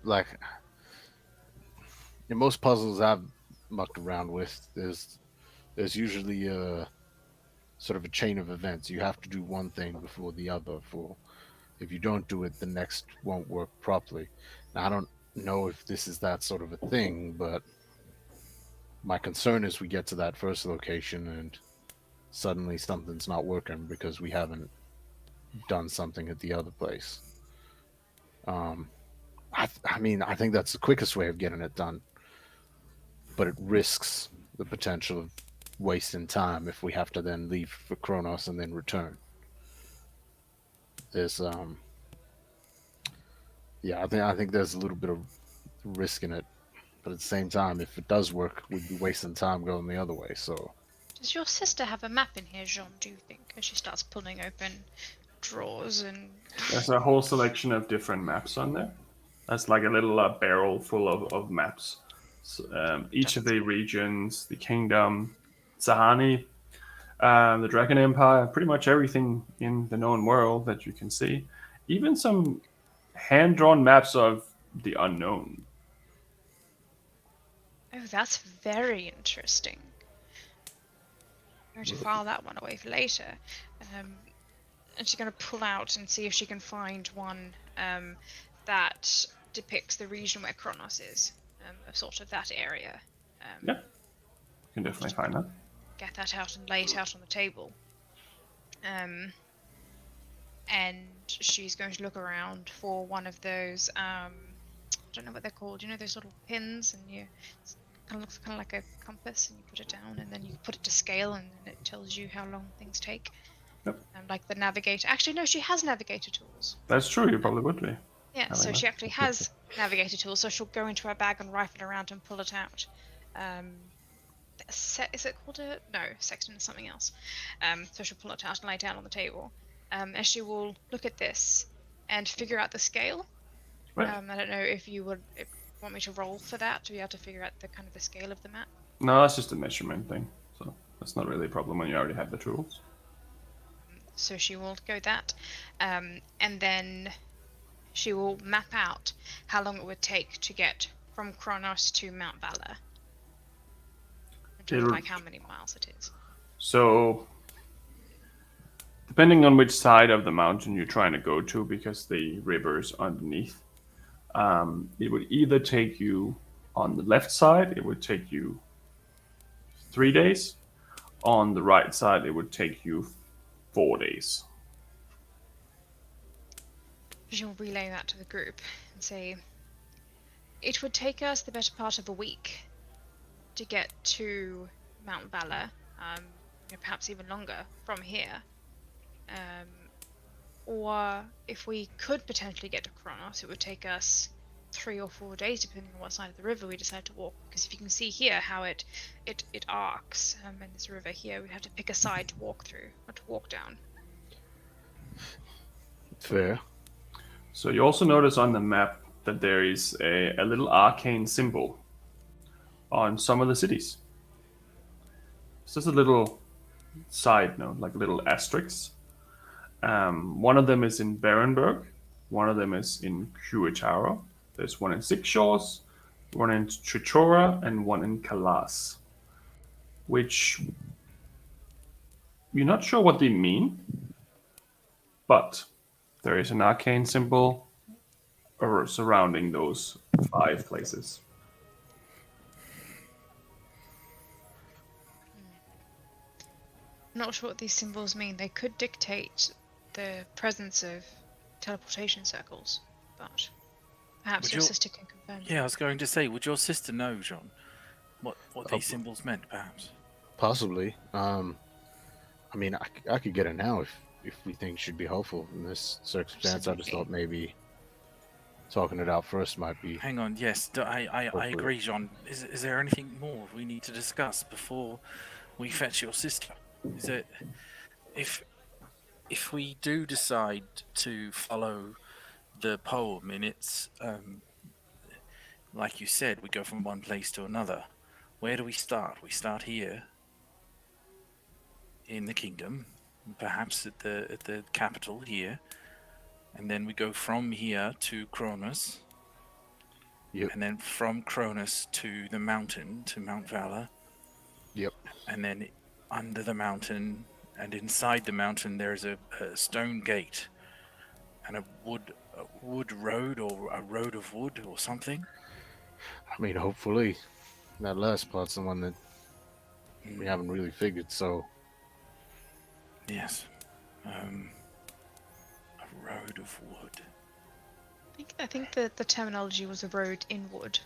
in most puzzles I've mucked around with, there's usually a sort of a chain of events. You have to do one thing before the other. For if you don't do it, the next won't work properly. Now I don't know if this is that sort of a thing, but my concern is we get to that first location and suddenly something's not working because we haven't done something at the other place. I mean, I think that's the quickest way of getting it done, but it risks the potential of wasting time if we have to then leave for Kronos and then return. There's yeah, I think there's a little bit of risk in it, but at the same time, if it does work, we'd be wasting time going the other way. So, does your sister have a map in here, Jean? Do you think? As she starts pulling open drawers and. There's a whole selection of different maps on there. That's like a little barrel full of maps. So, each of the regions, the kingdom, Sahani, the Dragon Empire, pretty much everything in the known world that you can see. Even some hand-drawn maps of the unknown. Oh, that's very interesting. I'm going to file that one away for later. And she's going to pull out and see if she can find one that depicts the region where Kronos is, of sort of that area. Yeah, you can definitely find that. Get that out and lay it out on the table. And she's going to look around for one of those, I don't know what they're called, you know those little pins, and it looks kind of like a compass, and you put it down and then you put it to scale and then it tells you how long things take. Yep. Like the navigator. Actually, no, she has navigator tools. That's true, you probably would be. Yeah, so she actually has navigator tools, so she'll go into her bag and rifle around and pull it out. Is it called a... No, sextant is something else. So she'll pull it out and lay it down on the table. And she will look at this and figure out the scale. Right. I don't know if you would want me to roll for that, to be able to figure out the kind of the scale of the map. No, that's just a measurement thing, so that's not really a problem when you already have the tools. So she will go that, and then she will map out how long it would take to get from Kronos to Mount Valor. Like how many miles it is. So, depending on which side of the mountain you're trying to go to, because the river is underneath, it would either take you on the left side, it would take you 3 days. On the right side, it would take you 4 days. She'll relay that to the group and say, it would take us the better part of a week to get to Mount Valor, perhaps even longer from here. Or if we could potentially get to Kronos, it would take us 3 or 4 days, depending on what side of the river we decide to walk. Because if you can see here how it arcs, in this river here, we'd have to pick a side to walk through, or to walk down. fair. So you also notice on the map that there is a little arcane symbol on some of the cities. It's just a little side note, like little asterisks. One of them is in Berenberg, one of them is in Kuitaro. There's one in Six Shores, one in Trichora, and one in Kalas. Which you're not sure what they mean, but there is an arcane symbol surrounding those 5 places. I'm not sure what these symbols mean. They could dictate the presence of teleportation circles, but Perhaps Would your your- sister can confirm. Yeah, I was going to say, would your sister know, John, what these symbols meant, perhaps? Possibly. I mean, I could get it now if we think should be helpful in this circumstance. I just Absolutely. thought maybe talking it out first might be. Hang on, yes, I Hopefully. agree, John. Is there anything more we need to discuss before we fetch your sister? Is it if we do decide to follow the poem in its like you said, we go from one place to another. Where do we start? We start here in the kingdom, perhaps at the capital here, and then we go from here to Cronus. Yep. And then from Cronus to the mountain, to Mount Valor. Yep. And then under the mountain and inside the mountain there's a stone gate and a wood road, or a road of wood or something. I mean, hopefully that last part's the one that we haven't really figured. So Yes. A road of wood. I think the terminology was a road in wood.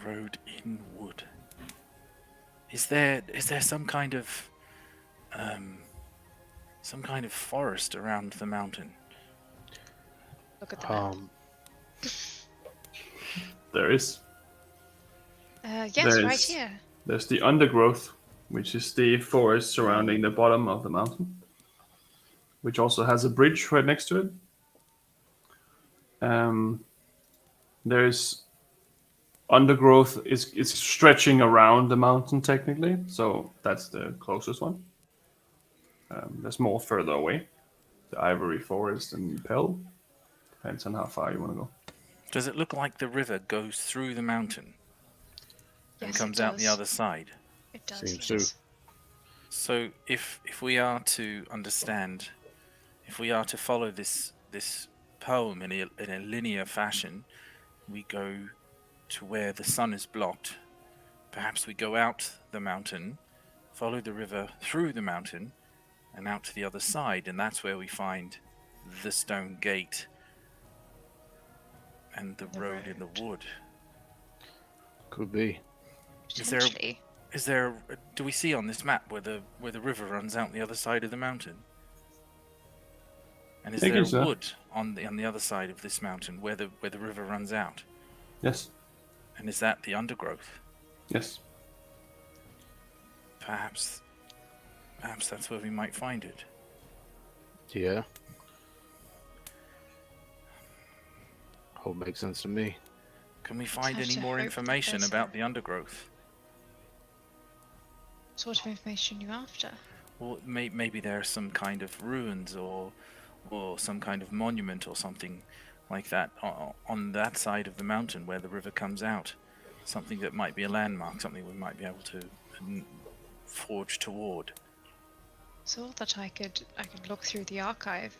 Road in wood. Is there some kind of forest around the mountain? Look at the map. There is. Yes, there right is- here. There's the undergrowth, which is the forest surrounding the bottom of the mountain, which also has a bridge right next to it. There's undergrowth is stretching around the mountain technically, so that's the closest one. There's more further away, the Ivory Forest and Pell. Depends on how far you want to go. Does it look like the river goes through the mountain and Yes, comes it out the does. other side? It does. Seems Yes. So if we are to understand, if we are to follow this poem in a linear fashion, we go to where the sun is blocked. Perhaps we go out the mountain, follow the river through the mountain, and out to the other side, and that's where we find the stone gate and the road in the wood. could be. Potentially. Is there? Do we see on this map where the river runs out the other side of the mountain? And is I there think so. wood on the other side of this mountain where the river runs out? Yes. And is that the undergrowth? Yes. Perhaps that's where we might find it. Yeah. Whole makes sense to me. Can we find have any to more hope that information there's about the undergrowth? What sort of information you after? Or maybe there are some kind of ruins or some kind of monument or something like that on that side of the mountain where the river comes out. Something that might be a landmark, something we might be able to forge toward. So that I could look through the archive.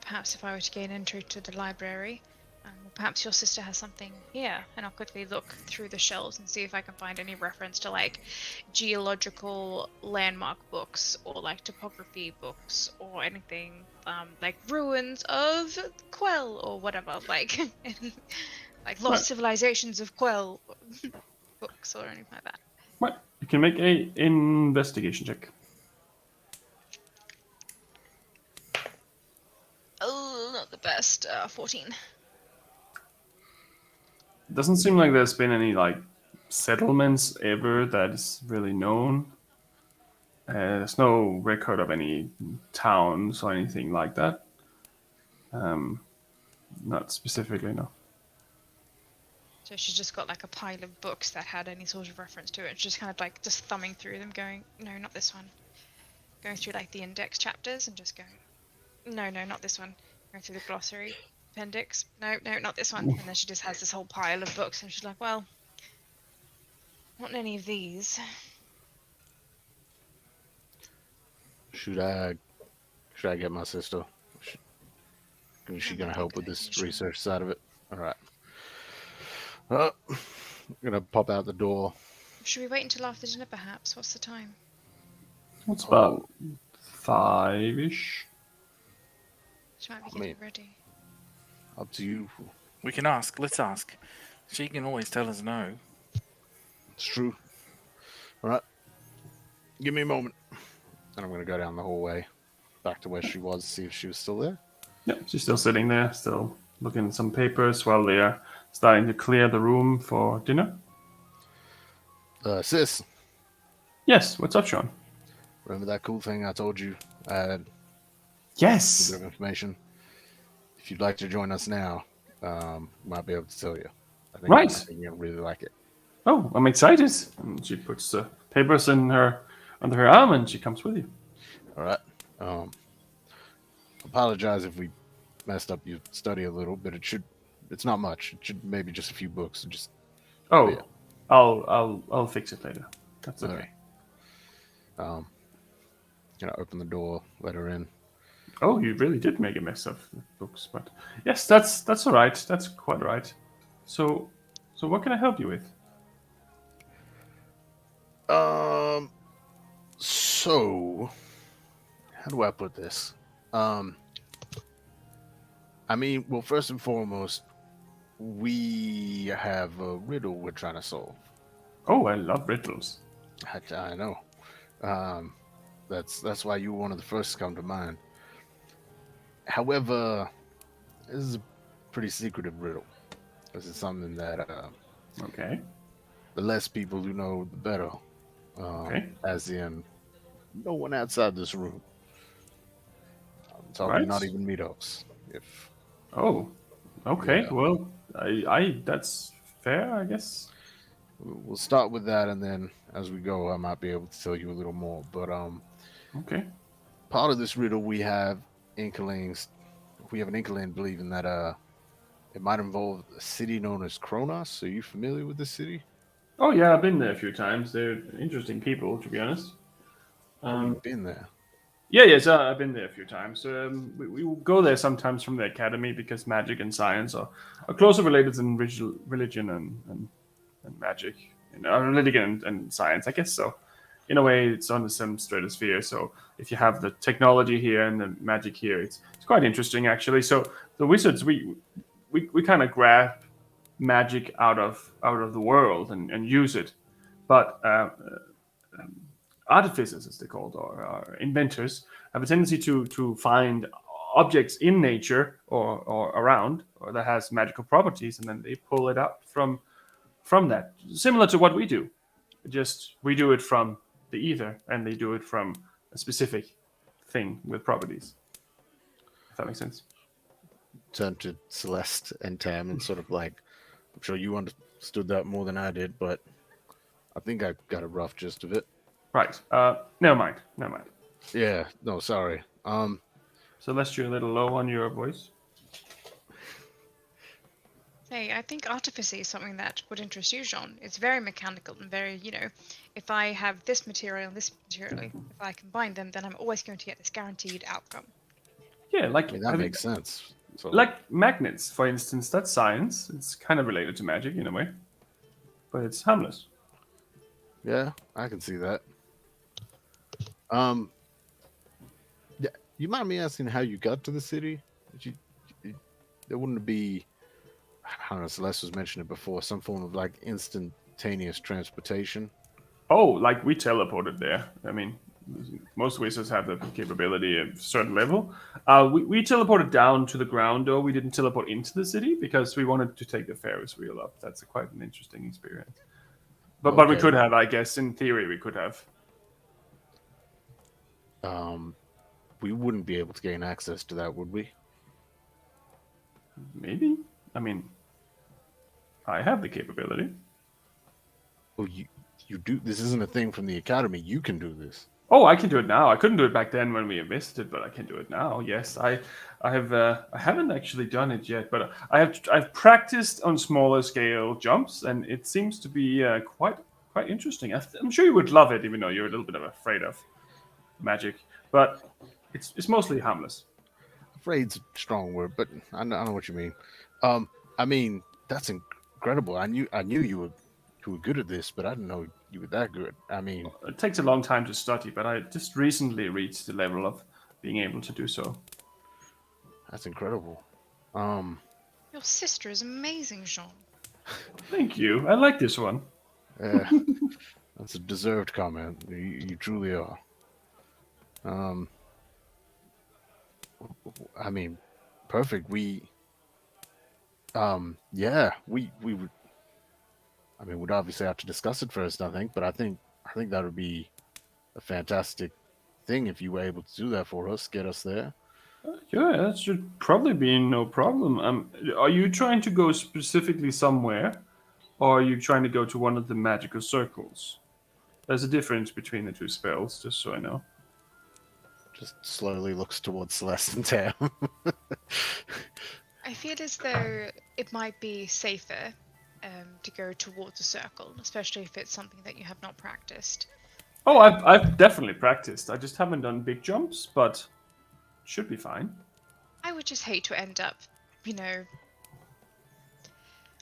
Perhaps if I were to gain entry to the library, or perhaps your sister has something here, and I'll quickly look through the shelves and see if I can find any reference to like geological landmark books or like topography books or anything like ruins of Quell or whatever, like any like lost civilizations of Quell books or anything like that. Right. You can make a investigation check. Oh, not the best. 14. Doesn't seem like there's been any like settlements ever that is really known. There's no record of any towns or anything like that. Not specifically, no. So she's just got like a pile of books that had any sort of reference to it. She's just kind of like just thumbing through them, going, no, not this one. Going through like the index chapters and just going, no, not this one. Going through the glossary appendix, no, not this one. And then she just has this whole pile of books, and she's like, well, not in any of these. Should I get my sister? Is she gonna help with this research side of it? All right. Well, I'm gonna pop out the door. Should we wait until after dinner, perhaps? What's the time? It's about 5-ish. She might be I getting mean- ready. Up to you. We can ask. Let's ask. She can always tell us no. It's true. All right. Give me a moment. And I'm going to go down the hallway back to where she was, see if she was still there. Yep, she's still sitting there, still looking at some papers while they are starting to clear the room for dinner. Sis. Yes, what's up, Sean? Remember that cool thing I told you? I had Yes. a bit of information. If you'd like to join us now, might be able to tell you. I think you'll really like it. Oh, I'm excited. And she puts the papers under her arm and she comes with you. All right. Apologize if we messed up your study a little, but it's not much. It should maybe just a few books. Oh, yeah. I'll fix it later. That's okay. Right. Open the door, let her in. Oh, you really did make a mess of the books, but yes, that's all right. That's quite all right. So what can I help you with? So how do I put this? Well, first and foremost, we have a riddle we're trying to solve. Oh, I love riddles. I know. That's why you were one of the first to come to mind. However, this is a pretty secretive riddle. This is something that Okay. the less people who know, the better. Okay. As in, no one outside this room. I'm talking Right. not even meetups. If Oh, okay. Yeah. Well, I that's fair, I guess. we'll start with that, and then as we go, I might be able to tell you a little more. But Okay. part of this riddle, we have inklings. We have an inkling believing that it might involve a city known as Kronos. Are you familiar with this city? Oh yeah, I've been there a few times. They're interesting people, to be honest. You've been there. Yes, I've been there a few times. We will go there sometimes from the academy because magic and science are closer related than religion and magic. Religion and science, I guess so. In a way, it's on the same stratosphere. So if you have the technology here and the magic here, it's quite interesting actually. So the wizards, we kind of grab magic out of the world and use it, but artificers, as they're called, or inventors, have a tendency to find objects in nature or around or that has magical properties, and then they pull it up from that, similar to what we do. Just we do it from the ether, and they do it from a specific thing with properties. If that makes sense. Turn to Celeste and Tam and sort of like, I'm sure you understood that more than I did, but I think I got a rough gist of it. Right. Never mind. Yeah. No, sorry. Celeste, you're a little low on your voice. Hey, I think artificy is something that would interest you, Jean. It's very mechanical and very, if I have this material and this material, if I combine them, then I'm always going to get this guaranteed outcome. Yeah, like that makes sense. So, like magnets, for instance, that's science. It's kind of related to magic in a way, but it's harmless. Yeah, I can see that. Yeah, you mind me asking how you got to the city? There wouldn't be, I don't know, Celeste was mentioning it before, some form of like instantaneous transportation. Oh, like we teleported there. I mean, most wizards have the capability at a certain level. We teleported down to the ground, though. We didn't teleport into the city because we wanted to take the Ferris wheel up. That's quite an interesting experience. But we could have, I guess, in theory, we could have. We wouldn't be able to gain access to that, would we? Maybe. I mean, I have the capability. Well, you do. This isn't a thing from the academy. You can do this. Oh, I can do it now. I couldn't do it back then when we visited, but I can do it now. Yes, I have. I haven't actually done it yet, but I've practiced on smaller scale jumps, and it seems to be quite interesting. I'm sure you would love it, even though you're a little bit afraid of magic. But it's mostly harmless. Afraid's a strong word, but I know what you mean. I mean, that's incredible. I knew you were good at this, but I didn't know you were that good. I mean, it takes a long time to study, but I just recently reached the level of being able to do so. That's incredible. Your sister is amazing, Jean. Thank you. I like this one. That's a deserved comment. You truly are. I mean, perfect. Yeah, we would. I mean, we'd obviously have to discuss it first, I think, but I think that would be a fantastic thing if you were able to do that for us, get us there. Yeah, that should probably be no problem. Are you trying to go specifically somewhere, or are you trying to go to one of the magical circles? There's a difference between the two spells, just so I know. Just slowly looks towards Celeste and Tam. I feel as though it might be safer to go towards a circle, especially if it's something that you have not practiced. Oh, I've definitely practiced. I just haven't done big jumps, but should be fine. I would just hate to end up,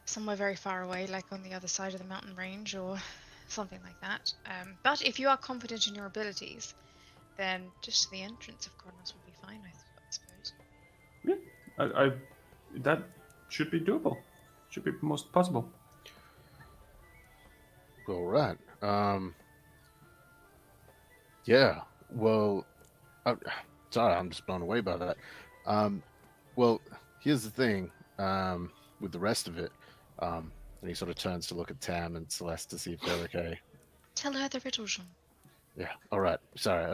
somewhere very far away, like on the other side of the mountain range or something like that. But if you are confident in your abilities, then just the entrance of Kronos would be fine, I suppose. Yeah, that should be doable. Should be most possible. All right. Yeah. Well, sorry, I'm just blown away by that. Well, here's the thing. With the rest of it, and he sort of turns to look at Tam and Celeste to see if they're okay. Tell her the riddle, Jean. Yeah. All right. Sorry.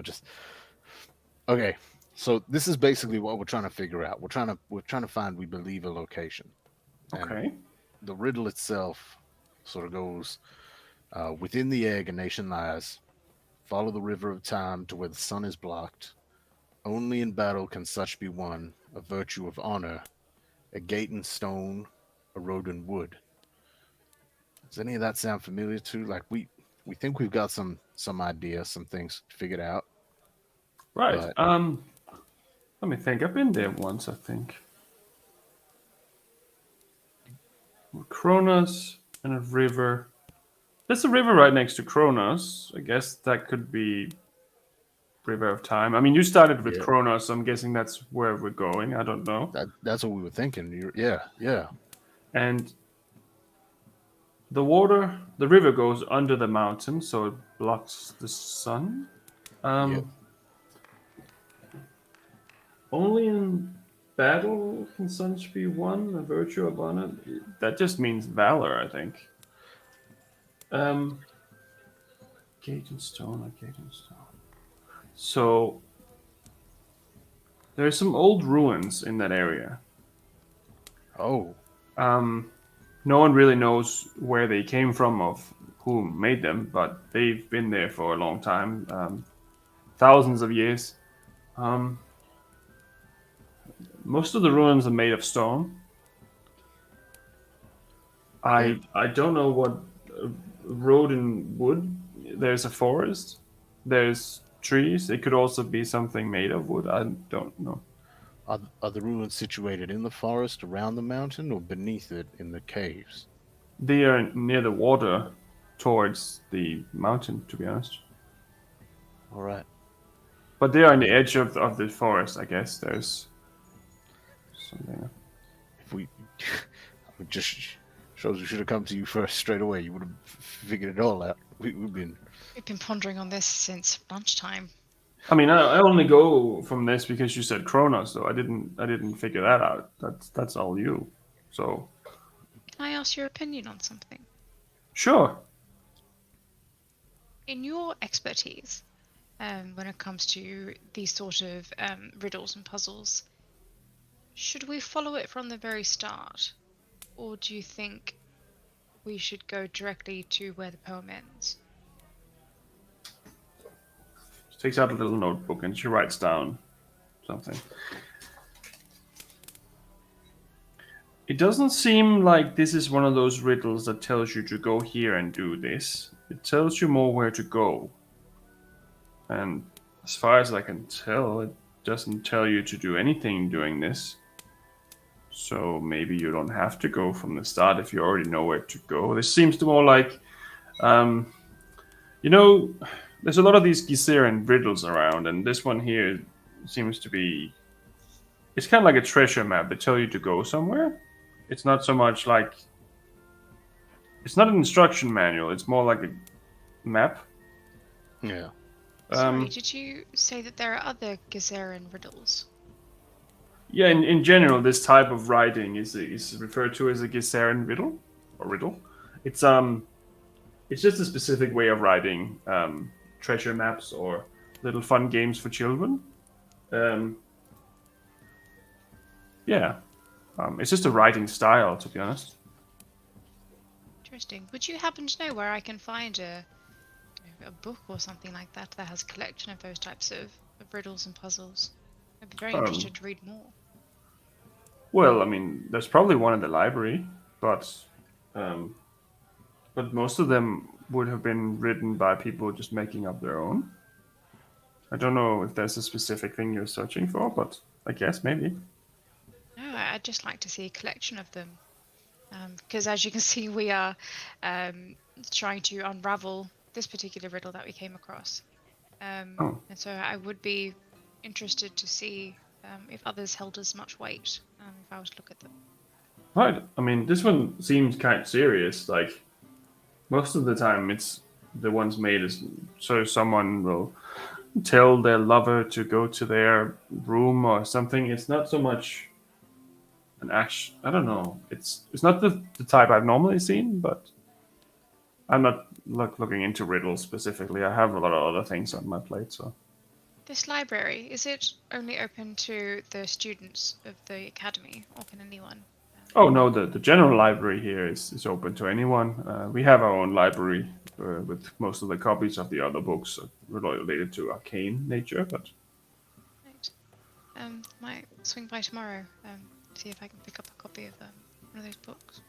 Okay. So this is basically what we're trying to figure out. We're trying to find, we believe, a location. Okay. And the riddle itself sort of goes, within the egg a nation lies. Follow the river of time to where the sun is blocked. Only in battle can such be won, a virtue of honor, a gate in stone, a road in wood. Does any of that sound familiar to? Like we think we've got some idea, some things figured out. Right. But... let me think. I've been there once, I think. Kronos and a river. There's a river right next to Kronos. I guess that could be River of Time. I mean, you started with Kronos, so I'm guessing that's where we're going. I don't know. That's what we were thinking. Yeah. And the river goes under the mountain, so it blocks the sun. Only in battle can such be won, a virtue of honor. That just means valor, I think. Gate and stone, a gate and stone. So there's some old ruins in that area. Oh. No one really knows where they came from or who made them, but they've been there for a long time, thousands of years. Most of the ruins are made of stone. I don't know what road in wood. There's a forest. There's trees. It could also be something made of wood. I don't know. Are the ruins situated in the forest around the mountain or beneath it in the caves? They are near the water towards the mountain, to be honest. All right. But they are on the edge of the forest, I guess. There's something. If we just shows we should have come to you first straight away. You would have figured it all out. We've been pondering on this since lunchtime. I mean, I only go from this because you said Kronos, though. I didn't figure that out. That's all you. So. Can I ask your opinion on something? Sure. In your expertise, when it comes to these sort of riddles and puzzles, should we follow it from the very start, or do you think we should go directly to where the poem ends? She takes out a little notebook and she writes down something. It doesn't seem like this is one of those riddles that tells you to go here and do this. It tells you more where to go. And as far as I can tell, it doesn't tell you to do anything doing this. So maybe you don't have to go from the start if you already know where to go. This seems to more like, there's a lot of these Kiseran riddles around, and this one here seems to be, it's kind of like a treasure map. They tell you to go somewhere. it's not so much like it's not an instruction manual. It's more like a map. Yeah. Sorry, did you say that there are other Kiseran riddles? Yeah, in general, this type of writing is referred to as a Kiseran riddle or riddle. It's just a specific way of writing treasure maps or little fun games for children. Yeah, it's just a writing style, to be honest. Interesting. Would you happen to know where I can find a book or something like that that has a collection of those types of riddles and puzzles? I'd be very interested to read more. Well, I mean, there's probably one in the library, but most of them would have been written by people just making up their own. I don't know if there's a specific thing you're searching for, but I guess maybe. No, I'd just like to see a collection of them. Because as you can see, we are trying to unravel this particular riddle that we came across. And so I would be interested to see if others held as much weight if I was to look at them. Right. I mean, this one seems kind of serious. Like, most of the time, it's the ones made as so someone will tell their lover to go to their room or something. It's not so much an action. I don't know. It's not the type I've normally seen, but I'm not looking into riddles specifically. I have a lot of other things on my plate, so. This library, is it only open to the students of the academy, or can anyone? Oh no, the general library here is open to anyone. We have our own library with most of the copies of the other books related to arcane nature, but. Right. Might swing by tomorrow. See if I can pick up a copy of one of those books.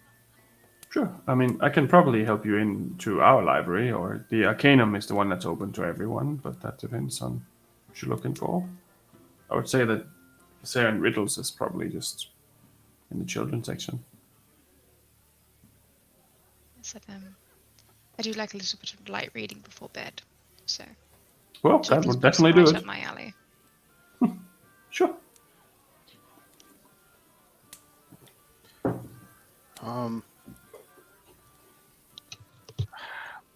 Sure. I mean, I can probably help you into our library, or the Arcanum is the one that's open to everyone, but that depends on what you're looking for. I would say that Kiseran Riddles is probably just in the children's section. Yes, I do like a little bit of light reading before bed, so. Well, that would definitely do it. Up my alley. Sure.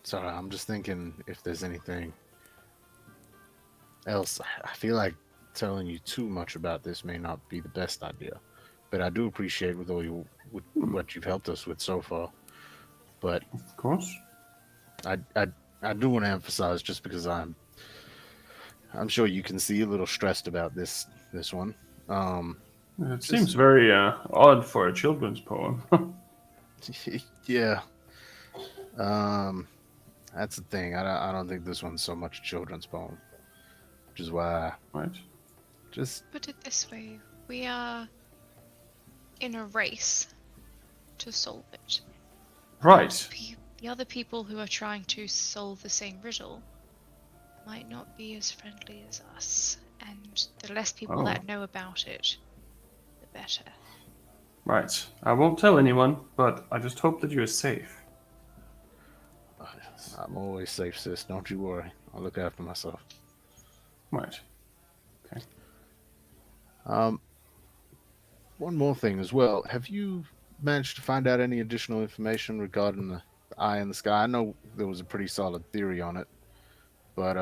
Sorry, I'm just thinking if there's anything else. I feel like telling you too much about this may not be the best idea, but I do appreciate with what you've helped us with so far. But of course, I do want to emphasize, just because I'm sure you can see a little stressed about this one. It seems very odd for a children's poem. Yeah. That's the thing. I don't think this one's so much a children's poem, which is why. Right. Just put it this way: we are in a race to solve it. Right. The other people who are trying to solve the same riddle might not be as friendly as us, and the less people that know about it, the better. Right. I won't tell anyone, but I just hope that you're safe. I'm always safe, sis. Don't you worry. I'll look after myself. Right. Okay. One more thing as well. Have you managed to find out any additional information regarding the eye in the sky? I know there was a pretty solid theory on it, but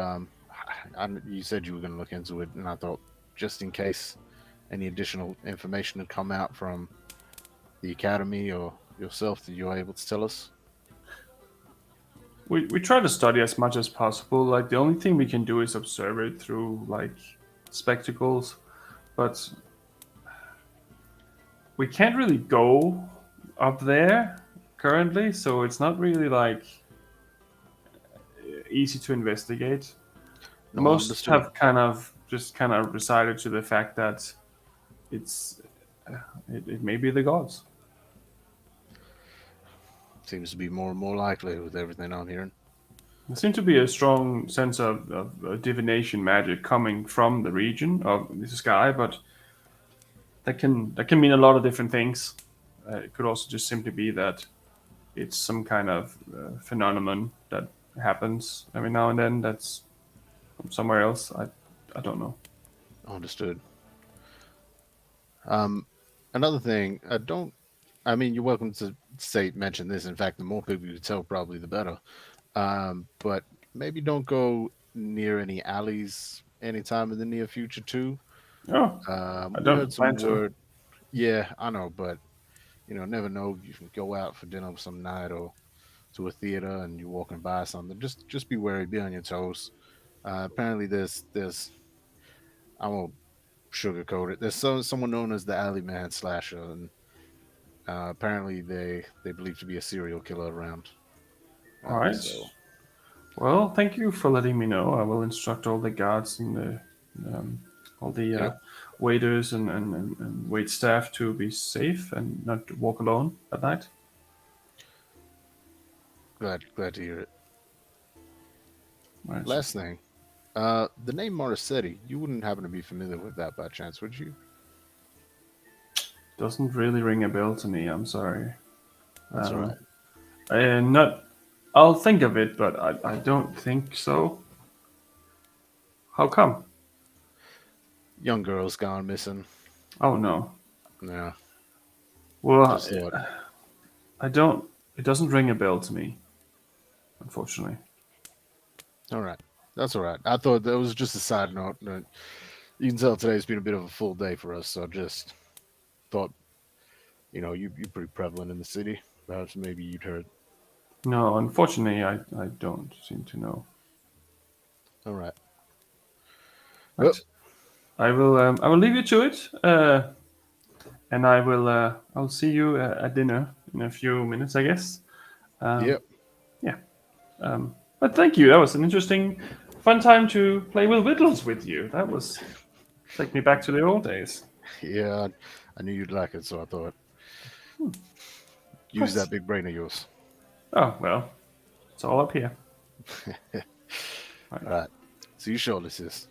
you said you were going to look into it, and I thought, just in case any additional information had come out from the academy or yourself that you were able to tell us. We try to study as much as possible. Like, the only thing we can do is observe it through, like, spectacles, but we can't really go up there currently, so it's not really, like, easy to investigate. No, most understood. have kind of recited to the fact that it may be the gods. Seems to be more and more likely with everything I'm hearing. There seems to be a strong sense of divination magic coming from the region of the sky, but that can mean a lot of different things. It could also just simply be that it's some kind of phenomenon that happens every now and then that's from somewhere else. I don't know. Understood. Another thing, I mean, you're welcome to mention this. In fact, the more people you tell, probably the better. But maybe don't go near any alleys anytime in the near future, too. Oh, I We heard don't some plan to. word. Yeah, I know, but never know. You can go out for dinner some night or to a theater, and you're walking by something. Just be wary, be on your toes. Apparently, there's I won't sugarcoat it. There's someone known as the Alley Man Slasher, and apparently they believe to be a serial killer around. All right. So Well, thank you for letting me know. I will instruct all the guards and all the yep, waiters and wait staff to be safe and not walk alone at night. glad to hear it. Right. Last thing, the name Morrissetti, you wouldn't happen to be familiar with that by chance, would you? Doesn't really ring a bell to me. I'm sorry. That's all right. Not. I'll think of it, but I don't think so. How come? Young girl's gone missing. Oh no. Yeah, Well, just thought. I don't. It doesn't ring a bell to me, unfortunately. All right, that's all right. I thought that was just a side note. You can tell today's been a bit of a full day for us, so just thought, you're pretty prevalent in the city. Perhaps maybe you'd heard. No, unfortunately, I don't seem to know. All right. Well, But I will leave you to it, and I'll see you at dinner in a few minutes, I guess. yep. Yeah. But thank you. That was an interesting, fun time to play with Whittles with you. That was take me back to the old days. Yeah, I knew you'd like it, so I thought use that big brain of yours. Oh well, it's all up here. All right. So you sure this is?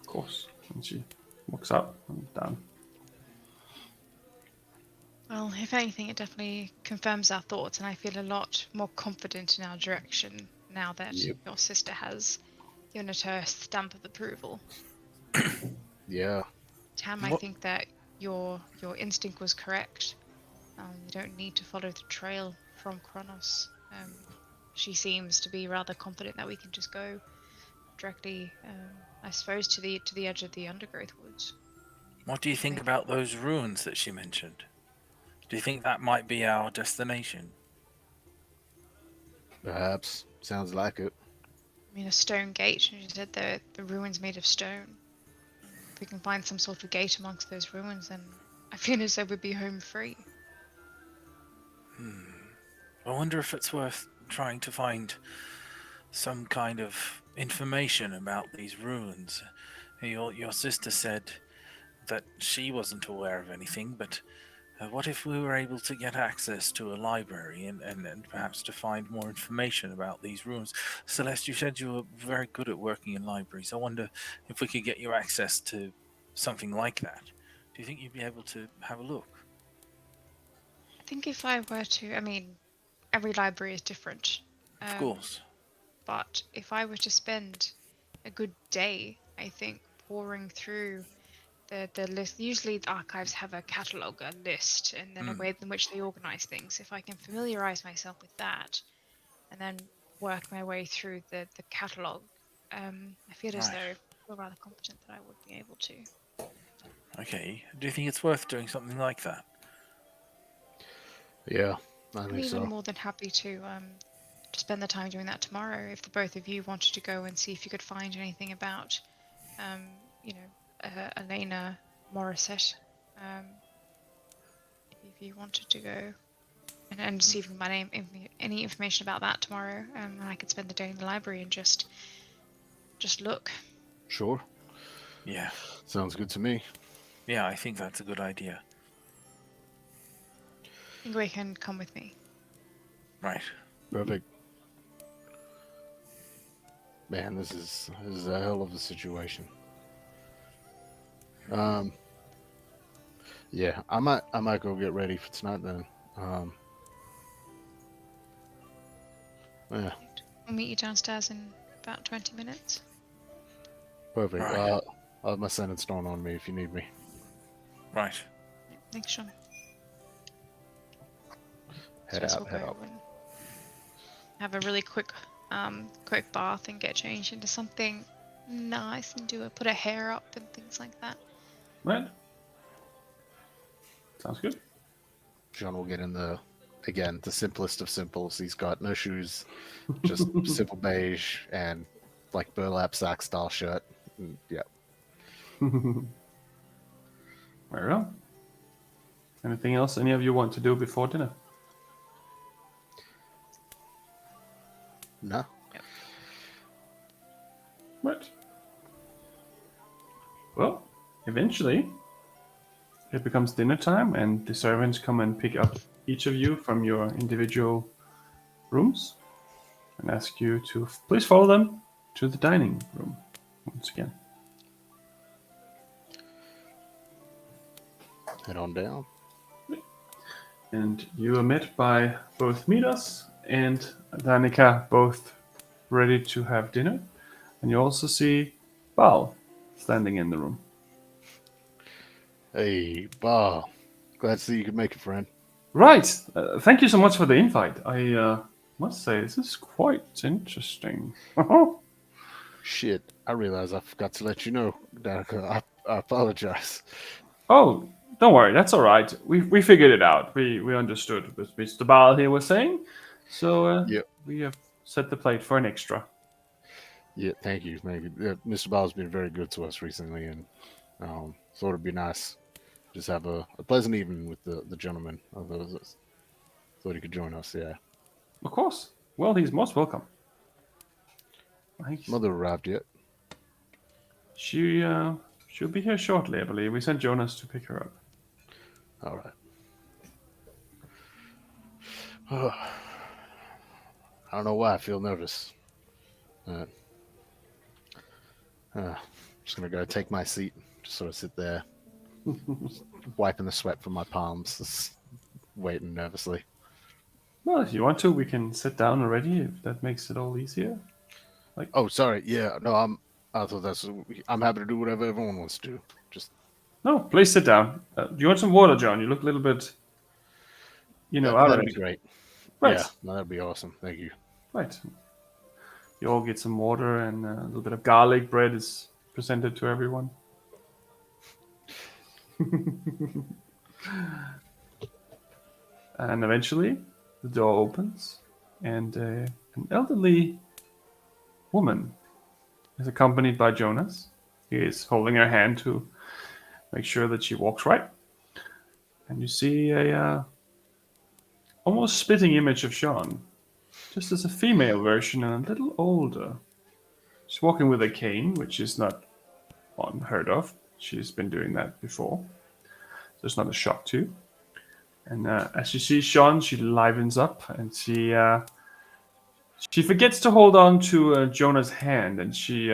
Of course. And she walks up and down. Well, if anything, it definitely confirms our thoughts, and I feel a lot more confident in our direction now that your sister has given it her stamp of approval. Yeah. Tam, I think that your instinct was correct. You don't need to follow the trail from Kronos. She seems to be rather confident that we can just go directly, I suppose, to the edge of the undergrowth woods. What do you think about those ruins that she mentioned? Do you think that might be our destination? Perhaps. Sounds like it. I mean, a stone gate, and you said the ruins made of stone. If we can find some sort of gate amongst those ruins, then I feel as though we'd be home free. I wonder if it's worth trying to find some kind of information about these ruins. Your sister said that she wasn't aware of anything, but what if we were able to get access to a library and perhaps to find more information about these ruins? Celeste, you said you were very good at working in libraries. I wonder if we could get you access to something like that. Do you think you'd be able to have a look? I think if I were to, I mean, every library is different. Of course. But if I were to spend a good day, I think, pouring through the list, usually the archives have a catalogue, a list, and then a way in which they organize things. If I can familiarize myself with that and then work my way through the catalogue, I feel as though I feel rather confident that I would be able to. Okay. Do you think it's worth doing something like that? Yeah, I I'm think even so. more than happy to spend the time doing that tomorrow if the both of you wanted to go and see if you could find anything about, Elena Morissette. If you wanted to go and see if my name, any information about that tomorrow, and I could spend the day in the library and just look. Sure. Yeah. Sounds good to me. Yeah, I think that's a good idea. Ingwe can come with me. Right. Perfect. Man, this is a hell of a situation. Yeah, I might go get ready for tonight then. Yeah, I'll meet you downstairs in about 20 minutes. perfect. Right. I'll have my sentence stone on me if you need me. Right. Thanks, Sean. Head Suppose out, we'll head go out. and have a really quick bath and get changed into something nice and put a hair up and things like that. Right. Sounds good. John will get in the simplest of simples. He's got no shoes, just simple beige and like burlap sack style shirt. Yeah. Very well. Anything else any of you want to do before dinner? No. Right. Well, eventually it becomes dinner time, and the servants come and pick up each of you from your individual rooms and ask you to please follow them to the dining room once again. Head on down. And you are met by both Midas and Danica, both ready to have dinner. And you also see Baal standing in the room. Hey, Bah. Glad to see you could make it, friend. Right. Thank you so much for the invite. I must say, this is quite interesting. Shit, I realized I forgot to let you know, Danica. I apologize. Oh, don't worry. That's all right. We figured it out. We understood what Mr. Baal here was saying. So Yep. we have set the plate for an extra. Yeah, thank you. Mr. Ball's been very good to us recently, and thought it'd be nice just have a pleasant evening with the gentleman. I thought he could join us. Yeah. Of course. Well, he's most welcome. Nice. Mother arrived yet? She'll be here shortly, I believe. We sent Jonas to pick her up. All right. I don't know why I feel nervous. Just gonna go take my seat. Just sort of sit there, wiping the sweat from my palms, just waiting nervously. Well, if you want to, we can sit down already. If that makes it all easier. Oh, sorry. Yeah, no, I thought I'm happy to do whatever everyone wants to do. Just No, please sit down. Do you want some water, John? You look a little bit, out of that'd it. be great. Right. Yeah, no, that'd be awesome. Thank you. Right. You all get some water, and a little bit of garlic bread is presented to everyone. And eventually, the door opens, and an elderly woman is accompanied by Jonas. He is holding her hand to make sure that she walks right. And you see a almost spitting image of Sean, just as a female version and a little older. She's walking with a cane, which is not unheard of. She's been doing that before, so it's not a shock to you. And as she sees Sean, she livens up, and she forgets to hold on to Jonah's hand, and she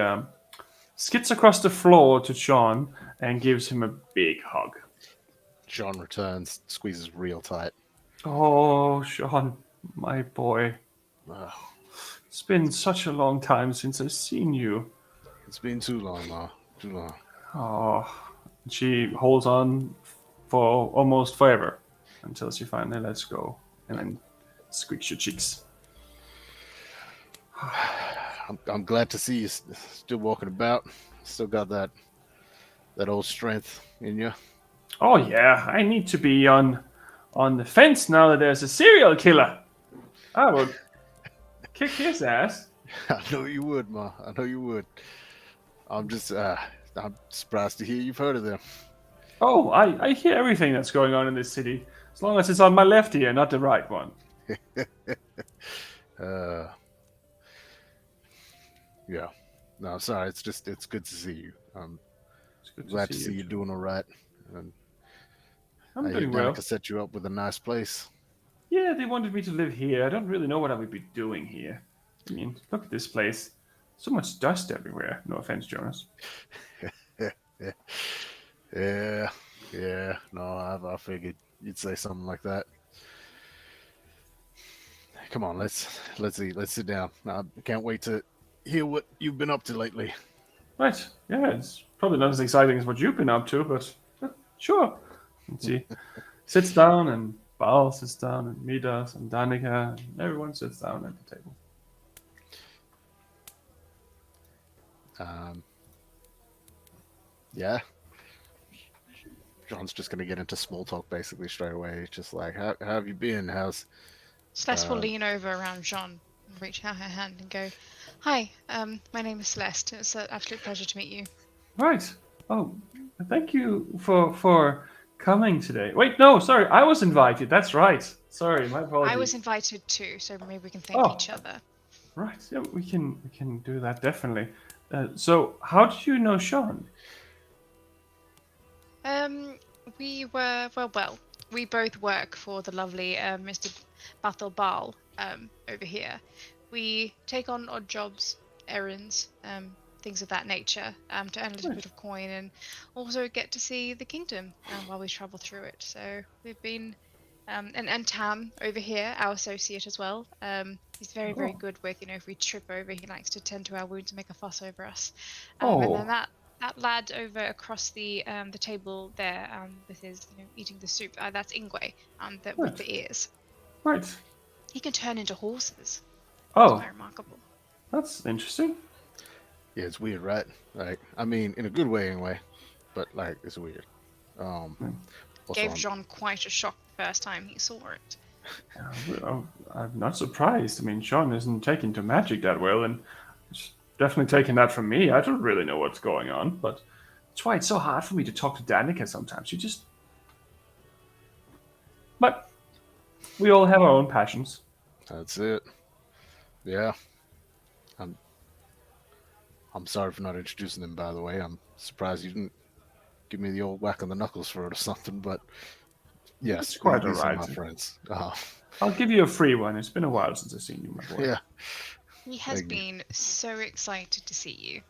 skids across the floor to Sean and gives him a big hug. Sean returns, squeezes real tight. Oh, Sean, my boy. Oh, It's been such a long time since I've seen you. it's been too long, Ma. Too long. Oh, she holds on for almost forever until she finally lets go and then squeaks your cheeks. I'm glad to see you still walking about. Still got that old strength in you. Oh yeah, I need to be on the fence now that there's a serial killer. I would kick his ass. I know you would, Ma. I know you would. I'm just I'm surprised to hear you've heard of them. Oh, I hear everything that's going on in this city, as long as it's on my left ear, not the right one. Yeah. No, sorry. It's good to see you. It's good Glad to see you too. doing all right. And I'm I hear doing well. Danica set you up with a nice place. Yeah, they wanted me to live here. I don't really know what I would be doing here. I mean, look at this place. So much dust everywhere. No offense, Jonas. Yeah. No, I figured you'd say something like that. Come on, let's eat. Let's sit down. I can't wait to hear what you've been up to lately. Right. Yeah, it's probably not as exciting as what you've been up to, but sure. And she sits down, and Baal sits down, and Midas, and Danica, and everyone sits down at the table. Yeah. John's just gonna get into small talk basically straight away. Just like, how have you been? How's Celeste will lean over around Jean and reach out her hand and go, "Hi, my name is Celeste. It's an absolute pleasure to meet you." Right. Oh, thank you for coming today. Wait, no, sorry, I was invited. That's right. Sorry, my apologies. I was invited too, so maybe we can thank each other. Right. Yeah, we can do that definitely. So, how did you know Sean? We were we both work for the lovely Mr. Bathel Baal over here. We take on odd jobs, errands, things of that nature, to earn a little bit of coin and also get to see the kingdom while we travel through it. So we've been, and Tam over here, our associate as well. He's very good with, if we trip over, he likes to tend to our wounds and make a fuss over us. And then that lad over across the table there, with his, eating the soup, that's Ingwe, with the ears. Right. He can turn into horses. Oh. It's quite remarkable. That's interesting. Yeah, it's weird, right? Like, I mean, in a good way anyway, but like, it's weird. Gave Jean quite a shock the first time he saw it. I'm not surprised. I mean, Sean isn't taking to magic that well, and it's definitely taking that from me. I don't really know what's going on, but that's why it's so hard for me to talk to Danica sometimes. But we all have our own passions. That's it. Yeah. I'm sorry for not introducing them, by the way. I'm surprised you didn't give me the old whack on the knuckles for it or something, but yes, it's quite these alright. are my friends. I'll give you a free one. It's been a while since I've seen you, my boy. Yeah. He has been so excited to see you.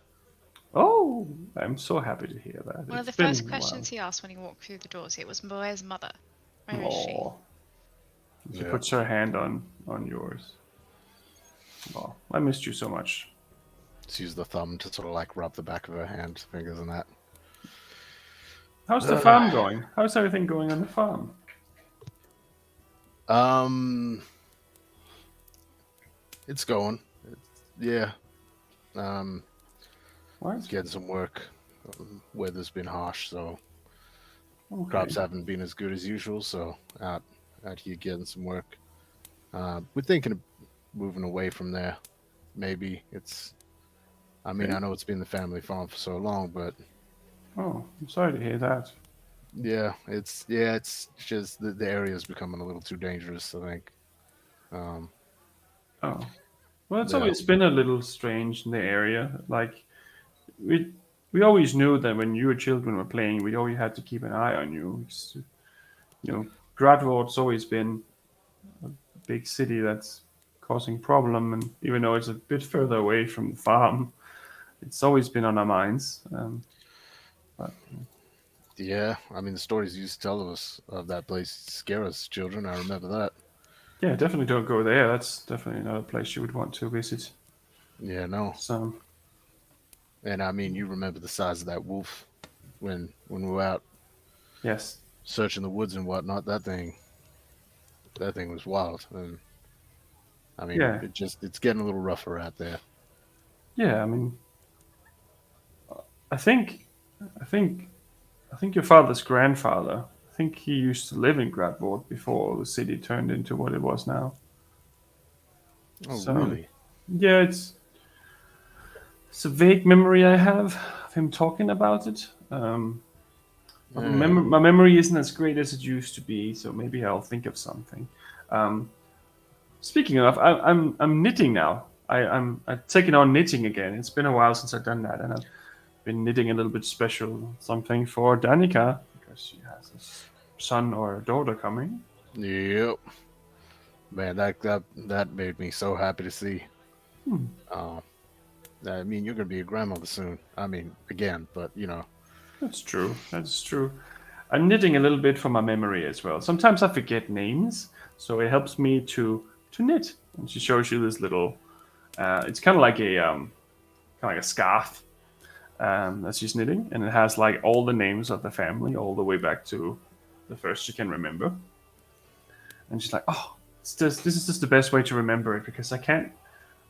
Oh, I'm so happy to hear that. One of the first questions he asked when he walked through the doors here was, "Where's Mother? Where is she?" She puts her hand on yours. Oh, I missed you so much. She used the thumb to sort of like rub the back of her hand, fingers and that. How's the farm going? How's everything going on the farm? It's going. Yeah. What? Getting some work. Weather's been harsh, so crops haven't been as good as usual. So out here getting some work. We're thinking of moving away from there. Maybe it's. I mean, I know it's been the family farm for so long, but. Oh, I'm sorry to hear that. Yeah, it's just the area is becoming a little too dangerous, I think. Well, it's always been a little strange in the area. Like, we always knew that when you children were playing, we always had to keep an eye on you. Gradward's always been a big city that's causing problem, and even though it's a bit further away from the farm, it's always been on our minds. Yeah, I mean, the stories you used to tell us of that place scare us children. I remember that. Yeah, definitely don't go there. That's definitely another place you would want to visit. Yeah, no. So, and I mean, you remember the size of that wolf when we were out. Yes. Searching the woods and whatnot. That thing was wild. And I mean, it's getting a little rougher out there. Yeah, I mean, I think your father's grandfather, I think he used to live in Gradward before the city turned into what it was now. Oh, really? Yeah, it's a vague memory I have of him talking about it. My memory isn't as great as it used to be, so maybe I'll think of something. Speaking of, I'm knitting now. I've taken on knitting again. It's been a while since I've done that, and I've been knitting a little bit special something for Danica because she has a son or a daughter coming. Yep. Man, that made me so happy to see. I mean, you're gonna be a grandmother soon. I mean, again, but That's true. I'm knitting a little bit for my memory as well. Sometimes I forget names, so it helps me to knit. And she shows you this little. It's kind of like a scarf that she's knitting, and it has like all the names of the family all the way back to the first she can remember. And she's like, "Oh, this is just the best way to remember it because I can't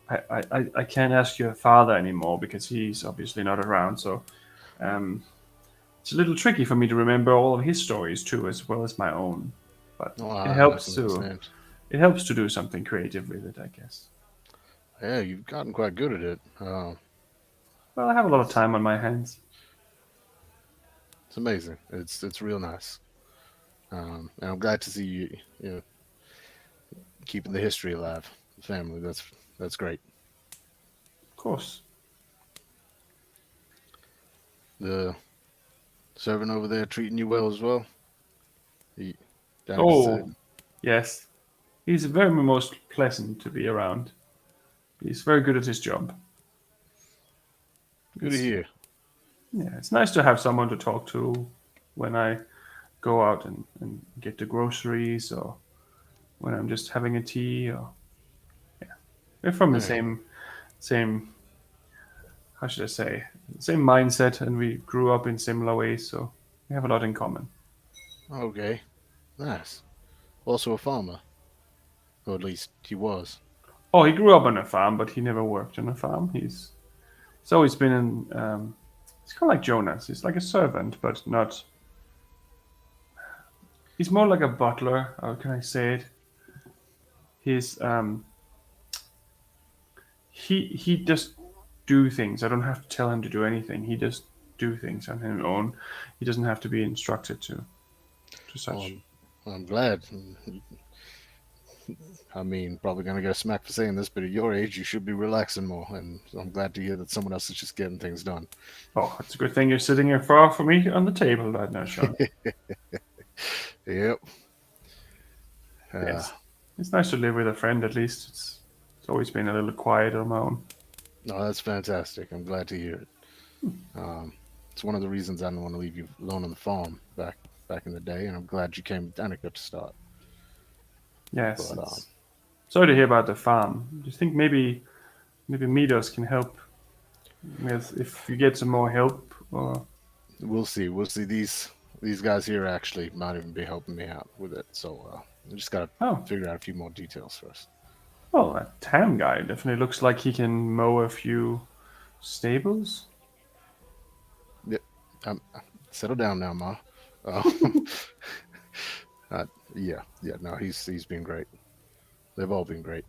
ask your father anymore because he's obviously not around. So it's a little tricky for me to remember all of his stories too, as well as my own. But Oh, it I helps definitely to understand. it helps to do something creative with it, I guess. Yeah, you've gotten quite good at it. Well, I have a lot of time on my hands. It's amazing. It's real nice. And I'm glad to see you know, keeping the history alive. The family. That's great. Of course. The servant over there treating you well as well. He, Danica Oh, said, yes. He's very most pleasant to be around. He's very good at his job. "Good to hear." Yeah, it's nice to have someone to talk to when I go out and get the groceries or when I'm just having a tea or we're from the Hey, same how should I say same mindset and we grew up in similar ways, so we have a lot in common. okay, nice. Also a farmer, or at least he was. Oh, he grew up on a farm, but he never worked on a farm. He's always been in. It's kind of like Jonas. He's like a servant, but not. He's more like a butler. How can I say it? He's he just do things. I don't have to tell him to do anything. He just do things on his own. He doesn't have to be instructed to Well, such. I'm glad. I mean, probably gonna get a smack for saying this, but at your age, you should be relaxing more. And I'm glad to hear that someone else is just getting things done. Oh, it's a good thing you're sitting here far from me on the table right now, Sean. Yep. Yes, it's nice to live with a friend. At least it's always been a little quiet on my own. No, that's fantastic. I'm glad to hear it. It's one of the reasons I didn't want to leave you alone on the farm back in the day, and I'm glad you came with Danica to start. Yes. But Sorry to hear about the farm. Do you think maybe Midos can help with if you get some more help? Or we'll see. We'll see. These guys here actually might even be helping me out with it. So we just gotta oh, figure out a few more details first. well, that Tam guy definitely looks like he can mow a few stables. Yeah, settle down now, Ma. Um, yeah. No, he's been great. They've all been great.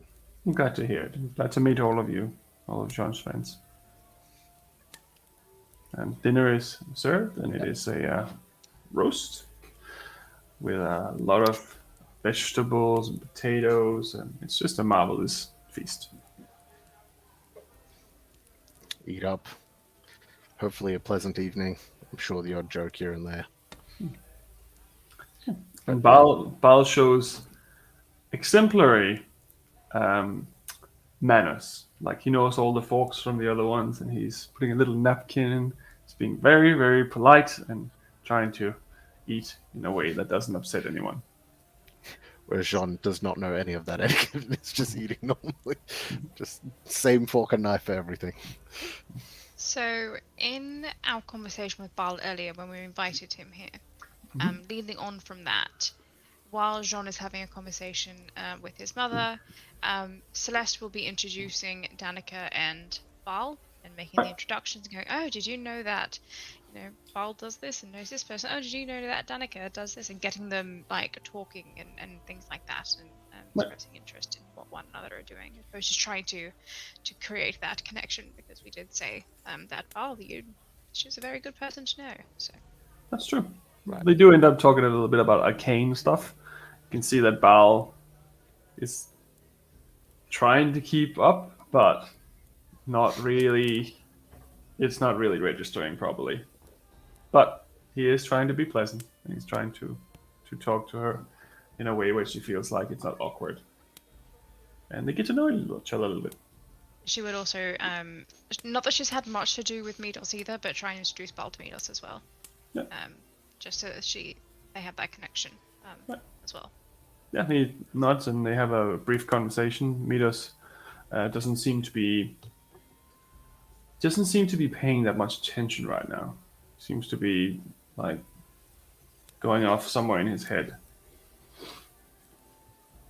I'm glad to hear it. I'm glad to meet all of you, all of John's friends. And dinner is served, and it is a roast with a lot of vegetables and potatoes, and it's just a marvelous feast. Eat up. Hopefully, a pleasant evening. I'm sure the odd joke here and there. And Baal shows exemplary manners. Like he knows all the forks from the other ones, and he's putting a little napkin in. He's being very, very polite and trying to eat in a way that doesn't upset anyone. Whereas Jean does not know any of that etiquette. It's just eating normally. Just same fork and knife for everything. So, in our conversation with Bal earlier when we invited him here, leading on from that, while Jean is having a conversation with his mother, Celeste will be introducing Danica and Bal and making the introductions and going, oh, did you know that, Bal does this and knows this person? Oh, did you know that Danica does this? And getting them, like, talking and things like that and expressing interest in what one another are doing. As opposed to trying to create that connection, because we did say that Bal, she's a very good person to know. So That's true. Right. They do end up talking a little bit about arcane stuff. You can see that Baal is trying to keep up, but not really. It's not really registering properly. But he is trying to be pleasant, and he's trying to talk to her in a way where she feels like it's not awkward. And they get to know each other a little bit. she would also, not that she's had much to do with Midos either, but try and introduce Bal to Midos as well. Yeah. Just so that they have that connection as well. Yeah, he nods and they have a brief conversation. Midos doesn't seem to be paying that much attention right now. Seems to be like going off somewhere in his head.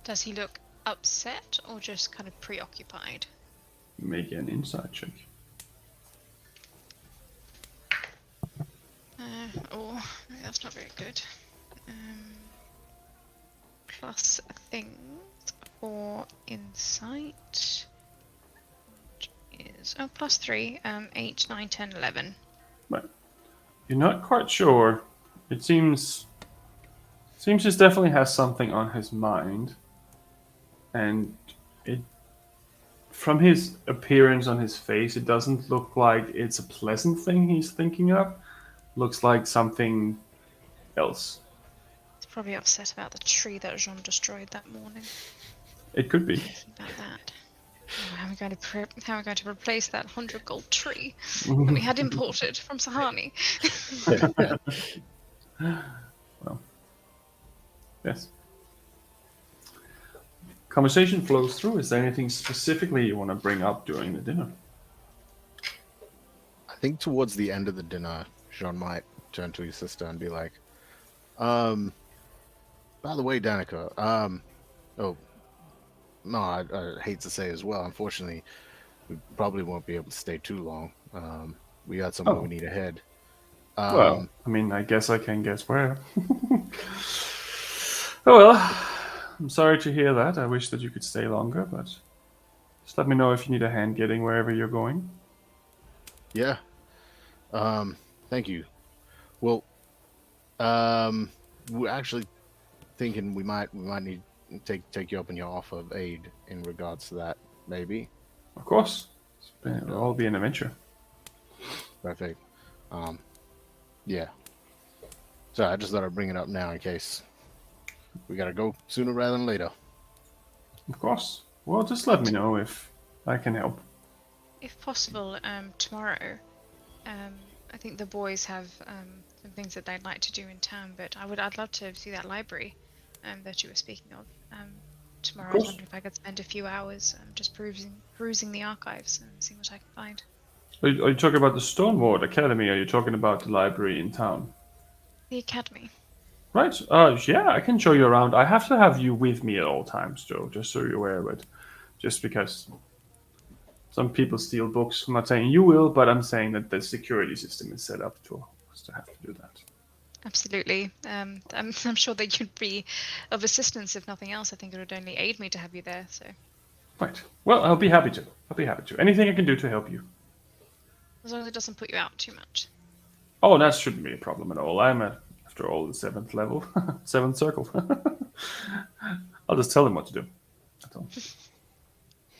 Does he look upset or just kind of preoccupied? Make an insight check. Oh, that's not very good. Plus things for insight, which is plus 3. 8, 9, 10, 11. But you're not quite sure. It seems he definitely has something on his mind, and it from his appearance on his face, it doesn't look like it's a pleasant thing he's thinking of. Looks like something else. He's probably upset about the tree that Jean destroyed that morning. It could be. Thinking about that. Oh, how are we going to replace that 100 gold tree that we had imported from Sahani? Well, yes. Conversation flows through. Is there anything specifically you want to bring up during the dinner? I think towards the end of the dinner, Jean might turn to his sister and be like, by the way, Danica, oh, no, I hate to say as well, unfortunately, we probably won't be able to stay too long. We got somewhere we need to head. Well, I mean, I guess I can guess where. Oh well, I'm sorry to hear that. I wish that you could stay longer, but just let me know if you need a hand getting wherever you're going. Yeah. Thank you. Well, we're actually thinking we might need to take you up on your offer of aid in regards to that, maybe. Of course. It'll all be an adventure. Perfect. Yeah. So I just thought I'd bring it up now in case we gotta go sooner rather than later. Of course. Well, just let me know if I can help. If possible, tomorrow. I think the boys have some things that they'd like to do in town, but I'd love to see that library that you were speaking of. Tomorrow, I was wondering if I could spend a few hours just perusing the archives and seeing what I can find. Are you talking about the Stoneward Academy? Or are you talking about the library in town? The academy. Right. Yeah, I can show you around. I have to have you with me at all times, Joe, just so you're aware of it. Just because some people steal books. I'm not saying you will, but I'm saying that the security system is set up to us to have to do that. Absolutely. I'm sure that you'd be of assistance, if nothing else. I think it would only aid me to have you there, so. Right. Well, I'll be happy to. Anything I can do to help you. As long as it doesn't put you out too much. Oh, that shouldn't be a problem at all. I'm after all, the 7th level. 7th circle. I'll just tell them what to do. That's all.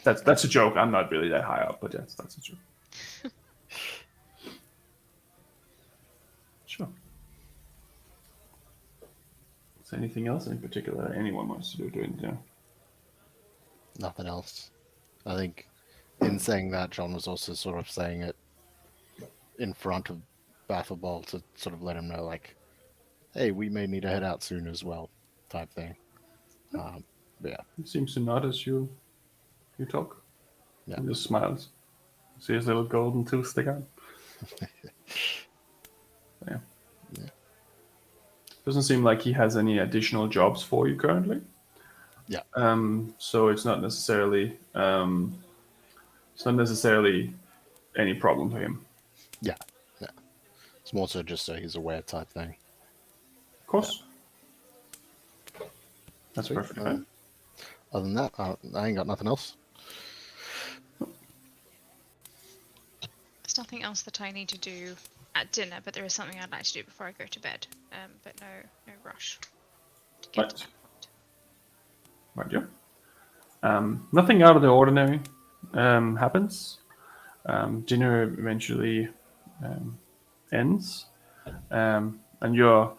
That's a joke. I'm not really that high up, but that's a joke. Sure. Is there anything else in particular that anyone wants to do during dinner? Nothing else. I think in saying that, John was also sort of saying it in front of Bathleball to sort of let him know, like, hey, we may need to head out soon as well, type thing. But yeah. He seems to nod as you talk. Yeah. He just smiles. See his little golden tooth stick out. Yeah. Doesn't seem like he has any additional jobs for you currently. Yeah. So it's not necessarily any problem for him. Yeah. It's more so just so he's aware type thing. Of course. Yeah. That's Sweet. perfect. Right? Other than that, I ain't got nothing else. There's nothing else that I need to do at dinner, but there is something I'd like to do before I go to bed. But no rush to get to that point. Right, yeah. Nothing out of the ordinary happens. Dinner eventually ends, and your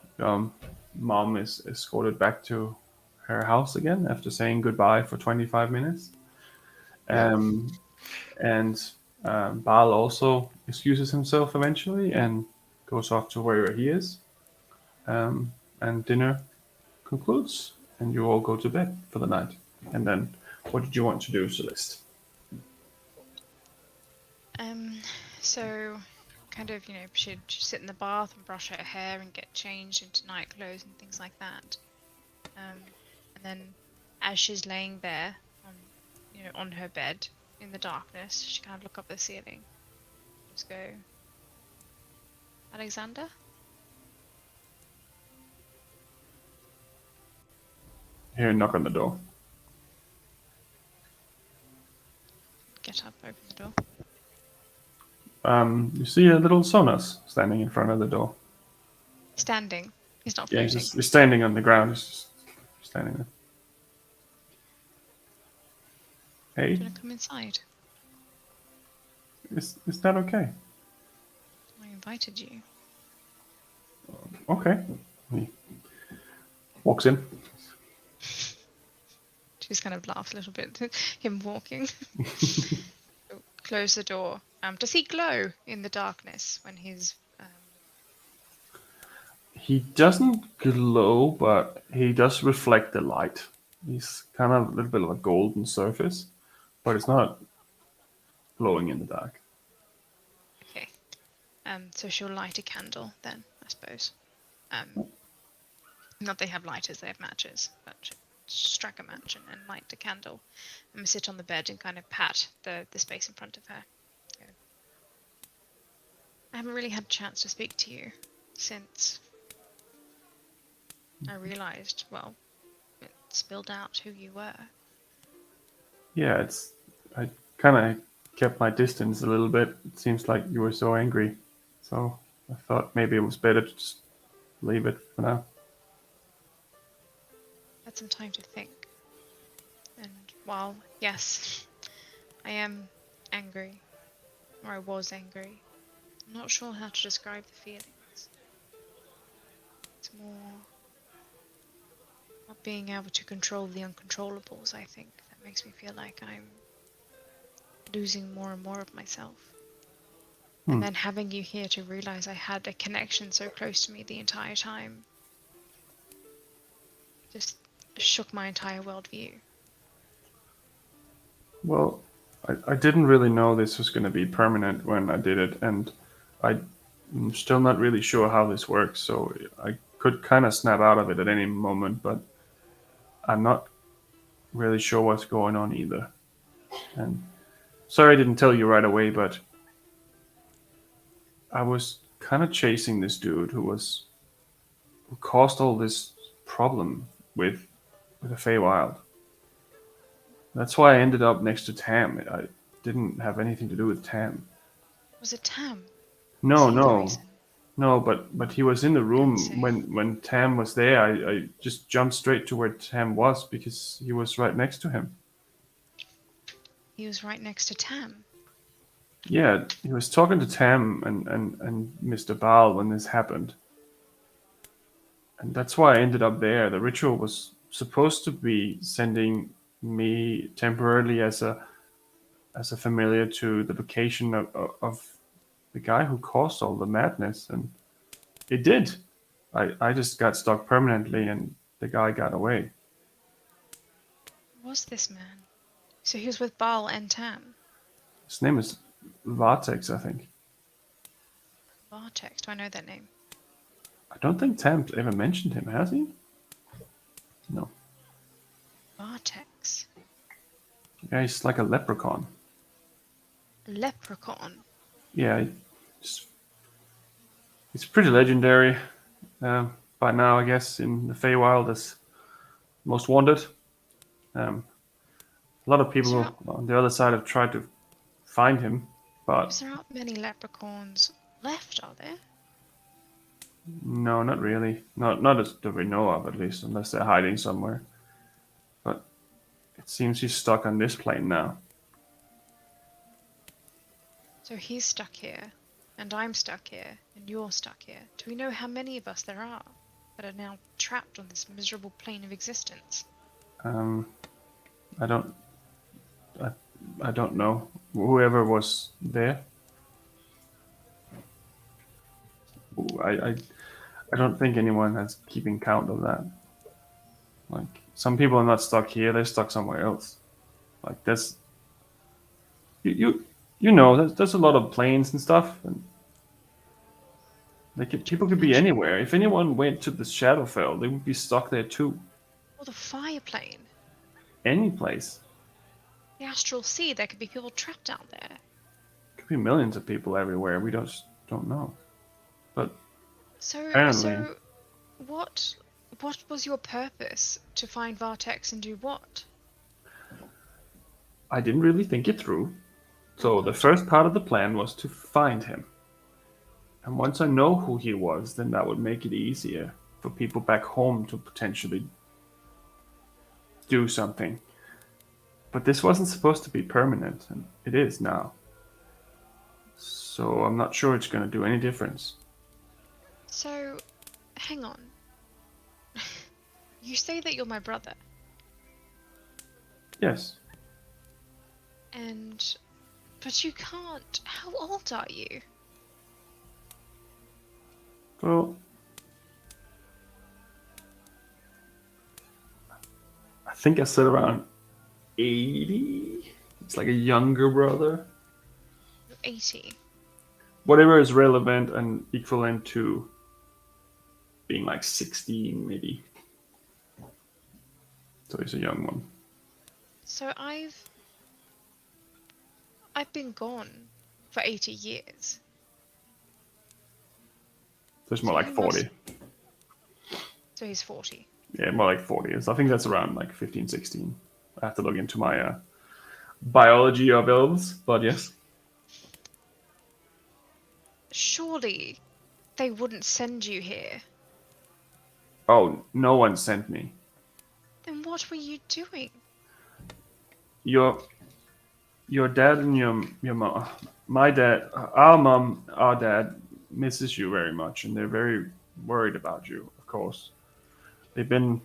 mom is escorted back to her house again after saying goodbye for 25 minutes. And Baal also excuses himself eventually and goes off to where he is. And dinner concludes, and you all go to bed for the night. And then, what did you want to do, Celeste? So kind of, she'd sit in the bath and brush her hair and get changed into night clothes and things like that. And then as she's laying there on her bed in the darkness, she kind of look up the ceiling. Just go, Alexander? Hear a knock on the door. Get up, open the door. You see a little Sonas standing in front of the door. Standing. He's not Yeah, floating. he's standing on the ground. He's just standing there. Hey, Do you want to come inside? is that okay? I invited you. Okay. He walks in. She just kind of laughs a little bit at him walking. Close the door. Does he glow in the darkness when he's... He doesn't glow, but he does reflect the light. He's kind of a little bit of a golden surface, but it's not glowing in the dark. Okay. So she'll light a candle then, I suppose. Not they have lighters, they have matches, but she'll strike a match and light a candle and sit on the bed and kind of pat the space in front of her. Go. I haven't really had a chance to speak to you since I realised, well, it spilled out who you were. Yeah, I kind of kept my distance a little bit. It seems like you were so angry, so I thought maybe it was better to just leave it for now. Had some time to think. And while, yes, I am angry, or I was angry, I'm not sure how to describe the feelings. It's more not being able to control the uncontrollables, I think, that makes me feel like I'm losing more and more of myself. And then having you here to realize I had a connection so close to me the entire time just shook my entire worldview. Well, I didn't really know this was going to be permanent when I did it, and I'm still not really sure how this works, so I could kind of snap out of it at any moment, but I'm not really sure what's going on either. And sorry I didn't tell you right away, but I was kind of chasing this dude who caused all this problem with the Feywild. That's why I ended up next to Tam. I didn't have anything to do with Tam. Was it Tam? No, but he was in the room when Tam was there. I just jumped straight to where Tam was because he was right next to him. He was right next to Tam. Yeah, he was talking to Tam and Mr. Baal when this happened. And that's why I ended up there. The ritual was supposed to be sending me temporarily as a familiar to the location of the guy who caused all the madness, and it did. I just got stuck permanently, and the guy got away. Who was this man? So he was with Baal and Tam. His name is Vartex, I think. Vartex, do I know that name? I don't think Tam ever mentioned him, has he? No. Vartex. Yeah, he's like a leprechaun. A leprechaun? Yeah, he's pretty legendary by now, I guess, in the Feywild as most wanted. A lot of people on the other side have tried to find him, but... There aren't many leprechauns left, are there? No, not really. Not as that we know of, at least, unless they're hiding somewhere. But it seems he's stuck on this plane now. So he's stuck here, and I'm stuck here, and you're stuck here. Do we know how many of us there are that are now trapped on this miserable plane of existence? I don't know. Whoever was there. I don't think anyone has keeping count of that. Like, some people are not stuck here, they're stuck somewhere else. Like, there's... You know, there's a lot of planes and stuff, and people could be anywhere. If anyone went to the Shadowfell, they would be stuck there too. Or the fire plane? Any place. The astral sea, there could be people trapped out there. Could be millions of people everywhere. We just don't know. But So, apparently, what was your purpose to find Vartex and do what? I didn't really think it through. So the first part of the plan was to find him. And once I know who he was, then that would make it easier for people back home to potentially do something. But this wasn't supposed to be permanent, and it is now. So I'm not sure it's going to do any difference. So, hang on. You say that you're my brother. Yes. But you can't. How old are you? Well, I think I said around 80. It's like a younger brother. 80. Whatever is relevant and equivalent to being like 16, maybe. So he's a young one. So I've been gone for 80 years. So it's more like 40. So he's 40. Yeah, more like 40. So I think that's around like 15, 16. I have to look into my biology of elves, but yes. Surely they wouldn't send you here. Oh, no one sent me. Then what were you doing? Your dad and your mom, my dad, our mom, our dad misses you very much, and they're very worried about you, of course. They've been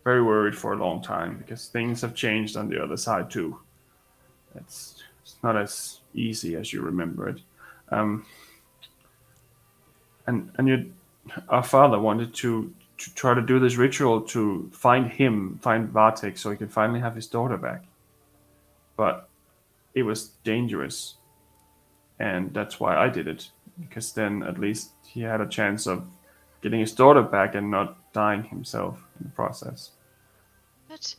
very worried for a long time because things have changed on the other side too. It's not as easy as you remember it. Our father wanted to try to do this ritual to find Vartex, so he could finally have his daughter back. But it was dangerous, and that's why I did it, because then at least he had a chance of getting his daughter back and not dying himself in the process. But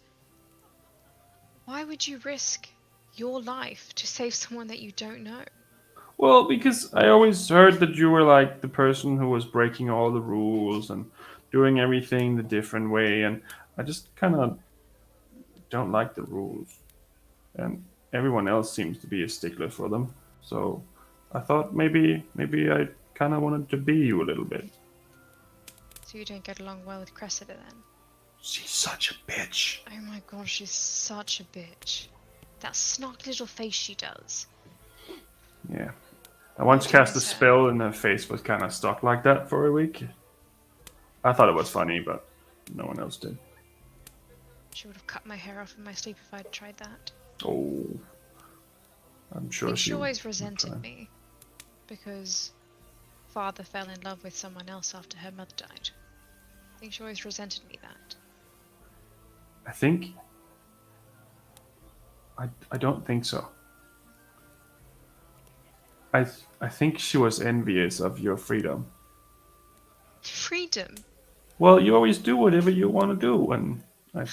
why would you risk your life to save someone that you don't know? Well, because I always heard that you were like the person who was breaking all the rules and doing everything the different way, and I just kind of don't like the rules. And everyone else seems to be a stickler for them. So I thought maybe I kind of wanted to be you a little bit. So you don't get along well with Cressida then? She's such a bitch. Oh my god, she's such a bitch. That snarky little face she does. Yeah. I once cast a spell and her face was kind of stuck like that for a week. I thought it was funny, but no one else did. She would have cut my hair off in my sleep if I'd tried that. Oh. I'm sure she always resented me because father fell in love with someone else after her mother died. I think she always resented me that. I don't think so. I think she was envious of your freedom. Freedom? Well, you always do whatever you want to do, and I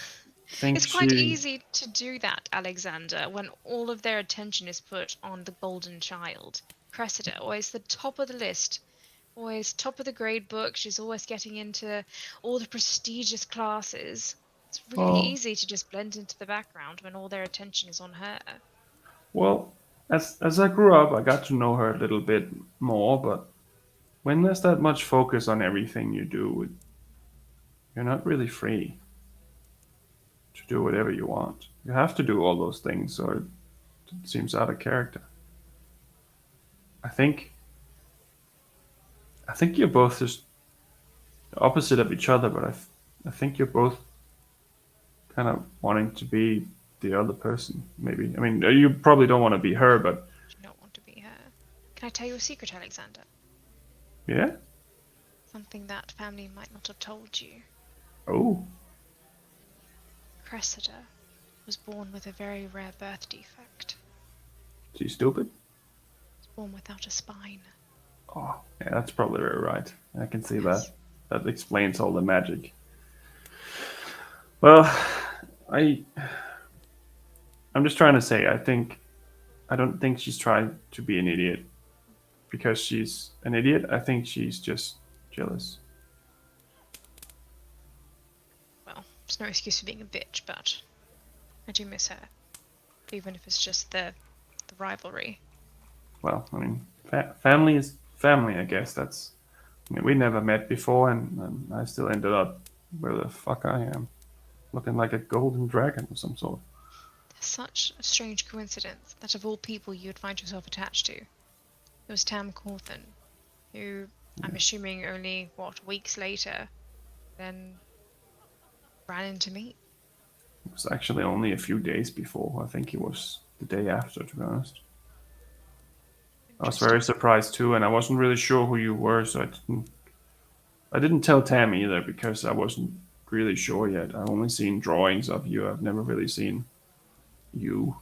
think it's quite easy to do that, Alexander, when all of their attention is put on the golden child. Cressida, always the top of the list, always top of the grade book. She's always getting into all the prestigious classes. It's really easy to just blend into the background when all their attention is on her. Well, as I grew up, I got to know her a little bit more, but when there's that much focus on everything you do, you're not really free to do whatever you want. You have to do all those things, or it seems out of character. I think you're both just opposite of each other, but I think you're both kind of wanting to be the other person, maybe. I mean, you probably don't want to be her, but... You don't want to be her. Can I tell you a secret, Alexander? Yeah? Something that family might not have told you. Oh. Cressida was born with a very rare birth defect. She's stupid? Was born without a spine. Oh, yeah, that's probably very right. I can see that. That explains all the magic. Well, I'm just trying to say, I don't think she's trying to be an idiot because she's an idiot. I think she's just jealous. Well, it's no excuse for being a bitch, but I do miss her. Even if it's just the rivalry. Well, I mean, family is family, I guess. I mean, we never met before, and I still ended up where the fuck I am. Looking like a golden dragon of some sort. Such a strange coincidence that of all people you would find yourself attached to, it was Tam Cawthon, who I'm assuming only, weeks later, then ran into me. It was actually only a few days before. I think it was the day after, to be honest. I was very surprised too, and I wasn't really sure who you were, so I didn't tell Tam either because I wasn't really sure yet. I've only seen drawings of you. I've never really seen you,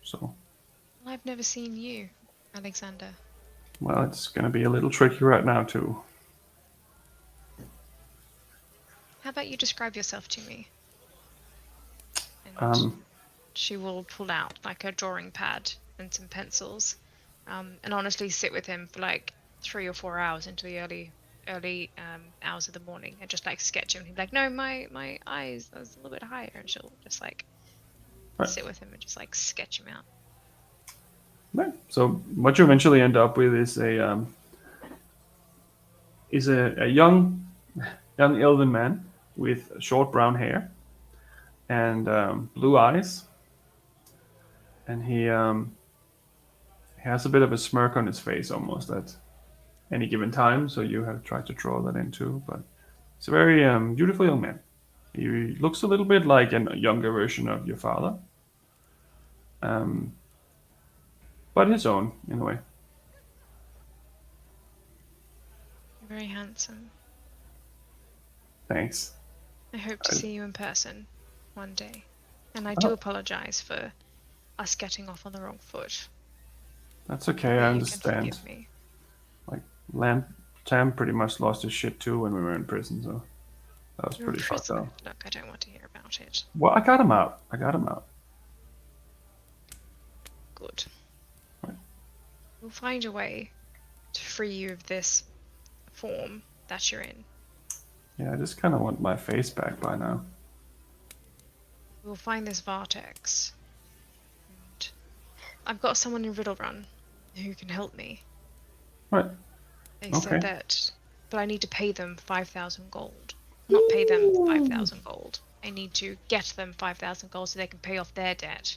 so. I've never seen you, Alexander. Well, it's going to be a little tricky right now too. How about you describe yourself to me? And she will pull out like a drawing pad and some pencils, and honestly sit with him for like 3 or 4 hours into the early hours of the morning and just like sketch him. He'd be like, no, my eyes are a little bit higher, and she'll just like sit with him and just like sketch him out. Right. So what you eventually end up with is a young elven man with short brown hair and blue eyes, and he has a bit of a smirk on his face almost at any given time. So you have tried to draw that in too, but it's a very beautiful young man. He looks a little bit like a younger version of your father, but his own in a way. You're very handsome. Thanks. I hope to see you in person one day. And I do apologize for us getting off on the wrong foot. That's okay, I understand. You can forgive me. Like, Tam pretty much lost his shit too when we were in prison, so that was pretty fucked up. Look, I don't want to hear about it. Well, I got him out. Good. Right. We'll find a way to free you of this form that you're in. Yeah, I just kind of want my face back by now. We'll find this Vartex. And I've got someone in Riddlerun who can help me. Right. They said that, but I need to pay them 5,000 gold. Not pay them 5,000 gold. I need to get them 5,000 gold so they can pay off their debt.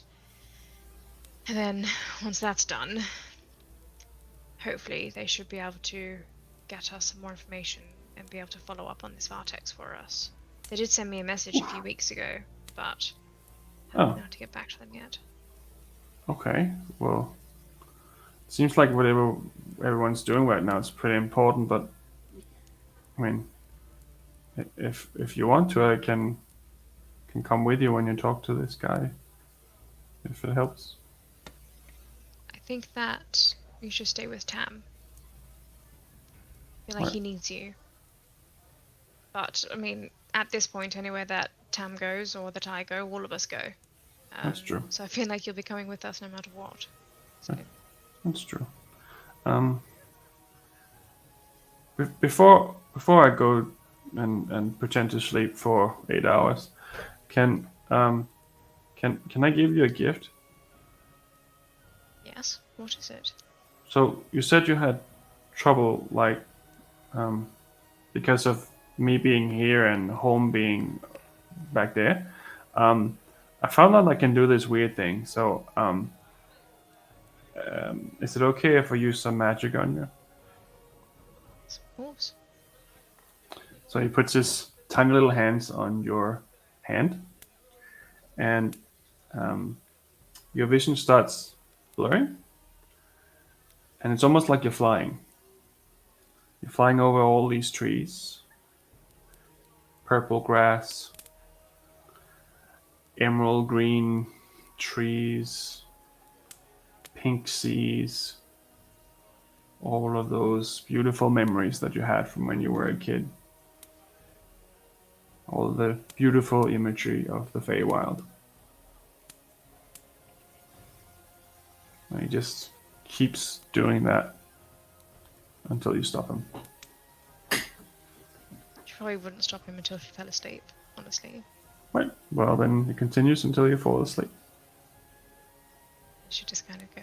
And then, once that's done, hopefully they should be able to get us some more information and be able to follow up on this Vartex for us. They did send me a message a few weeks ago, but I haven't been able to get back to them yet. Okay, well, it seems like whatever everyone's doing right now is pretty important, but I mean, if you want to, I can come with you when you talk to this guy, if it helps. I think that you should stay with Tam. I feel like he needs you. But, I mean, at this point, anywhere that Tam goes or that I go, all of us go. That's true. So I feel like you'll be coming with us no matter what. So. That's true. Before I go and pretend to sleep for 8 hours, can I give you a gift? Yes. What is it? So you said you had trouble, like, because of me being here and home being back there. I found out I can do this weird thing. So, is it okay if I use some magic on you? Of course. So he puts his tiny little hands on your hand, and your vision starts blurring, and it's almost like you're flying. You're flying over all these trees, purple grass, emerald green trees, pink seas, all of those beautiful memories that you had from when you were a kid. all the beautiful imagery of the Feywild. And he just keeps doing that until you stop him. She probably wouldn't stop him until she fell asleep, honestly. Right. Well, then it continues until you fall asleep. I should just kind of go,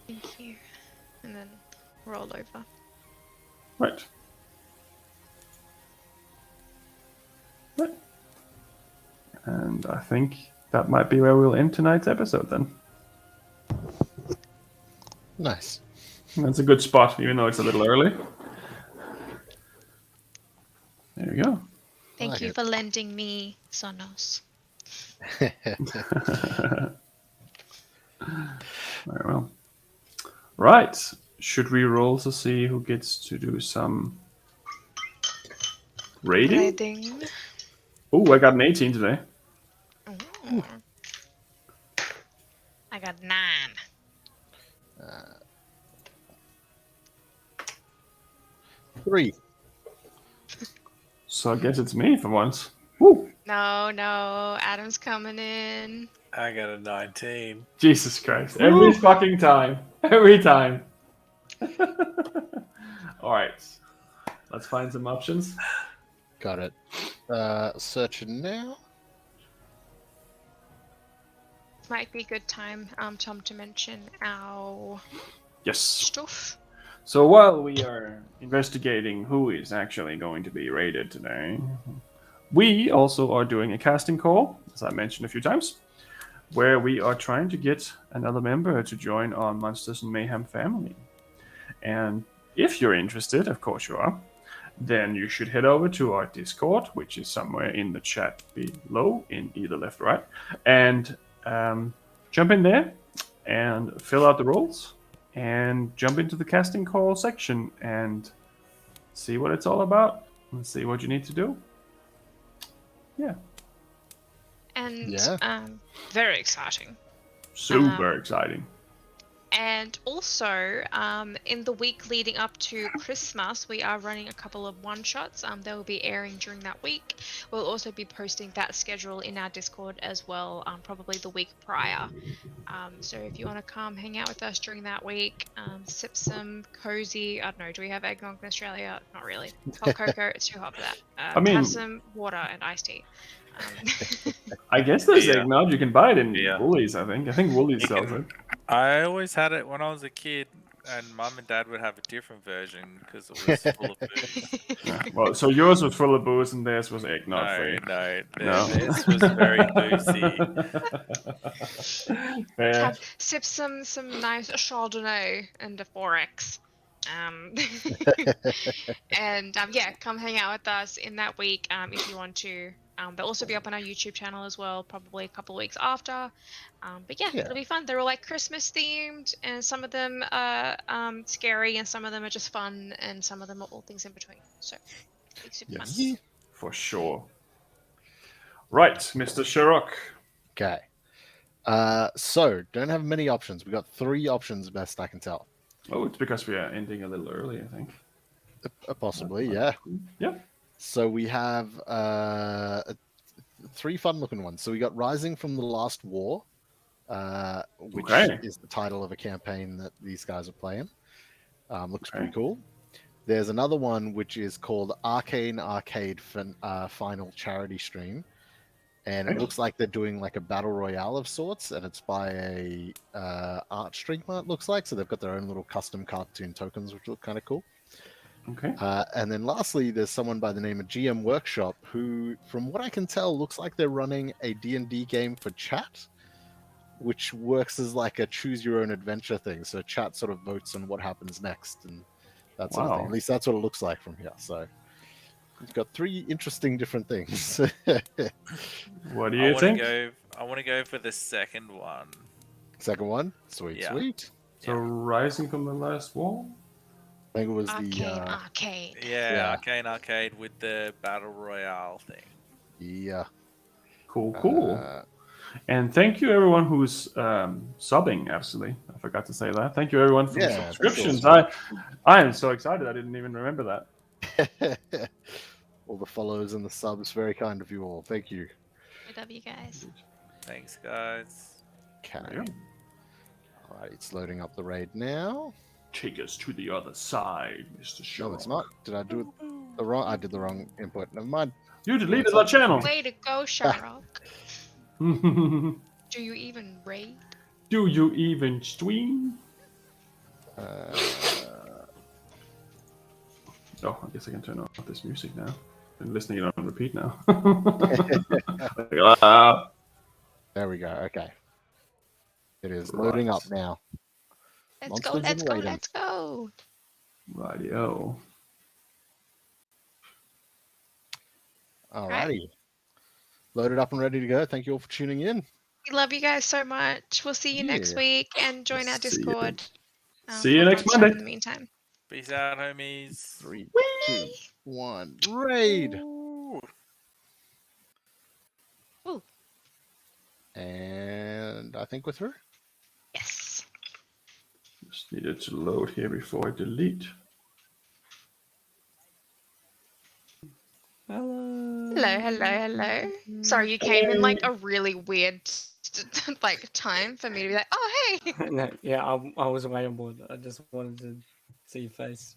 thank you, and then roll over. Right. Right. And I think that might be where we'll end tonight's episode then. Nice. That's a good spot, even though it's a little early. There you go. Thank you for lending me Sonos. Very well. Right. Should we roll to see who gets to do some raiding? Oh, I got an 18 today. Ooh. I got 9. 3. So I guess it's me for once. Woo! No, Adam's coming in. I got a 19. Jesus Christ. Every fucking time. Every time. Alright. Let's find some options. Got it. Searching now. Might be a good time, Tom, to mention our Yes. stuff. So while we are investigating who is actually going to be raided today, we also are doing a casting call, as I mentioned a few times, where we are trying to get another member to join our Monsters and Mayhem family. And if you're interested, of course you are, then you should head over to our Discord, which is somewhere in the chat below, in either left or right, and jump in there and fill out the roles and jump into the casting call section and see what it's all about and see what you need to do. Yeah. And very exciting. Super exciting. And also, in the week leading up to Christmas, we are running a couple of one-shots. They will be airing during that week. We'll also be posting that schedule in our Discord as well, probably the week prior. So if you want to come hang out with us during that week, sip some cozy, I don't know, do we have eggnog in Australia? Not really. Hot cocoa, it's too hot for that. Have some water and iced tea. I guess there's eggnog. You can buy it in Woolies, I think. I think Woolies sells it. I always had it when I was a kid, and Mum and Dad would have a different version because it was full of booze. Well, so yours was full of booze and theirs was eggnog free. No, this was very boozy. Sip some nice Chardonnay and a 4X. And come hang out with us in that week if you want to. They'll also be up on our YouTube channel as well, probably a couple of weeks after. But it'll be fun. They're all like Christmas themed, and some of them are scary, and some of them are just fun, and some of them are all things in between. So, it's super fun. For sure. Right, Mr. Sherrock. Okay. So, don't have many options. We got 3 options, best I can tell. Oh, it's because we are ending a little early, I think. Possibly, yeah. Yeah. So we have 3 fun-looking ones. So we got Rising from the Last War, which is the title of a campaign that these guys are playing. Looks pretty cool. There's another one which is called Arcane Arcade Final Charity Stream, and it looks like they're doing like a battle royale of sorts, and it's by a art streamer, it looks like. So they've got their own little custom cartoon tokens, which look kind of cool. Okay. And then lastly, there's someone by the name of GM Workshop who, from what I can tell, looks like they're running a D&D game for chat, which works as like a choose your own adventure thing. So chat sort of votes on what happens next and that sort of thing. At least that's what it looks like from here. So we've got 3 interesting different things. What do you think? I want to go for the second one. Second one? Sweet. So Rising from the Last War? I think it was Arcane. Yeah, Arcane Arcade with the Battle Royale thing. Yeah. Cool. And thank you everyone who's subbing, absolutely. I forgot to say that. Thank you everyone for the subscriptions. I am so excited. I didn't even remember that. all the follows and the subs. Very kind of you all. Thank you. I love you guys. Thanks, guys. Okay. There we go. All right, it's loading up the raid now. Take us to the other side, Mr. Sherlock. No, it's not. Did I do it the wrong? I did the wrong input. Never mind. You deleted our channel. Way to go, Sherlock. Do Do you even raid? you even stream? Oh, I guess I can turn off this music now. I'm listening it on repeat now. There we go. Okay. It is loading up now. Let's go, Monsters let's in go, waiting. let's go. Rightio. Alrighty. Loaded up and ready to go. Thank you all for tuning in. We love you guys so much. We'll see you next Yeah. week and join our See you. Discord. See you or next Monster Monday. In the meantime. Peace out, homies. 3, 2, 1. Raid. Ooh. Ooh. And I think we're through. Yes. Just needed to load here before I delete. Hello, hello, hello. Sorry, you came in like a really weird like time for me to be like, oh hey. No, yeah, I was away on board. I just wanted to see your face.